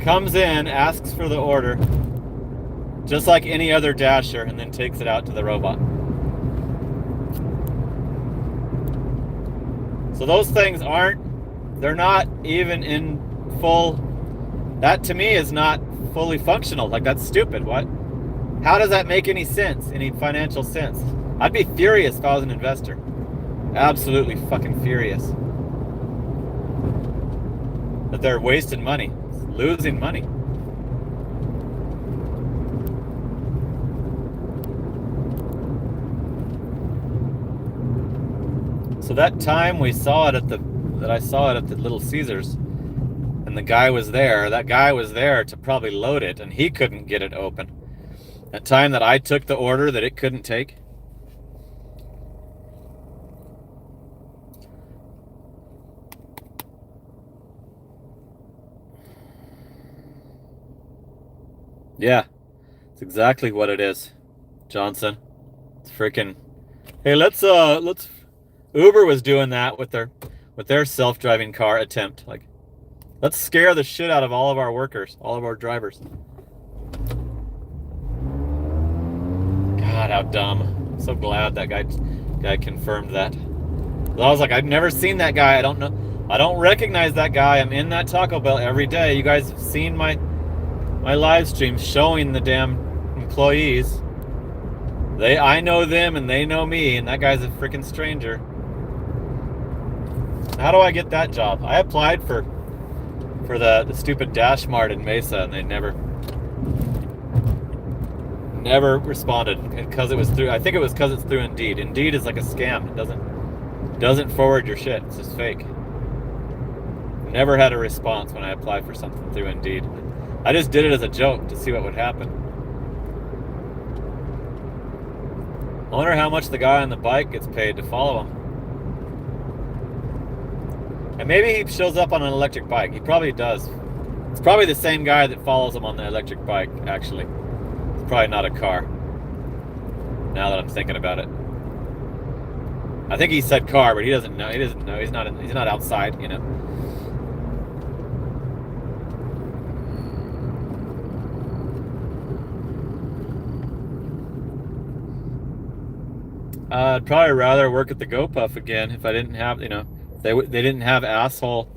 comes in, asks for the order, just like any other dasher, and then takes it out to the robot. So those things they're not even in full, that to me is not fully functional. Like, that's stupid. What? How does that make any sense, any financial sense? I'd be furious if I was an investor. Absolutely fucking furious. That they're wasting money, losing money. So that time I saw it at the Little Caesars, and the guy was there. That guy was there to probably load it, and he couldn't get it open. That time that I took the order that it couldn't take. Yeah, it's exactly what it is, Johnson. It's freaking. Hey, let's. Uber was doing that with their self-driving car attempt. Like, let's scare the shit out of all of our workers, all of our drivers. God, how dumb. I'm so glad that guy confirmed that. I was like, I've never seen that guy. I don't know. I don't recognize that guy. I'm in that Taco Bell every day. You guys have seen my live stream showing the damn employees. I know them and they know me, and that guy's a freaking stranger. How do I get that job? I applied for the stupid Dash Mart in Mesa, and they never responded because it was through. I think it was because it's through Indeed. Indeed is like a scam. It doesn't forward your shit. It's just fake. Never had a response when I applied for something through Indeed. I just did it as a joke to see what would happen. I wonder how much the guy on the bike gets paid to follow him. And maybe he shows up on an electric bike. He probably does. It's probably the same guy that follows him on the electric bike, actually. It's probably not a car. Now that I'm thinking about it. I think he said car, but he doesn't know. He doesn't know. He's not outside, you know. I'd probably rather work at the GoPuff again if I didn't have, you know, they didn't have asshole,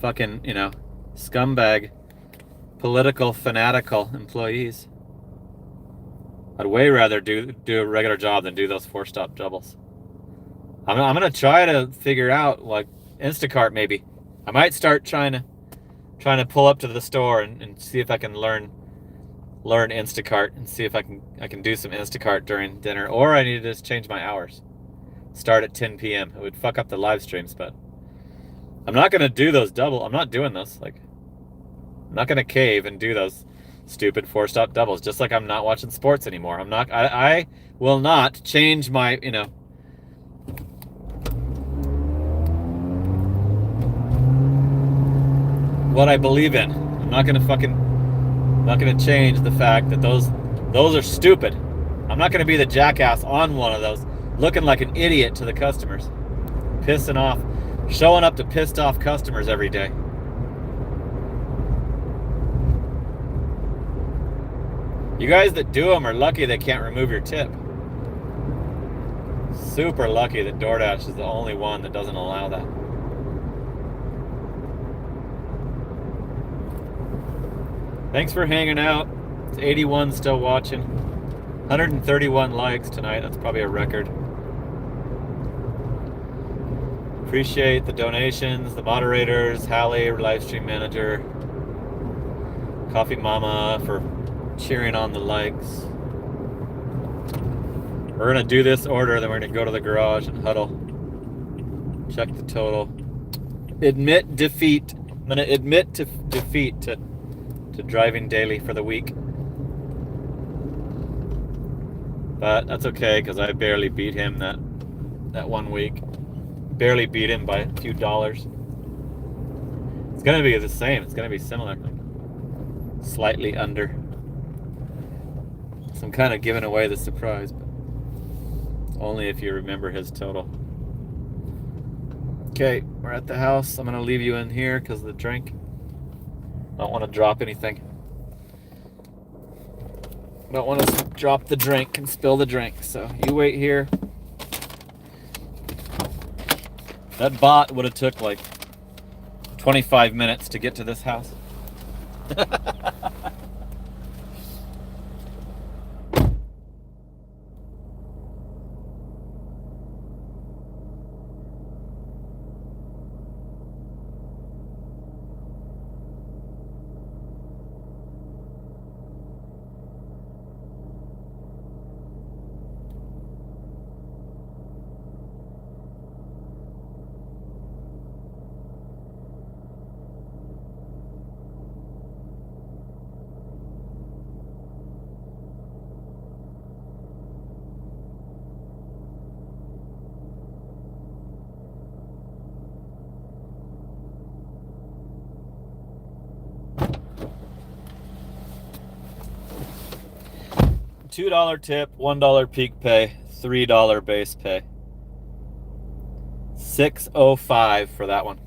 fucking, you know, scumbag, political fanatical employees. I'd way rather do a regular job than do those 4-stop doubles. I'm gonna try to figure out like Instacart maybe. I might start trying to pull up to the store and see if I can learn Instacart and see if I can do some Instacart during dinner, or I need to just change my hours. Start at 10 p.m. It would fuck up the live streams, but I'm not gonna do those double. I'm not doing this. Like, I'm not gonna cave and do those stupid 4-stop doubles. Just like I'm not watching sports anymore. I will not change my, you know. What I believe in. I'm not gonna change the fact that those are stupid. I'm not gonna be the jackass on one of those, looking like an idiot to the customers, pissing off, showing up to pissed off customers every day. You guys that do them are lucky they can't remove your tip. Super lucky that DoorDash is the only one that doesn't allow that. Thanks for hanging out. It's 81 still watching. 131 likes tonight. That's probably a record. Appreciate the donations, the moderators, Hallie, live stream manager, Coffee Mama for cheering on the likes. We're gonna do this order, then we're gonna go to the garage and huddle. Check the total. Admit defeat. I'm gonna admit to defeat to driving daily for the week. But that's okay, because I barely beat him that 1 week. Barely beat him by a few dollars. It's gonna be the same. It's gonna be similar. Slightly under. So I'm kind of giving away the surprise, but only if you remember his total. Okay, we're at the house. I'm gonna leave you in here because of the drink. Don't want to drop anything. Don't want to drop the drink and spill the drink. So you wait here. That bot would have took like 25 minutes to get to this house. $2 tip, $1 peak pay, $3 base pay. $6.05 for that one.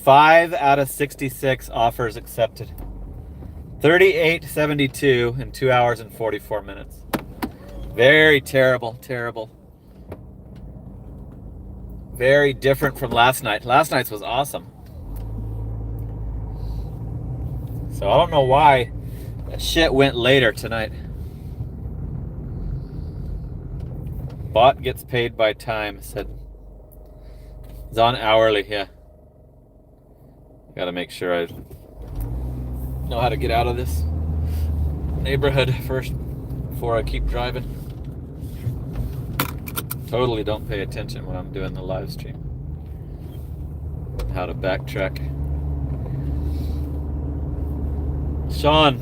5 out of 66 offers accepted. $38.72 in 2 hours and 44 minutes. Very terrible, terrible. Very different from last night. Last night's was awesome. So I don't know why that shit went later tonight. Bot gets paid by time, said. It's on hourly, yeah. Gotta make sure I know how to get out of this neighborhood first before I keep driving. Totally don't pay attention when I'm doing the live stream. How to backtrack. Sean,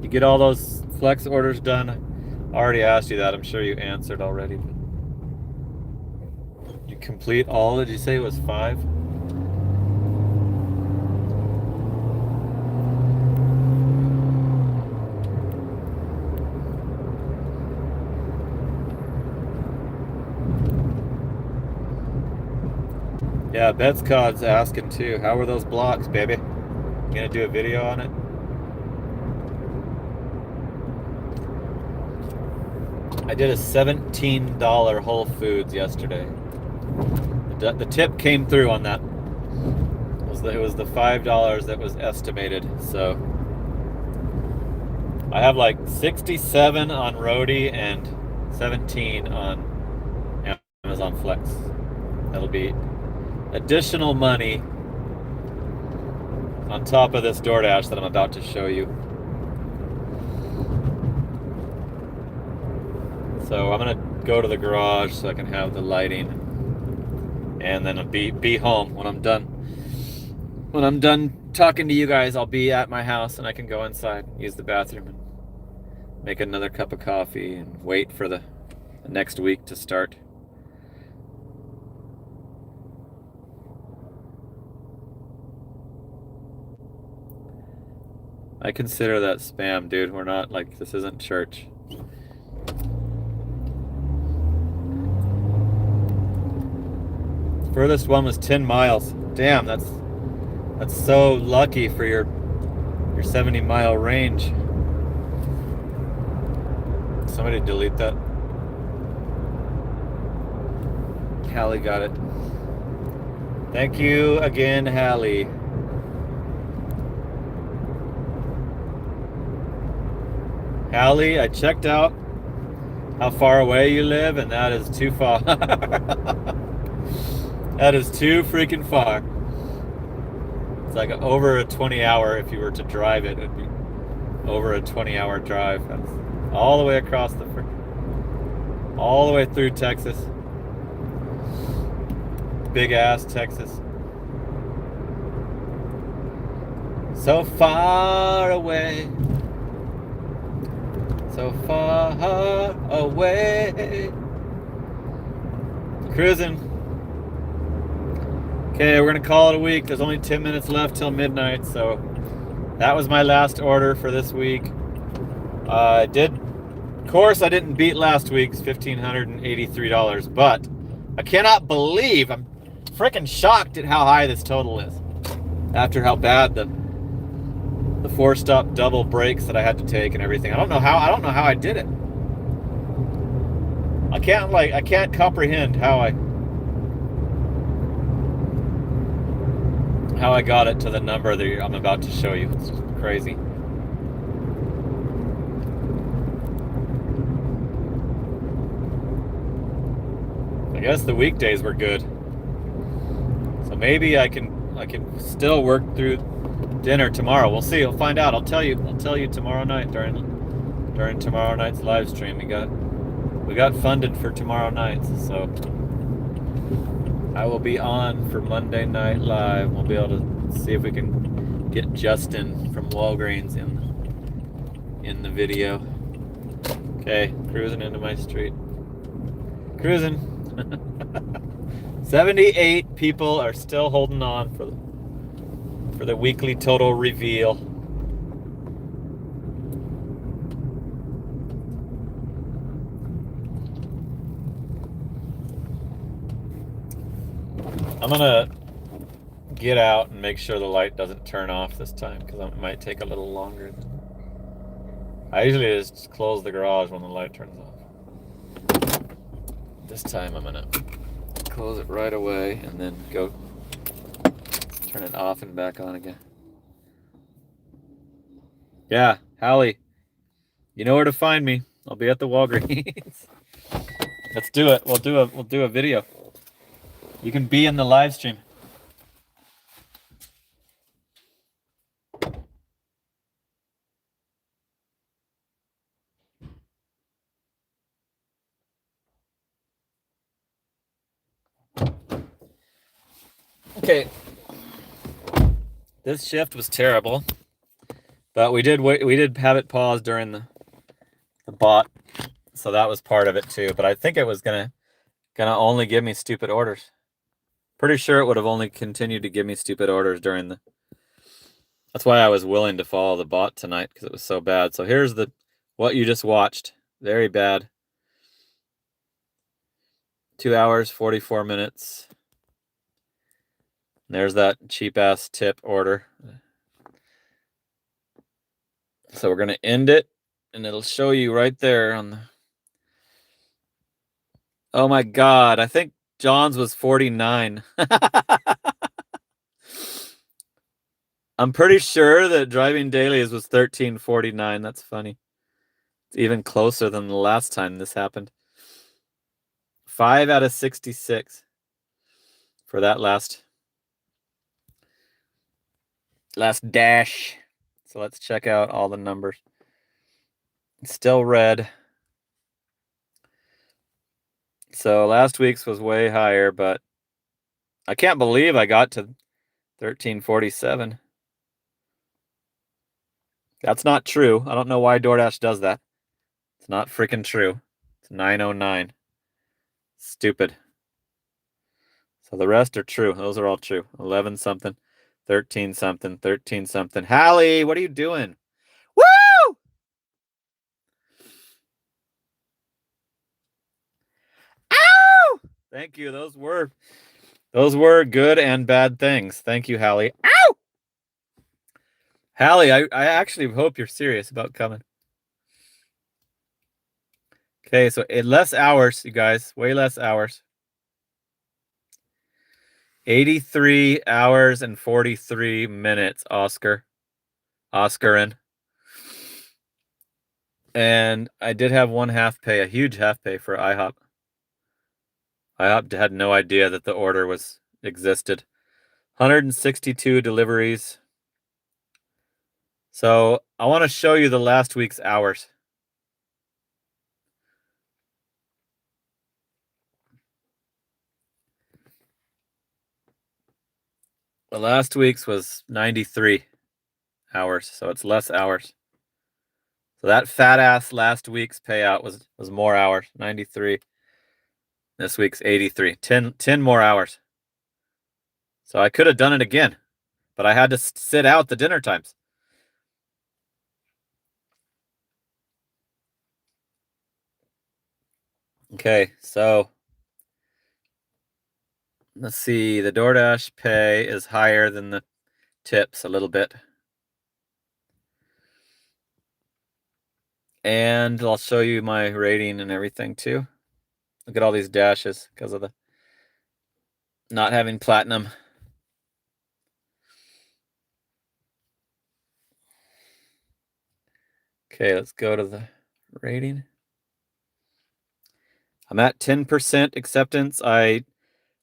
you get all those flex orders done? I already asked you that. I'm sure you answered already. But you complete all? Did you say it was 5? Yeah, Betscod's asking too. How were those blocks, baby? You gonna do a video on it? I did a $17 Whole Foods yesterday. The tip came through on that. It was the $5 that was estimated. So I have like 67 on Roadie and 17 on Amazon Flex. That'll be additional money on top of this DoorDash that I'm about to show you. So I'm gonna go to the garage so I can have the lighting, and then I'll be home when I'm done. When I'm done talking to you guys, I'll be at my house and I can go inside, use the bathroom, and make another cup of coffee and wait for the next week to start. I consider that spam, dude. We're not like, this isn't church. Furthest one was 10 miles. Damn, that's so lucky for your 70-mile range. Somebody delete that. Hallie got it. Thank you again, Hallie. Hallie, I checked out how far away you live, and that is too far. That is too freaking far. It's like over a 20-hour, if you were to drive it, it'd be over a 20-hour drive. That's all the way across all the way through Texas. Big ass Texas. So far away. So far away. Cruising. Okay, we're gonna call it a week. There's only 10 minutes left till midnight, so that was my last order for this week. Of course, I didn't beat last week's $1,583, but I cannot believe, I'm freaking shocked at how high this total is after how bad the 4-stop double breaks that I had to take and everything. I don't know how I did it. I can't comprehend how I got it to the number that I'm about to show you. It's just crazy. I guess the weekdays were good. So maybe I can still work through dinner tomorrow. We'll see. We'll find out. I'll tell you tomorrow night during tomorrow night's live stream. We got funded for tomorrow night, so I will be on for Monday Night Live. We'll be able to see if we can get Justin from Walgreens in the video. Okay, cruising into my street. Cruising. 78 people are still holding on for the weekly total reveal. gonna get out and make sure the light doesn't turn off this time because it might take a little longer. I usually just close the garage when the light turns off. This time I'm gonna close it right away and then go turn it off and back on again. Yeah, Hallie, you know where to find me. I'll be at the Walgreens. Let's do it. We'll do a video. You can be in the live stream. Okay. This shift was terrible, but we did have it paused during the bot, so that was part of it too. But I think it was gonna only give me stupid orders. Pretty sure it would have only continued to give me stupid orders during the. That's why I was willing to follow the bot tonight because it was so bad. So here's what you just watched. Very bad. 2 hours 44 minutes. There's that cheap ass tip order. So we're gonna end it, and it'll show you right there on the. Oh my God! I think John's was 49. I'm pretty sure that Driving Dailies was 1349. That's funny. It's even closer than the last time this happened. 5 out of 66 for that last dash. So let's check out all the numbers. It's still red. So last week's was way higher, but I can't believe I got to 1347. That's not true. I don't know why DoorDash does that. It's not freaking true. It's 909. Stupid. So the rest are true. Those are all true. 11 something, 13 something, 13 something. Hallie, what are you doing? Woo! Ow! Thank you. Those were good and bad things. Thank you, Hallie. Ow! Hallie, I actually hope you're serious about coming. Okay, so less hours, you guys. Way less hours. 83 hours and 43 minutes, Oscarin. And I did have one half pay, a huge half pay for IHOP. IHOP had no idea that the order existed. 162 deliveries. So I want to show you the last week's hours. The last week's was 93 hours, so it's less hours. So that fat ass last week's payout was more hours, 93. This week's 83, 10 more hours. So I could have done it again, but I had to sit out the dinner times. Okay, so let's see. The DoorDash pay is higher than the tips a little bit. And I'll show you my rating and everything too. Look at all these dashes because of the not having platinum. Okay, let's go to the rating. I'm at 10% acceptance. I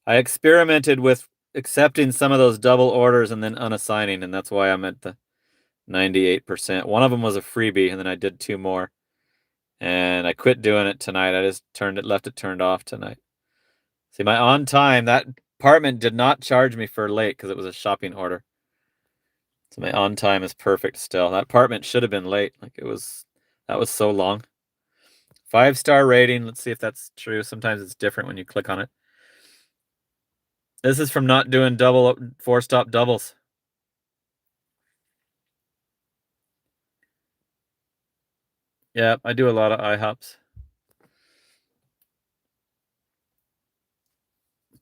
experimented with accepting some of those double orders and then unassigning, and that's why I'm at the 98%. One of them was a freebie, and then I did 2 more. And I quit doing it tonight. I just left it turned off tonight. See, my on time, that apartment did not charge me for late because it was a shopping order. So my on time is perfect still. That apartment should have been late. That was so long. 5-star rating. Let's see if that's true. Sometimes it's different when you click on it. This is from not doing 4-stop doubles. Yeah, I do a lot of IHOPs.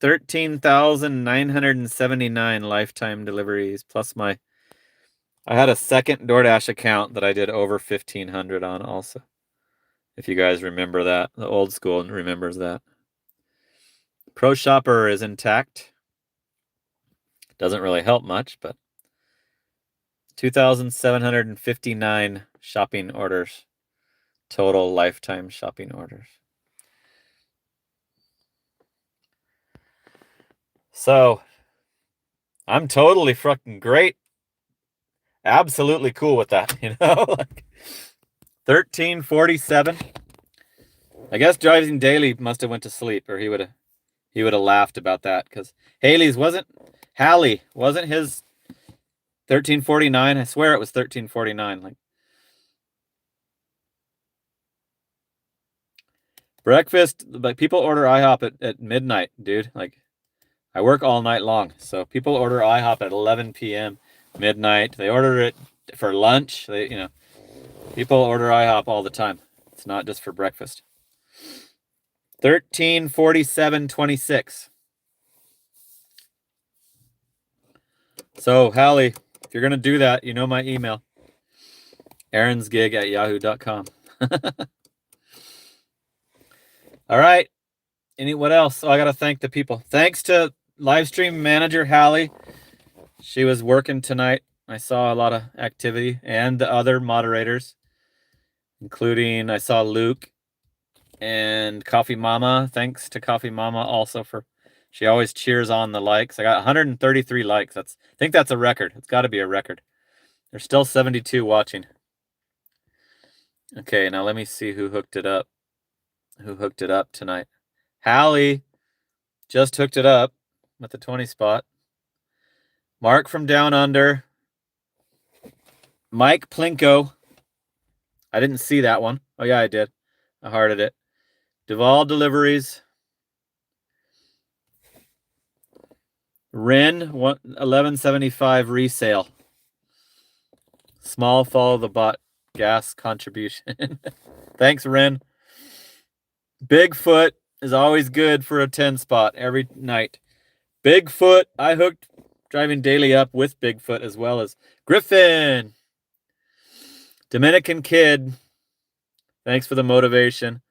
13,979 lifetime deliveries plus I had a second DoorDash account that I did over 1,500 on also. If you guys remember that, the old school remembers that. Pro Shopper is intact. Doesn't really help much, but 2,759 shopping orders. Total lifetime shopping orders. So, I'm totally fucking great. Absolutely cool with that, you know? Like 1347. I guess Driving Daily must have went to sleep, or he would have laughed about that, because Hallie wasn't his 1349. I swear it was 1349. Like breakfast, like people order IHOP at midnight, dude. Like I work all night long, so people order IHOP at 11 p.m. midnight. They order it for lunch. People order IHOP all the time. It's not just for breakfast. 1347.26. So Hallie, if you're gonna do that, you know my email. aaronsgig@yahoo.com. All right. What else? Oh, I gotta thank the people. Thanks to Livestream manager Hallie. She was working tonight. I saw a lot of activity, and the other moderators, including I saw Luke and Coffee Mama. Thanks to Coffee Mama also she always cheers on the likes. I got 133 likes. I think that's a record. It's got to be a record. There's still 72 watching. Okay, now let me see who hooked it up. Who hooked it up tonight? Hallie just hooked it up with the 20 spot. Mark from Down Under. Mike Plinko. I didn't see that one. Oh yeah, I did. I hearted it. Duval Deliveries. Ren 1175 resale. Small follow the bot gas contribution. Thanks, Ren. Bigfoot is always good for a 10 spot every night. Bigfoot, I hooked Driving Daily up with Bigfoot as well as Griffin. Dominican Kid. Thanks for the motivation.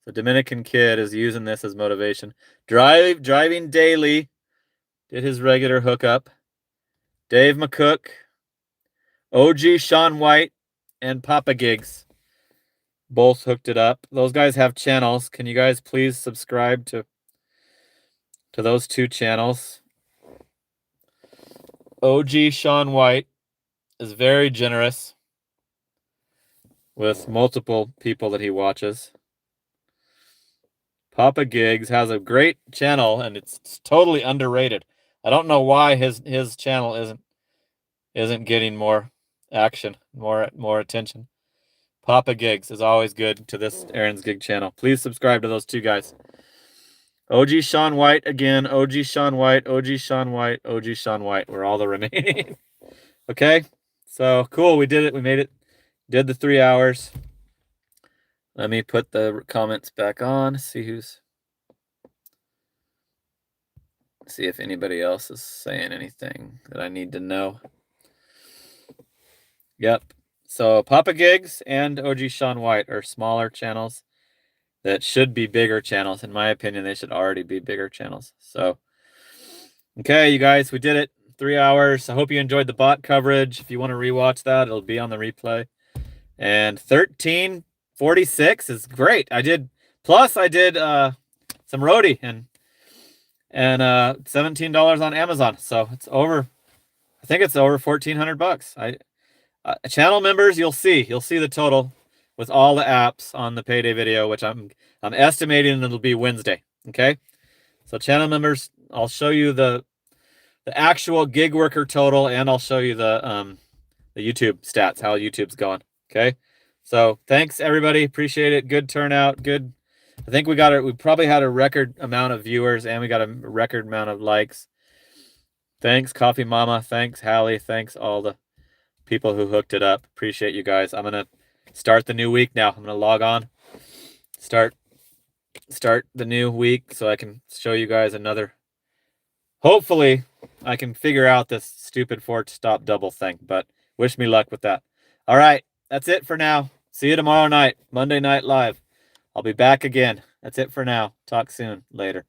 The Dominican Kid is using this as motivation. Driving Daily did his regular hookup. Dave McCook. OG Sean White and Papa Gigs both hooked it up. Those guys have channels. Can you guys please subscribe to those two channels? OG Sean White is very generous with multiple people that he watches. Papa Gigs has a great channel, and it's totally underrated. I don't know why his channel isn't getting more action, more attention. Papa Gigs is always good to this Aaron's Gig channel. Please subscribe to those two guys. OG Sean White again. OG Sean White. OG Sean White. OG Sean White. We're all the remaining. Okay. So cool. We did it. We made it. Did the 3 hours. Let me put the comments back on. See if anybody else is saying anything that I need to know. Yep. So Papa Gigs and OG Sean White are smaller channels that should be bigger channels. In my opinion, they should already be bigger channels. So, okay, you guys, we did it. 3 hours. I hope you enjoyed the bot coverage. If you want to rewatch that, it'll be on the replay. And 1346 is great. I did some roadie and $17 on Amazon. So it's over. I think it's over $1,400. Channel members, you'll see the total with all the apps on the payday video, which I'm estimating it'll be Wednesday. Okay, so channel members, I'll show you the actual gig worker total, and I'll show you the YouTube stats, how YouTube's going. Okay, so thanks everybody, appreciate it. Good turnout, good. I think we probably had a record amount of viewers, and we got a record amount of likes. Thanks Coffee Mama, thanks Hallie, thanks all the people who hooked it up. Appreciate you guys. I'm gonna start the new week now. I'm gonna log on, start the new week so I can show you guys another hopefully I can figure out this stupid fork stop double thing, but wish me luck with that. All right, that's it for now. See you tomorrow night, Monday Night Live. I'll be back again. That's it for now. Talk soon. Later.